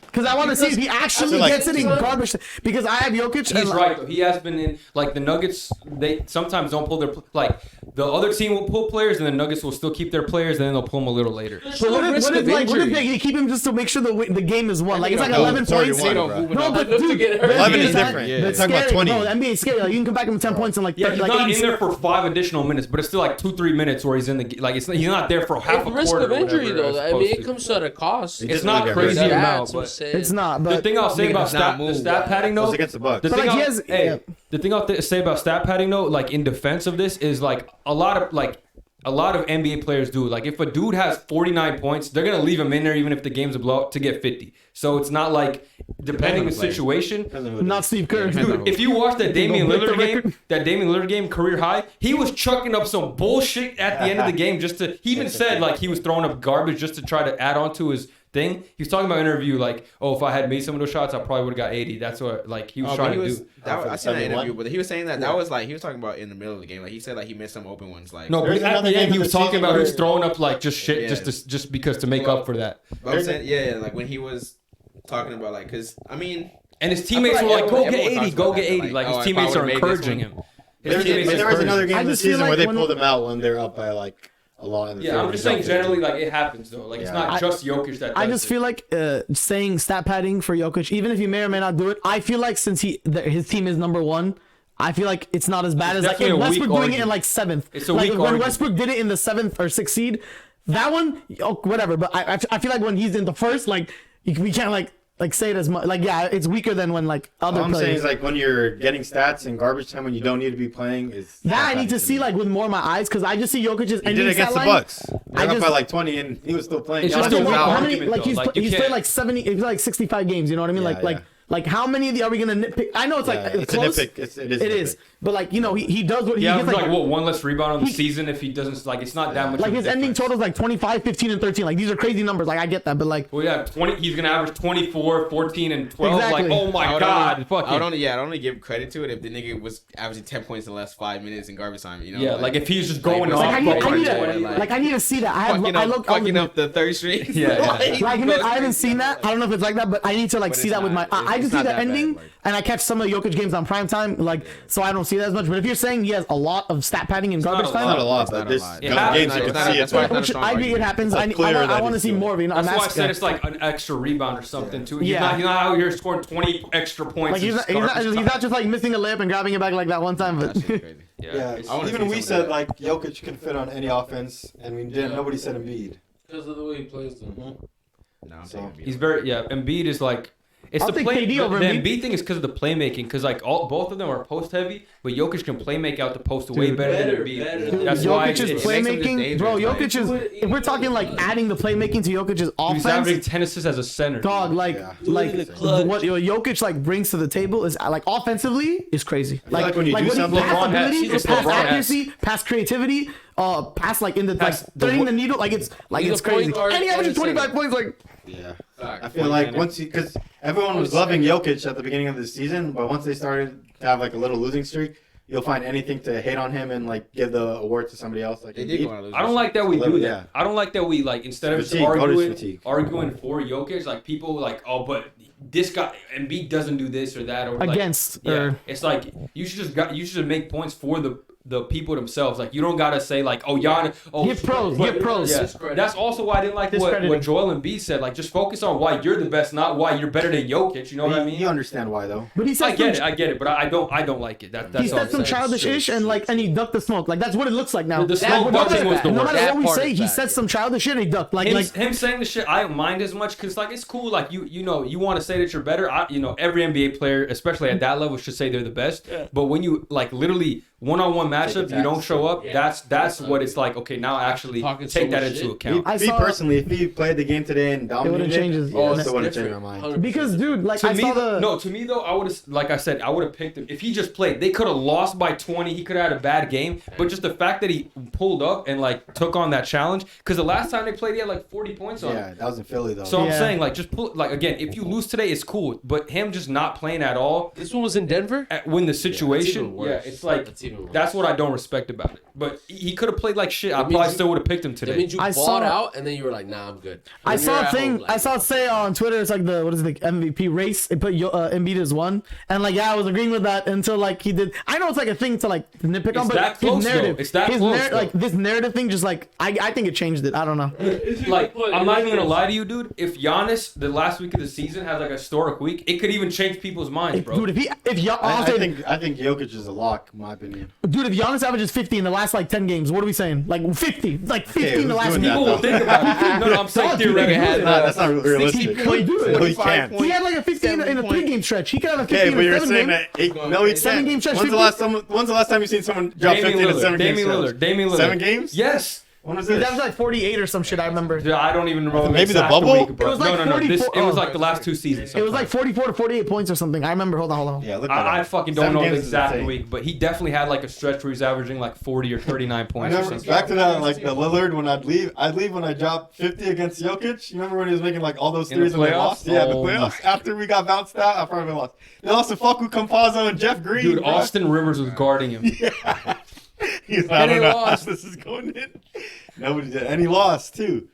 Because I want to see if he actually like- gets it in garbage. Because I have Jokic. he's and right though. He has been in like the Nuggets. They sometimes don't pull their like the other team will pull players and the Nuggets will still keep their players and then they'll pull them a little later. So what if they keep him just to make sure the game is won? Like it's like No, 11 it's already points. won, They don't bro. move it No, up. but Look to dude, get hurt. 11 is NBA different. Yeah. We're It's talking about scary. 20. No, the NBA is scary. Like you can come back from 10 points and like Yeah, he's like not 80 in there for 5 additional minutes, but it's still like 2-3 minutes where he's in the like. He's not there for half a risk quarter. of or injury whatever though. as I mean, opposed it to. comes at a cost. He It's doesn't not really get crazy hurt. amount, That's what I'm but saying. It's not. the But thing I'll say about does not the move. stat padding It was though. against the Bucks. The But, thing like, he I'll, has- hey, yeah. the thing I'll say about stat padding though, like in defense of this, is like a lot of NBA players do. Like if a dude has 49 points, they're gonna leave him in there even if the game's a blowout to get 50. So it's not like depending on the player. situation. not Steve Kerr. Dude, if you watch that Damian break the Lillard game, career high, he was chucking up some bullshit at the end of the game just to. He even said like he was throwing up garbage just to try to add on to his thing. He was talking about an interview like, oh, if I had made some of those shots, I probably would have got 80. That's what like he was trying to do. I seen that 71? interview, but he was saying that was like he was talking about in the middle of the game. Like he said, like he missed some open ones. Like No, but There's at another the end game he of was the talking season about he was where- throwing up like just shit Yeah. just because to make up for that. But I'm saying, yeah, like when he was talking about like, cause I mean, And his teammates were like, "Go get 80, go get 80." Like oh, his if I teammates are would've made this encouraging one. him. His teammates There was encourage another him. game I of the just feel season like where they when- pulled them out when they're up by like a lot in the Yeah, I'm just saying generally like it happens though. Like it's Yeah. not just Jokic that. I does just it. feel like saying stat padding for Jokic, even if he may or may not do it, I feel like since his team is number one, I feel like it's not as bad It's as like definitely if a weak Westbrook doing it in argument. like 7th. It's a like weak when argument. Westbrook did it in the 7th or 6th seed, that one, whatever. But I feel like when he's in the first, like we can't like say it as much. Like yeah, it's weaker than when like other All I'm saying players. is like when you're getting stats in garbage time when you don't need to be playing is That I need to see like with more of my eyes because I just see Jokic's he did ending it against stat the line. Bucks. I They're up just- by like 20 and he was still playing. It's Y'all just a just weak out. How many? argument, Like though. he's Like, you he's can't- played like 70. He's like 65 games. You know what I mean? Yeah, Like how many are we gonna nitpick? I know it's like Yeah, it's close. a nitpick. It is. It is, but like he does what he Yeah, gets like what one less rebound on the season if he doesn't like it's not that much. like of a his ending difference. totals like 25, 15, and 13. Like these are crazy numbers. Like I get that, but like Well, yeah, 20. He's gonna average 24, 14, and 12. Exactly. Like, oh my god, fucking. I'd only give credit to it if the nigga was averaging 10 points in the last 5 minutes in garbage time. You know? Yeah, like if he's just like, going it's off. I like, need, I need Yeah, to like- I need to see that. fucking up the third string. Yeah, yeah. I haven't seen that. I don't know if it's like that, but I need to like But see it's that with my. not- I it's just see not the that bad, ending, like- and I catch some of the Jokic games on prime time, like so I don't see that as much. But if you're saying he has a lot of stat padding in garbage not a time, Not a lot, It's but not a there's lot. It games happens, you though. can It's not- see it. that's why- which strong I agree it argument. happens. It's I clear that want to he's see doing more of it. You know, That's I'm why I asking- said it's like an extra rebound or something too. He's Yeah. not out here scoring 20 extra points. Like he's not just like missing a layup and grabbing it back like that one time, but That shit's crazy. Yeah, I wanna even see we some of said like Jokic can fit on any offense, and we didn't. Nobody said Embiid. Because of the way he plays them. No, I'm So- saying He's very Embiid is like It's I'll the take play. KD over the Embiid. Embiid thing is because of the playmaking. Because like both of them are post heavy, but Jokic can play make out the post way better than Embiid. That's why Jokic's it's playmaking, bro. dangerous, Jokic is. If we're talking like adding the playmaking to Jokic's he's offense, averaging 10 assists as a center. dog, like what Jokic like brings to the table is like offensively is crazy. like when you do something, pass LeBron has- ability, it's pass LeBron has- accuracy, pass creativity, pass like in the like Pass the threading wo- the needle, like it's He's a point crazy. guard And he and averages a center. 25 points, like Yeah. I feel like because everyone was loving Jokic at the beginning of the season, but once they started to have like a little losing streak, you'll find anything to hate on him and like give the award to somebody else. Like They did Embiid. go on a losing I don't like that we do that. Yeah. I don't like that we like instead of just Fatigue, voters arguing fatigue. for Jokic, like people like, oh, but this guy Embiid doesn't do this or that or like, against yeah, or it's like you should just make points for the people themselves. Like you don't gotta say like, oh, Giannis, oh, Give pros, give pros. Yeah, Discredit. that's also why I didn't like what Discrediting. Joel Embiid said. Like just focus on why you're the best, not why you're better than Jokic. You know what I mean? You understand why though? But he said I get it, but I don't like it. That's he all said I'm some saying. childish ish and like and he ducked the smoke. Like that's what it looks like now. The smoke no ducking was the no worst. matter what we That part say, is he bad, said yeah. some childish shit and he ducked. Him saying the shit I don't mind as much because like it's cool. Like you know you want to say that you're better. Every NBA player, especially at that level, should say they're the best. But when you like literally one-on-one matchup, you don't show up. That's what it's like. Okay, now actually Talking so take that much into shit. account. I Me saw- personally, if he played the game today and dominated wouldn't change his- it, yeah, it that's still wouldn't change my different. mind. because dude, like To I me, saw the no. To me though, I would have, like I said, I would have picked him if he just played. They could have lost by 20. He could have had a bad game, but just the fact that he pulled up and like took on that challenge. Because the last time they played, he had like 40 points on him. Yeah, that was in Philly though. So I'm Yeah. saying like just pull like again. If you lose today, it's cool. But him just not playing at all This one was in Denver. when the situation, even worse. it's like That's even worse. that's what I don't respect about it. But he could have played like shit. I means probably you- still would have picked him That today. means you I bought saw- out and then you were like, nah, I'm good. I And saw you're a at thing. home, like, I saw it say on Twitter. It's like the what is it, the MVP race. It put Embiid as one, and like I was agreeing with that until like he did. I know it's like a thing to like nitpick on, but that close, his narrative, though. It's that his close, though. like this narrative thing, just like I think it changed it. I don't know. Like I'm not even gonna lie to you, dude. If Giannis the last week of the season has like a historic week, it could even change people's minds, bro. Dude, if I think Jokic is a lock, in my opinion. dude, if Giannis averages 50 in the last like 10 games, what are we saying? Like 50, like 50 in the who's last doing week. that, People will think about it. No, I'm saying Dog, dude, theoretically. had- That's not realistic. He could do it. No, he can't. He had like a 50 in a 3-game stretch. He could have a 50 Okay, in but a you're 7 saying game. that no, he 7 game can't. stretch, When's the 50? last time you seen someone drop 50 in a 7-game stretch? Damian Lillard. 7 games? Yes. When was That this? was like 48 or some shit. I remember. Dude, I don't even remember. Maybe the exact bubble? Week, bro. It was like no. This, 44 it was oh. like the last 2 seasons. It was like sometime. 44 to 48 points or something. I remember. Hold on. Yeah, look at I that. fucking don't 7 know the games is exact insane. week, but he definitely had like a stretch where he's averaging like 40 or 39 points or Remember, something. back to that, like the Lillard when I'd leave when I dropped 50 against Jokic. You remember when he was making like all those In the threes and they playoffs? lost? Yeah, the Oh playoffs. After we got bounced out, I probably lost. They lost to Facu Campazzo and Jeff Green. Dude, bro. Austin Rivers was guarding him. He's like, I And don't he know how lost. this is going in. Nobody did, and he lost too.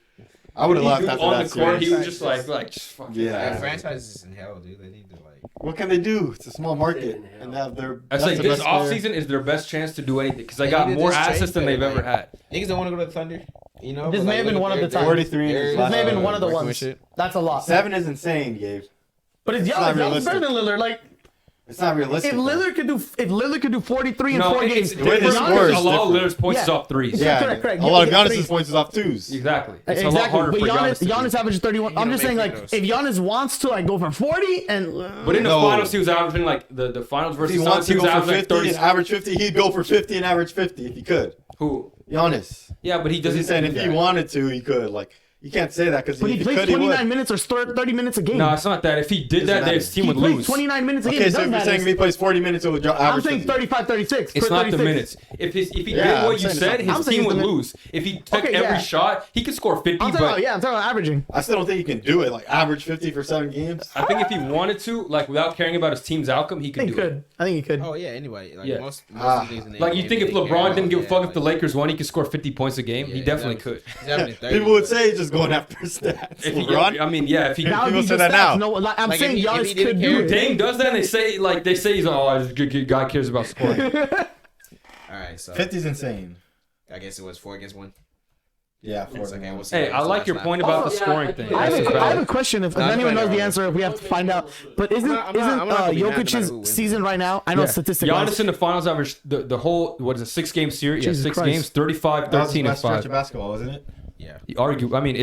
I would have laughed Dude, after on that the court, he series. was just like just fucking. Yeah. The franchise is in hell, dude. They need to like. What can they do? It's a small market, and they have their. I that's say the this best player. offseason is their best chance to do anything because they They got need to more just assets change than they've that, ever had. Niggas don't want to go to the Thunder. You know, This but, may have like, been look one at of the their- times. 43 in his their, last This may have been one of the working with ones. shit. That's a lot. 7 is insane, Gabe. But it's not Giannis realistic. better than Lillard. Like It's not realistic. if though. Lillard could do 43 in No, 4 it's games. different. way they Giannis- score is A lot of different. Lillard's points is Yeah. off threes. Yeah, correct. a lot of Yeah, Giannis's three. points is off twos. Exactly. It's a lot Exactly, harder but for Giannis. Giannis, to do. Giannis averages 31. I'm don't just make saying, like, free throws. if Giannis wants to like go for 40 and But in the No. finals, he was averaging like the finals If versus he Suns. wants to He was go for averaging 50 like 30. and average 50, he'd go for 50 and average 50 if he could. Who? Giannis. Yeah, but he Because doesn't. he's saying do if that. he wanted to, he could. Like, you can't say that because but if he he plays could, he 29 would. minutes or 30 minutes a game. No, it's not that. If he did that, matter. his team he would plays lose. 29 minutes a game. Okay, It so does if you're matter. saying if he plays 40 minutes, it would I'm average saying 50. 35, 36. It's per not the 36. minutes. If he Yeah, did I'm what you saying it's said, not- his I'm saying team it's would the min- lose. If he took Okay, every yeah. shot, he could score 50. I'm talking But about, I'm talking about averaging. I still don't think he can do it. Like, average 50 for 7 games. I think if he wanted to, like without caring about his team's outcome, he I could think he do it. could. I think he could. Oh yeah. Anyway, like Yeah. most of these in the Like you NBA, think if they care LeBron about- didn't give a fuck if the like- Lakers won, he could score 50 points a game. Yeah, He he's definitely averaging- could. he's averaging 30, People would but- say he's just going after stats. If he, LeBron? I mean, yeah, if he. That would people be say just that now. stats. No, like, I'm Like, saying if he Giannis didn't could care- do it. Dame does that, and they say he's good guy cares about scoring. All right, so 50's insane. I guess it was 4 against 1. Yeah, It's 4 okay. We'll see. Hey, I like your point about the Oh, yeah, scoring thing. I That's have, I have a valid. question. If No, I'm anyone playing knows the around. answer, if we have to find out. But isn't I'm not gonna be mad no matter Jokic's who wins. season right now? I know Yeah. statistically. Giannis in the finals averaged the whole what is it 6-game series? Jesus Yeah, 6 Christ. games, 35, That was 13, the and best stretch 5. of basketball, wasn't it? Yeah. I mean,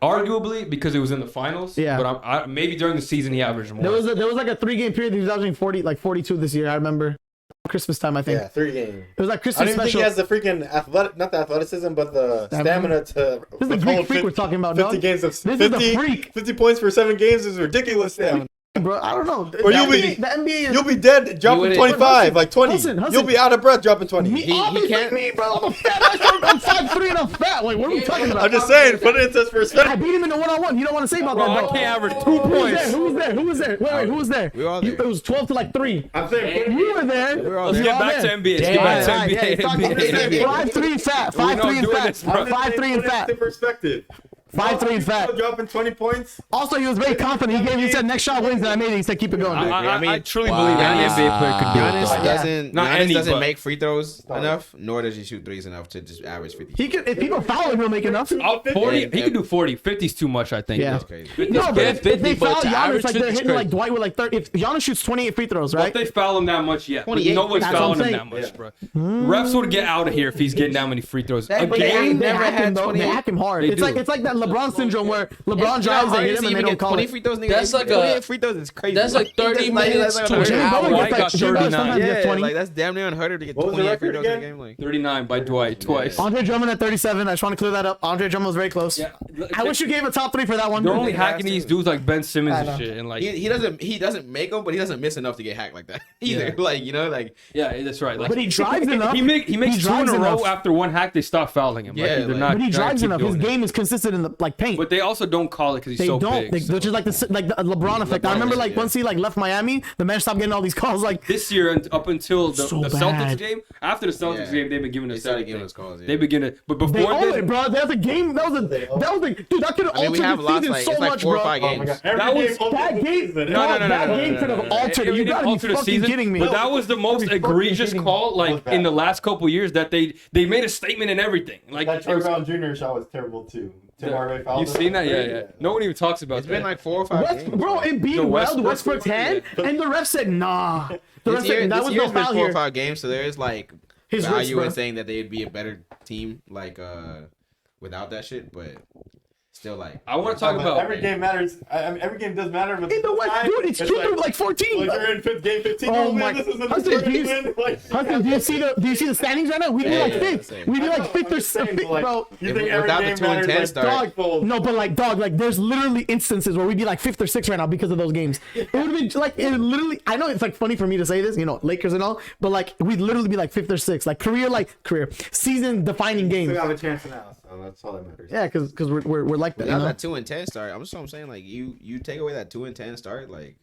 arguably because it was in the finals. Yeah. But maybe during the season he averaged more. There was like a 3-game period. He was averaging 42 this year. I remember Christmas time. I think. Yeah, 3 games. It was like I Christmas don't even think special. he has the freaking not the athleticism, but the stamina to. This is the Greek freak we're talking about, 50 dog. games of This is 50, the freak. 50 points for 7 games is ridiculous stamina. Bro, I don't know. Or the NBA is, you'll be dead dropping 25, like 20. Hudson. You'll be out of breath dropping 20. He can't. Me, bro. I'm a fat ass. I'm 5'3" and I'm fat. Like, what are we talking about? I'm just saying, put it into I perspective. beat him in the one-on-one. You don't want to say about that, I bro. can't average 2 points. Who was there? Wait, who was there? We were all there. It was 12 to like 3. I'm saying, You were there. Let's get back to NBA. Let's get back to NBA. 5'3" fat. We're not 5'3" and doing fat. this, bro. 5'3" and fat. into perspective. 5'3" and fat. Dropping 20 points. Also, he was very confident. He said next shot wins, and I made it. He said keep it going. I truly believe any NBA player could do it. Giannis doesn't but- make free throws enough, nor does he shoot threes enough to just average 50. He could, if people foul him, he'll make enough. 40. He could do 40. 50's too much, I think. Yeah. That's crazy. No, but if they foul to Giannis, average like they're 50 is hitting like crazy. Dwight with like 30. If Giannis shoots 28 free throws, Well, right? if they foul him that much, yeah. 28. No one's That's what fouling I'm him saying. that much, bro. Refs would get out of here if he's getting that many free throws. A But game? They never hack him had though. They 28. hack him hard. They It's do. like that LeBron syndrome where LeBron drives, they hit him, and they don't call 20 it. free throws, nigga. That's like 28 free throws is crazy. That's like 30 minutes to an Jimmy hour. Butler Dwight gets got like Jimmy Butler 39. sometimes gets Yeah, 20. like that's damn near unheard of to get What was the 28 free record throws in a again? game. Like 39 by Dwight twice. Andre Drummond at 37. I just want to clear that up. Andre Drummond was very close. Yeah. I wish you gave a top 3 for that one. They're only They hacking have these to. dudes like Ben Simmons I and know. shit, and like he doesn't make them, but he doesn't miss enough to get hacked like that either. Yeah. Like, you know, like yeah, that's right. Like, But he drives enough. he makes He 2 in drives a row enough. after one hack. They stop fouling him. Yeah, like, they're like- not. But he trying to drives keep enough. His doing it. game is consistent in the like paint. But they also don't call it because he's They so don't. big. Which is like the LeBron effect. I remember like once he like left Miami, the man stopped getting all these calls. Like This year and up until the So Celtics bad. game, after the Celtics Yeah. game, they've been giving they us started everything. giving us calls. Yeah. They begin to, but they before own this, it, bro. That was a game. That was a dude. That could have I mean, we altered have the lost season like so it's like much, 4 or bro. 5 Oh my games. God. Every That was- game holds That the game, season. that game could have altered it. You gotta be altered the fucking kidding me. But that was the most fucking egregious kidding me. call, like Was bad. in the last couple years, that they made a statement and everything. Like That it Troy was- Brown Jr. shot was terrible too. Tim Hardaway fouled You've him. seen that? Yeah. No one even talks about It's that. been like 4 or 5 West, games. bro, it beat The Westbrook's hand, and the ref said nah. The ref This year, said that this was year's no been foul 4 or here. 5 games, so there is like His wrist, value bro. in saying that they'd be a better team, like without that shit. But still, like I want to talk about every game matters. I mean, every game does matter. But In the West, time, dude, it's 2 through like 14. Like you're in game 15. Oh man, my- this is the Hudson, first do you- win. Like, Hudson, do you see the standings right now? We'd be like yeah, fifth. same. We'd be like I know, fifth I'm or just saying, something, like, bro. You think every without the game 2 and matters, 10 like, start. Dog, no, but like dog, like there's literally instances where we'd be like 5th or 6th right now because of those games. It would have been like it literally. I know it's like funny for me to say this, you know, Lakers and all, but like we'd literally be like 5th or 6th, like career season defining Still games. have a chance now, so that's all that matters. Yeah, because we're like that. You without know? that 2 and 10 start, I'm saying like you take away that 2 and 10 start, like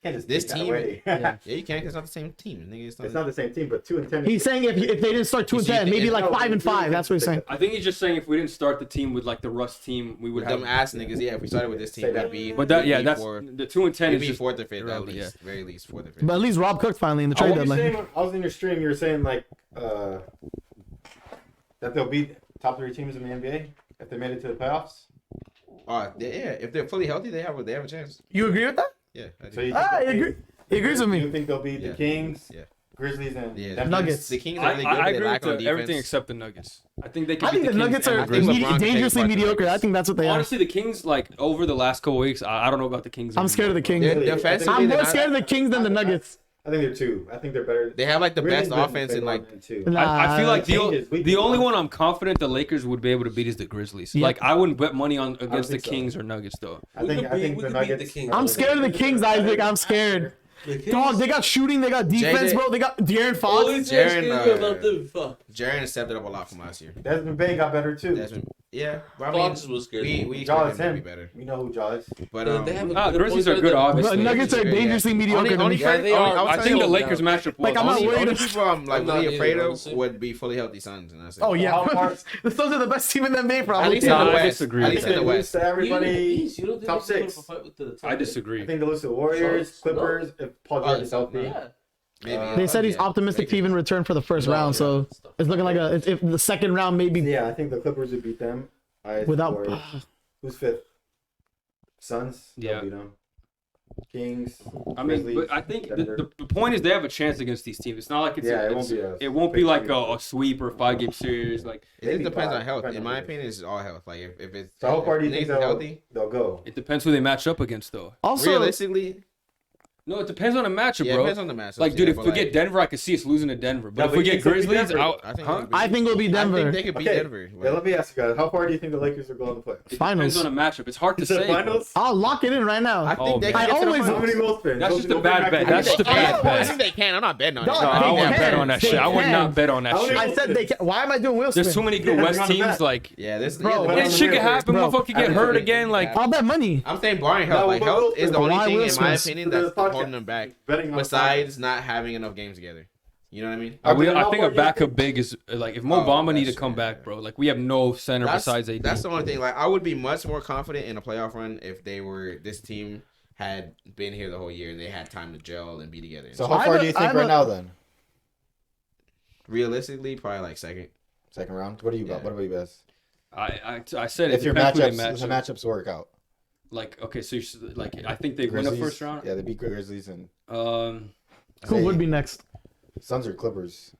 Can't just this take that team. away. Yeah, you can't. 'Cause it's not the same team. Nigga, It's not the same team, but 2 and 10. He's saying if they didn't start 2 and 10, maybe like 5 and 5. That's what he's saying. I think he's just saying if we didn't start the team with like the Russ team, we would with have. them ass niggas. Yeah, if we started with this team, Say that. we'd be. But that we'd yeah, be that's fourth- the 2 and 10 We'd is be just 4th or 5th at irrelevant, least, very least 4th or 5th. But at least Rob cooked finally in the What trade were you deadline. saying? I was in your stream. You were saying like that they'll beat top 3 teams in the NBA if they made it to the playoffs. Yeah, if they're fully healthy, they have a chance. You agree with that? Yeah, I do. So you Ah, think he they'll agree. beat- He agrees with You me. think they'll beat Yeah. the Kings, Yeah. Grizzlies, and Yeah, Denver? Nuggets. The Kings are really good. I but they agree lack with on defense. everything except the Nuggets. I think they can I beat think the Kings Nuggets and are I think LeBron can take dangerously apart the mediocre. I Nuggets. think that's what they are. Honestly, the Kings, like over the last couple weeks, I don't know about the Kings. I'm scared of the Kings. They're defensively, I'm they're more not- scared of the Kings than the Nuggets. I think they're 2. I think they're better. They have like the Grizzlies best been offense in favored like. on 2. I feel like changes. We the do only want- one I'm confident the Lakers would be able to beat is the Grizzlies. Yeah. Like I wouldn't bet money on against the think so. Kings or Nuggets though. I think the Nuggets. I'm scared of the Kings, Isaac. I'm scared. Dog, they got shooting, they got defense, JJ. bro. They got De'Aaron Fox. Jaren stepped it up a lot from last year. Desmond Bain got better too. Yeah, but I Fox mean, was good. we Jaw expect is him to him. be better. We know who Jaw is. But They have a Ah, good Grizzlies point are good, guard. obviously. The Nuggets are dangerously mediocre to me. Yeah, they are. I think the Lakers matchup. Like, I'm not Only worried. people I'm like I'm not really either, afraid of honestly. would be fully healthy Suns, and that's it. Oh yeah, How far- the Suns are the best team in the NBA, At probably. least in the I West. disagree At with least I in think the they lose West. to everybody. Top 6. I disagree. I think they lose to the Warriors, Suns? Clippers, if Paul George is healthy. Yeah. Maybe. They said he's optimistic to even return for the first round, so it's looking like if the second round maybe Yeah, I think the Clippers would beat them. without. Who's 5th? Suns. They'll Yeah. beat them. Kings. I mean, Grizzlies, but I think Denver. the point is they have a chance against these teams. It's not like it won't be like a sweep or a 5-game series. Like It just depends on five, health. depends In on my health. opinion, it's all health. Like if it's So how far do you think Nathan's healthy? they'll go? it depends who they match up against, though. Also, Realistically, No, it depends on the matchup, yeah, it bro. depends on the matchup. Like, dude, if but we get Denver, I could see us losing to Denver. But No, if but we you get think it'll be Grizzlies, Denver. I think it'll be I Denver. think they could beat Okay. Denver. Yeah, let me ask you guys, how far do you think the Lakers will go in the playoffs? it Finals. depends on a matchup. It's hard to Is it say. bro. finals? I'll lock it in right now. I Oh, think they man. can get to the always- How finals. many Wolves fans? That's Go- just a go bad back bet. to That's the- just a bad I bet. think they can. I'm not betting on it. Dog, No, I They wouldn't bet can. on that They shit. I would can. not bet on that How shit. many- I said they can. Why am I doing Will Smith? There's too many good Yeah, West on the teams. bet. Like, Yeah, this Bro, bet this on shit the can Lakers. happen. Bro, Motherfucker get hurt again. Like, I'll bet money. I'm saying barring health. No, Like but health Will is the Smith- only Why thing Will in my Smith? opinion The that's podcast. holding them back. Betting on Besides not having enough games together. You know what I mean? I think a how far do you backup think- big is like if Mo Bamba need to that's come true, back, yeah. bro. Like we have no center besides AD. That's the only thing. Like I would be much more confident in a playoff run if this team had been here the whole year and they had time to gel and be together. So how far do you think right now then? Realistically, probably like second. Second round. What do you got? Yeah. What about you guys? I said it If your depends who they matchups, match if the up. matchups work out. Like okay, so like I think they win the first round. Yeah, they beat Grizzlies and Who would be next? Suns or Clippers.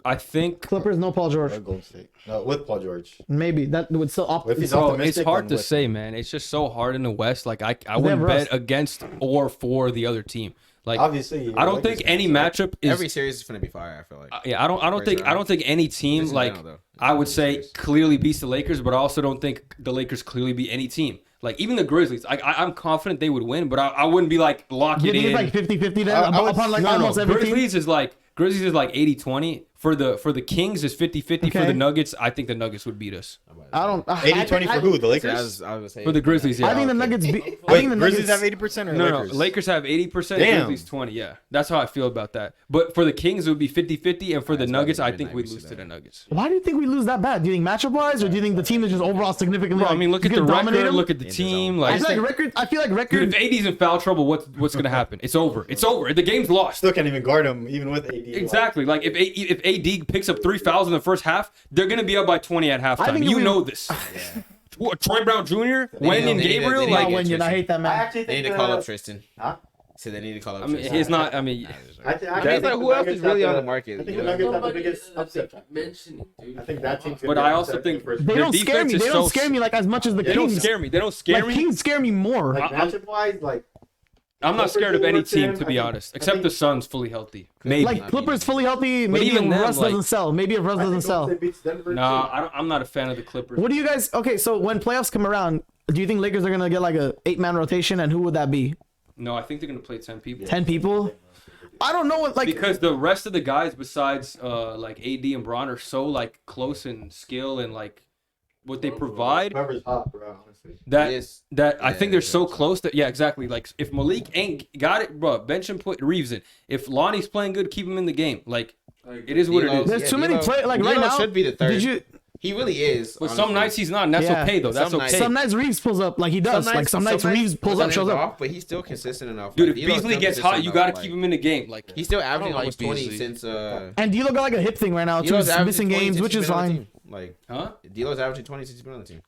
I think Clippers, no Paul George. Or Golden State. No, with Paul George. Maybe that would still up. If he's bro, optimistic, it's hard then to with- say, man. It's just so hard in the West. Like I have wouldn't rust. bet against or for the other team. Like Obviously, I don't think any matchup is Every series is gonna be fire. I feel like. yeah, I don't think any team This is like now, though. I would This say series. clearly beats the Lakers, but I also don't think the Lakers clearly beat any team. Like even the Grizzlies, I'm confident they would win, but I wouldn't be like lock You it think in. it's like 50-50 then? I would- Upon like no, almost every team? Grizzlies is like 80-20. For the Kings is 50-50. For Okay. the Nuggets, I think the Nuggets would beat us. I don't. 80-20 for who? The See, I Lakers? was gonna say For the Grizzlies, yeah. I think the okay. Nuggets. I Wait, think the Grizzlies Nuggets have 80% or No, Lakers? Lakers have 80%, Damn. Grizzlies 20. Yeah, that's how I feel about that. But for the Kings, it would be 50-50, and for the That's Nuggets, probably I think midnight, we'd we lose see to that. the Nuggets. Why do you think we lose that bad? Do you think matchup wise, or do you think the team is just overall significantly? Bro, I like, mean, look at you the can dominate record, them? look at the In the team. zone. Like, I feel like dude, record. if AD's in foul trouble, what's gonna happen? It's over. It's over. The game's lost. Still can't even guard him, even with AD. Exactly. Like if AD picks up 3 fouls in the first half, they're gonna be up by 20 at halftime. think You we- know this. What, Troy Brown Jr., Wayne and they need to- Gabriel, they need Not to like get when you. I hate that I man. actually They need think to call up Tristan. Huh? So they need to call up I mean, Tristan. he's not. I mean, I I mean, think it's like the who else Nuggets is really have on the market? I think you the know? Nuggets have the Nobody biggest upset. mentioning, dude. I think that team's But I also think They Their don't scare defense me. is They don't so- scare me like as much as the they don't Kings. scare me. They don't scare Like me. Kings scare me more. like matchup wise, like I'm not scared of any team, to be I think- honest, I except think- the Suns fully healthy. Maybe. Like Clippers fully healthy. Maybe even if them, Russ like- doesn't sell. Maybe if Russ I doesn't think sell. Golden State beats Denver, Nah, I'm not a fan of the Clippers. What do you guys? Okay, so when playoffs come around, do you think Lakers are gonna get like a 8-man rotation, and who would that be? No, I think they're gonna play 10 people. 10 people? I don't know what like. Because the rest of the guys besides like AD and Braun are so like close in skill and like what they provide Whoever's hot, bro. Honestly, that Yes. I think they're so close that yeah, exactly. Like if Malik ain't got it, bro, bench him, put Reeves in. If Lonnie's playing good, keep him in the game. Like it is what it D'Lo- is. There's too many play like right D'Lo now. should be the third. Did you? He really is. But some honestly. nights he's not, and that's Yeah. okay though. That's Some okay. nights- Some nights Reeves pulls up like he does. Like some nights Reeves pulls up, shows up. off, but he's still consistent enough. Dude, Like, if D'Lo's Beasley still gets hot, you consistent gotta enough, keep like, him in the game. Like He's still averaging like almost 20 Beasley. since. And D'Lo got like a hip thing right now too. D'Lo's He's averaging missing 20 games, since which he's is been on the fine. team. Like huh? D'Lo's averaging 20 since he's been on the team.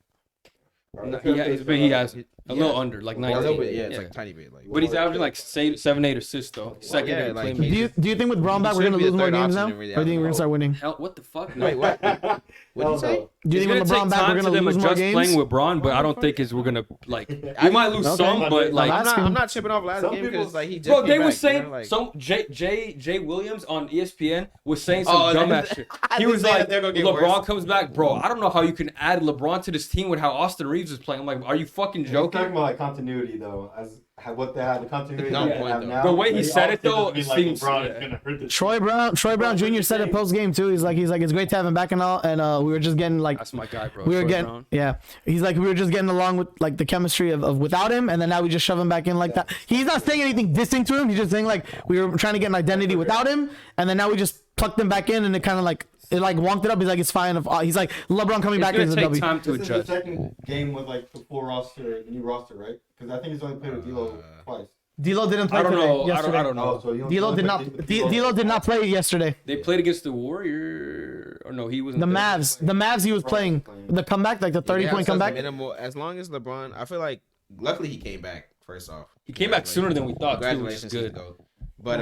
No, he has a little under, like A 19. little bit, yeah, it's like a tiny bit. Like, But he's averaging like 7-8 assists though. Secondary yeah, like, playmaker. Do you think with Braun back we're should gonna be the lose more third games now, option or and do you really think we're gonna start winning? Hell, what the fuck? No. Wait, what? What did you say? Do you It's think gonna with take LeBron back time we're to gonna them lose more adjust games? playing with Braun, but I don't think we're gonna like. We might lose some, but like. I'm not chipping off last Some game people- because like he just Bro, came they were back, saying you know, like, some Jay Williams on ESPN was saying some Oh, dumbass shit. He was saying like, that they're gonna get LeBron worse. comes back, bro. I don't know how you can add LeBron to this team with how Austin Reeves is playing. I'm like, are you fucking He's talking joking? about like continuity though, as what they had the continuity Dumb they point, have though. now. The way he Like, said it, obviously though, doesn't mean, seems- like, LeBron yeah. is gonna hurt this. Troy Brown said it post game too. He's like it's great to have him back and all, and we were just getting like That's my guy, bro. we were Troy getting Brown. yeah. He's like we were just getting along with like the chemistry of without him, and then now we just shove him back in like that. He's not saying anything dissing to him. He's just saying like we were trying to get an identity without him, and then now we just plucked him back in, and it kind of like it like wonked it up. He's like it's fine. He's like LeBron coming It's back gonna is a take W. time to This is the adjust. second game with like the full roster, the new roster, right? Because I think he's only played with D'Lo twice. D'Lo didn't play I don't today, know. yesterday. I don't know. Oh, so you don't D'Lo feel did like not. the D'Lo did not play yesterday. They played against the Warrior, or no, he wasn't. The there. Mavs. He was playing the comeback, like the 30-point Yeah, so it's comeback. minimal. As long as LeBron, I feel like luckily he came back First off, He came back sooner than we thought, too, which is congratulations, good. he's GOAT. But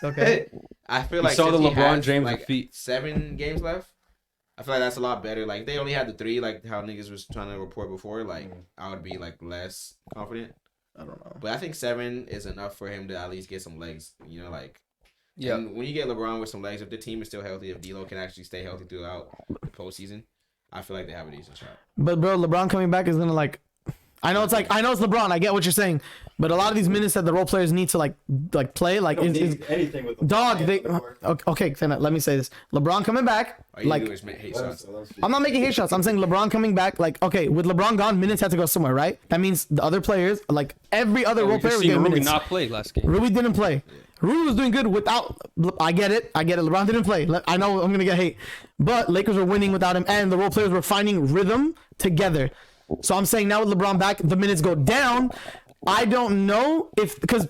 Okay. I feel You like saw the since he LeBron has, James like feet. 7 games left. I feel like that's a lot better. Like they only had the 3, like how niggas was trying to report before. Like I would be like less confident. I don't know. But I think 7 is enough for him to at least get some legs. You know, like Yeah. And when you get LeBron with some legs, if the team is still healthy, if D'Lo can actually stay healthy throughout the postseason, I feel like they have a decent shot. But bro, LeBron coming back is gonna like. I know it's LeBron. I get what you're saying, but a lot of these minutes that the role players need to like play like is anything with the dog. They okay. Then let me say this: LeBron coming back. All you Like do is make hate shots. I'm not making hate shots. I'm saying LeBron coming back. Like okay, with LeBron gone, minutes had to go somewhere, right? That means the other players, like every other role We player, just was seen getting Rui minutes. not play last game. Rui didn't play. Rui was doing good without. I get it. LeBron didn't play. I know I'm gonna get hate, but Lakers were winning without him, and the role players were finding rhythm together. So I'm saying now with LeBron back, the minutes go down. I don't know if because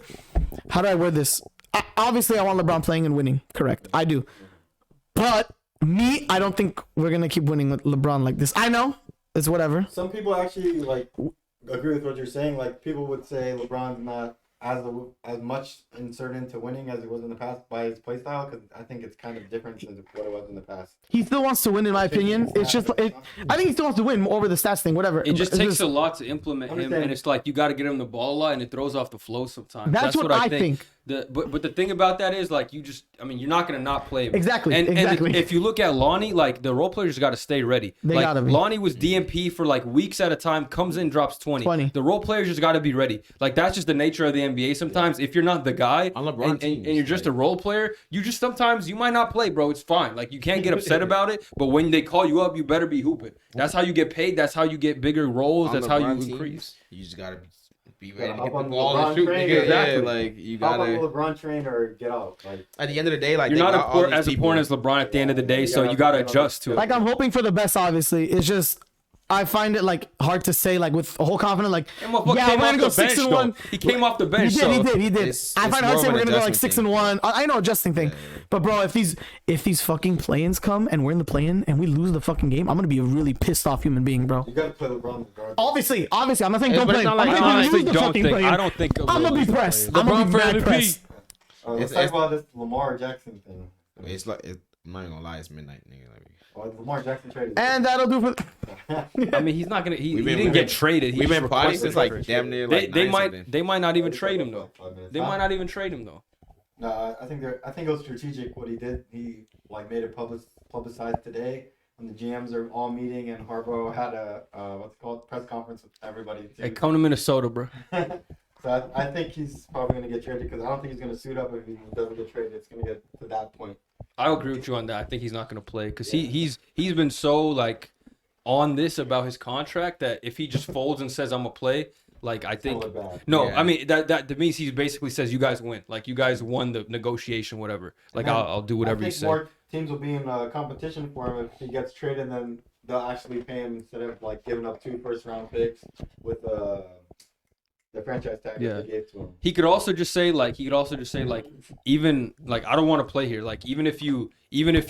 how do I word this? Obviously, I want LeBron playing and winning. Correct, I do. But me, I don't think we're gonna keep winning with LeBron like this. I know it's whatever. Some people actually like agree with what you're saying. Like people would say LeBron's not as much inserted into winning as he was in the past by his play style, because I think it's kind of different than what it was in the past. He still wants to win, in my opinion. It's just, I think he still wants to win over the stats thing, whatever. It just It's takes a lot to implement him, and it's like you got to get him the ball a lot, and it throws off the flow sometimes. That's what I think. But the thing about that is like you're not gonna not play him. Exactly. And Exactly. if you look at Lonnie, like the role players got to stay ready. They like, gotta be. Lonnie was DMP for like weeks at a time, comes in, drops 20. The role players just got to be ready. Like that's just the nature of the NBA. Sometimes if you're not the guy On LeBron and teams, you're just a role player, you just sometimes you might not play, bro. It's fine. Like you can't get upset about it. But when they call you up, you better be hooping. That's how you get paid. That's how you get bigger roles. On That's how you LeBron teams, increase. You just gotta be ready to Hop get the on ball LeBron and shoot. train, Nigga. exactly. Yeah, like you How about gotta. LeBron train or get out? Like At the end of the day, like You're they not got all as these important as people. LeBron at the end of the day, You so gotta you got to have to adjust to it. like I'm hoping for the best. Obviously, it's just I find it like hard to say like with a whole confidence like That motherfucker yeah came we're off gonna go the bench, 6-1. though. He came off the bench. He did. It's- I find it's it hard more to say of we're an gonna go like adjustment 6-1. I know adjusting thing, but bro, if these fucking play-ins come and we're in the play-in and we lose the fucking game, I'm gonna be a really pissed off human being, bro. you gotta play LeBron regardless. Obviously, I'm not saying don't but play. it's I'm not like- gonna honestly, lose the don't fucking think. play-in. I don't think. I'm gonna be pressed. I'm gonna be for mad MVP. pressed. Let's talk about this Lamar Jackson thing. It's like I'm not gonna lie, it's midnight, nigga. Like, Lamar Jackson traded. And that'll do for. I mean, he's not gonna. He We've didn't get traded. He we've just been potty requested since like trade. damn near They like they 9 might something. they might not even trade him though. 5 minutes. They might not even trade him though. No, I think it was strategic what he did. He like made it publicized today when the GMs are all meeting and Harbaugh had a what's it called press conference with everybody. Too. Hey, come to Minnesota, bro. So I think he's probably gonna get traded because I don't think he's gonna suit up if he doesn't get traded. It's gonna get to that point. I agree with you on that. I think he's not gonna play because he's been so like on this about his contract that if he just folds and says I'm gonna play, like I think It's gonna look bad. no, Yeah. I mean that means he basically says you guys win, like you guys won the negotiation, whatever. Like I'll do whatever I you think say. more teams will be in competition for him if he gets traded. Then they'll actually pay him instead of like giving up 2 first-round picks with the franchise tag Yeah. that they gave to him. He could also just say like even like I don't want to play here. Like even if you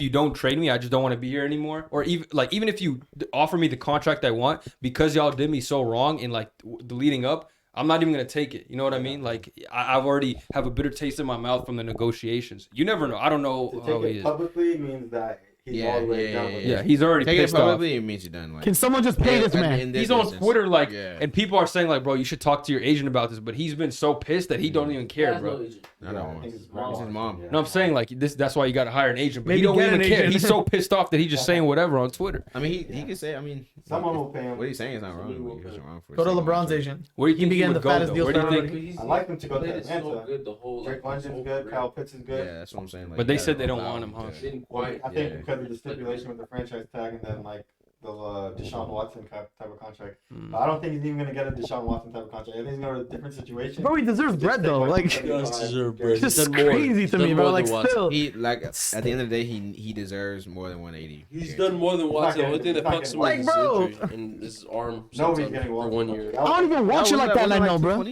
don't trade me, I just don't want to be here anymore. Or even if you offer me the contract I want because y'all did me so wrong in like the leading up, I'm not even gonna take it. You know what I mean? Like I've already have a bitter taste in my mouth from the negotiations. You never know. I don't know To how take he it is. publicly means that he's all the way down with Yeah, it. he's already Take it pissed off. publicly, it means you're done. Like, Can someone just pay this man? in this He's on instance. Twitter like, Yeah. and people are saying like, bro, you should talk to your agent about this. But he's been so pissed that he don't even care, bro. I don't want. It's his mom. No, I'm saying like this. That's why you got to hire an agent. But Maybe he don't get even an care. agent. He's so pissed off that he's just saying whatever on Twitter. I mean, he could say. I mean, Someone will pay him. what he's saying is not wrong. He wasn't wrong for Go to saying LeBron's it. agent. Where do you He think he began would the go fattest though? deal Where do you for think? I like him to go to Played it so Atlanta. good the whole. Drake London's whole good. career. Kyle Pitts is good. Yeah, that's what I'm saying. Like, But they you said gotta they don't allow want him, huh? to- Didn't quite. I think Yeah. because of the stipulation with the franchise tag and then like the Deshaun Watson type of contract. Hmm. But I don't think he's even gonna get a Deshaun Watson type of contract. I think he's going to a different situation. Bro, he deserves bread though. Like, He does deserve bread. it's just He's done more. crazy He's to done me, bro. more Like, than Watson. still. He like at the end of the day, he deserves more than 180. He's done more than Watson. The only thing that fucks him Like, is bro. his injury and his arm Nobody's sometimes getting for Watson. 1 year. I don't even watch you like that, I know, bro.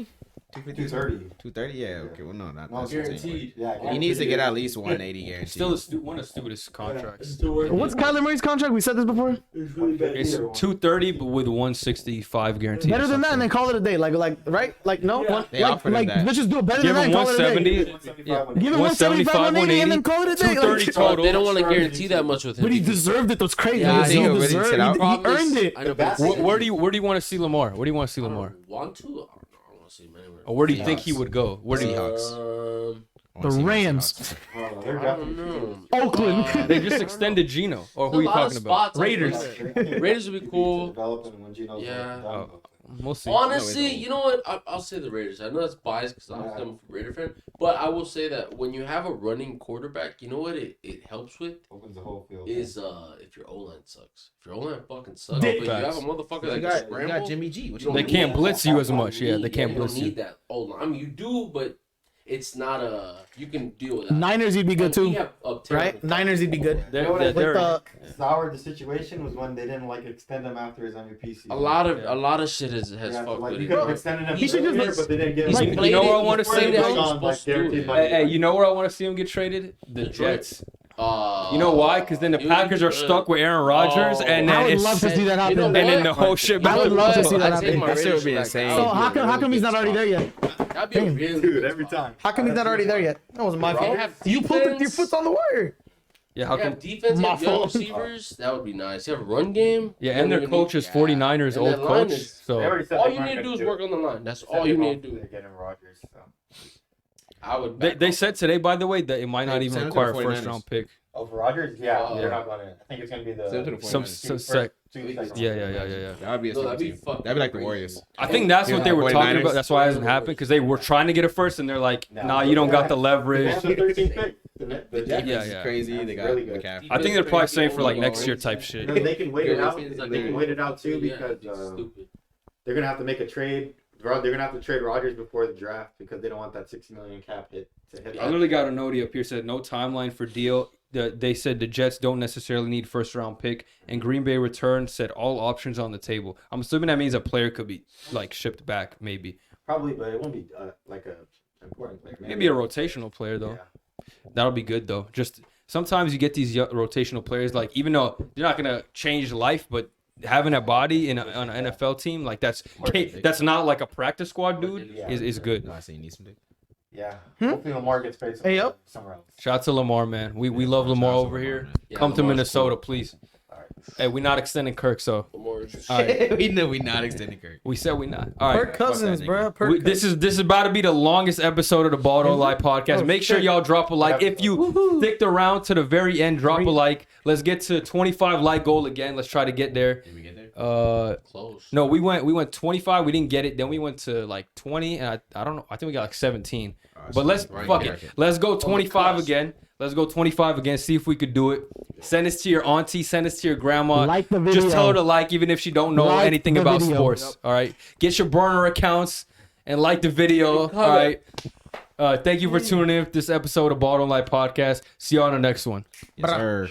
230. 230. Yeah. Okay. Well, no, not No, that's Guaranteed. Yeah, He needs to get at least 180 guaranteed. Still one of the stupidest contracts. What's Kyler Murray's contract? We said this before. It's 230, but with 165 guaranteed. Better than that, and then call it a day. Like right? Like no, They offered him that. let's just do it better Give than him that. And call it a day. 170. Give him 175, 180, and then call it a day. 230 Like, total. They don't want to guarantee that much with him. but he deserved it. That's crazy. Yeah, he I know, but he deserved said, it. He earned it. I know, but Where do you want to see Lamar? Where do you want to see Lamar? want to? I don't want to see him anywhere. Or where do you think he would go? Where do you? The Rams, They're I don't know. Oakland. They just extended Geno. Or who are you talking about? Raiders. Raiders would be cool. Developing when Gino's Yeah. done. We'll see. Honestly, you know what? I'll say the Raiders. I know that's biased because I'm a Raider fan, but I will say that when you have a running quarterback, you know what it helps with Opens the whole field. is if your O-line sucks. If your O-line fucking sucks, Dick. but you have a motherfucker that You can got scramble. Jimmy G. What you you don't They need can't that. blitz you as much. Yeah, they can't You don't blitz you. need that O-line. I mean, you do, but it's not a. You can deal with that. Niners, he'd be good And we too, have a terrible right? Niners, he'd be good. They're, You know what I they're, think soured the situation was when they didn't extend him after his MVP season. A lot of shit has Yeah, fucked with you it. could have extended him He should just earlier, but they didn't give him. He's the- played know it- what I wanna he's played say, it though? how he's On, supposed to do guaranteed it. money. hey, you know where I want to see him get traded? The Jets. You know why? Because then the you- Packers are stuck with Aaron Rodgers, and I then would it's love to see that happen. You know and then the what? whole shit. I would love to see that I'd take happen. my That shit would be Raiders insane. So how come he's not already there yet? That'd be a Damn. really Dude, good every spot. time. How come he's not already there yet? That wasn't my They fault. have You put your defense. foot on the wire. Yeah, how You come? have defense, you My have young fault. receivers. That would be nice. You have a run game. Yeah, You and don't their even coach need- is 49ers And old that line coach. is- They So already said All they you weren't need to do gonna is it. work on the line. That's Said all they you won't need to do. get him Rodgers. So. I would. they, back they off. said today, by the way, that it might not Hey, even send it to require the a 49ers. first round pick. Oh, for Rodgers? Yeah, Oh. they're not gonna. I think it's gonna be Send it to the the Some 49ers. sec. two seconds. Yeah. That would be a No, that'd be team. fucking That'd be like the crazy. Warriors. I think that's what they were talking 49ers. about. That's why it hasn't happened because they were trying to get a first, and they're like, nah, you don't got the They leverage. have the 13th pick. The The Jets. Yeah, defense yeah. is crazy. They That's got really the good. cap. I think they're probably saying for like next year type shit. No, they can wait it Yeah, out. it's like They can they're- wait it out too Yeah, because it's stupid. they're gonna have to make a trade. They're gonna have to trade Rodgers before the draft because they don't want that $60 million cap hit to hit. I literally got a note up here said no timeline for deal. They said the Jets don't necessarily need first round pick, and Green Bay return said all options on the table. I'm assuming that means a player could be like shipped back, maybe. Probably, but it won't be like a important player. Maybe a rotational player though. Yeah. That'll be good though. Just sometimes you get these rotational players like even though they're not gonna change life, but having a body on an NFL team like that's not like a practice squad dude is good. No, I say you need some dick. Yeah. Hopefully Lamar gets paid Hey, yo. somewhere else. Shout out to Lamar, man. We love Lamar Shout out to over Lamar, here. man. Yeah, Come to Lamar's Minnesota, cool. please. All right. Hey, we're not extending Kirk, so Lamar. all right. We know we not extending Kirk. We said we not. All Per right. Cousins, that bro. nigga. Per This is about to be the longest episode of the Ball Don't Lie podcast. Oh, Make sure shit. y'all drop a like. If you sticked around to the very end, drop a like. Let's get to 25 like goal again. Let's try to get there. Did we get there? Close. No, we went 25. We didn't get it. Then we went to like 20, and I don't know. I think we got like 17. But let's fuck it. Let's go 25 again. Let's go 25 again. See if we could do it. Send this to your auntie. Send this to your grandma. Like the video. Just tell her to like, even if she don't know Like anything the about video. sports. All right. Get your burner accounts and like the video. All right. Thank you for tuning in to this episode of Ball Don't Lie podcast. See you on the next one. Yes, sir.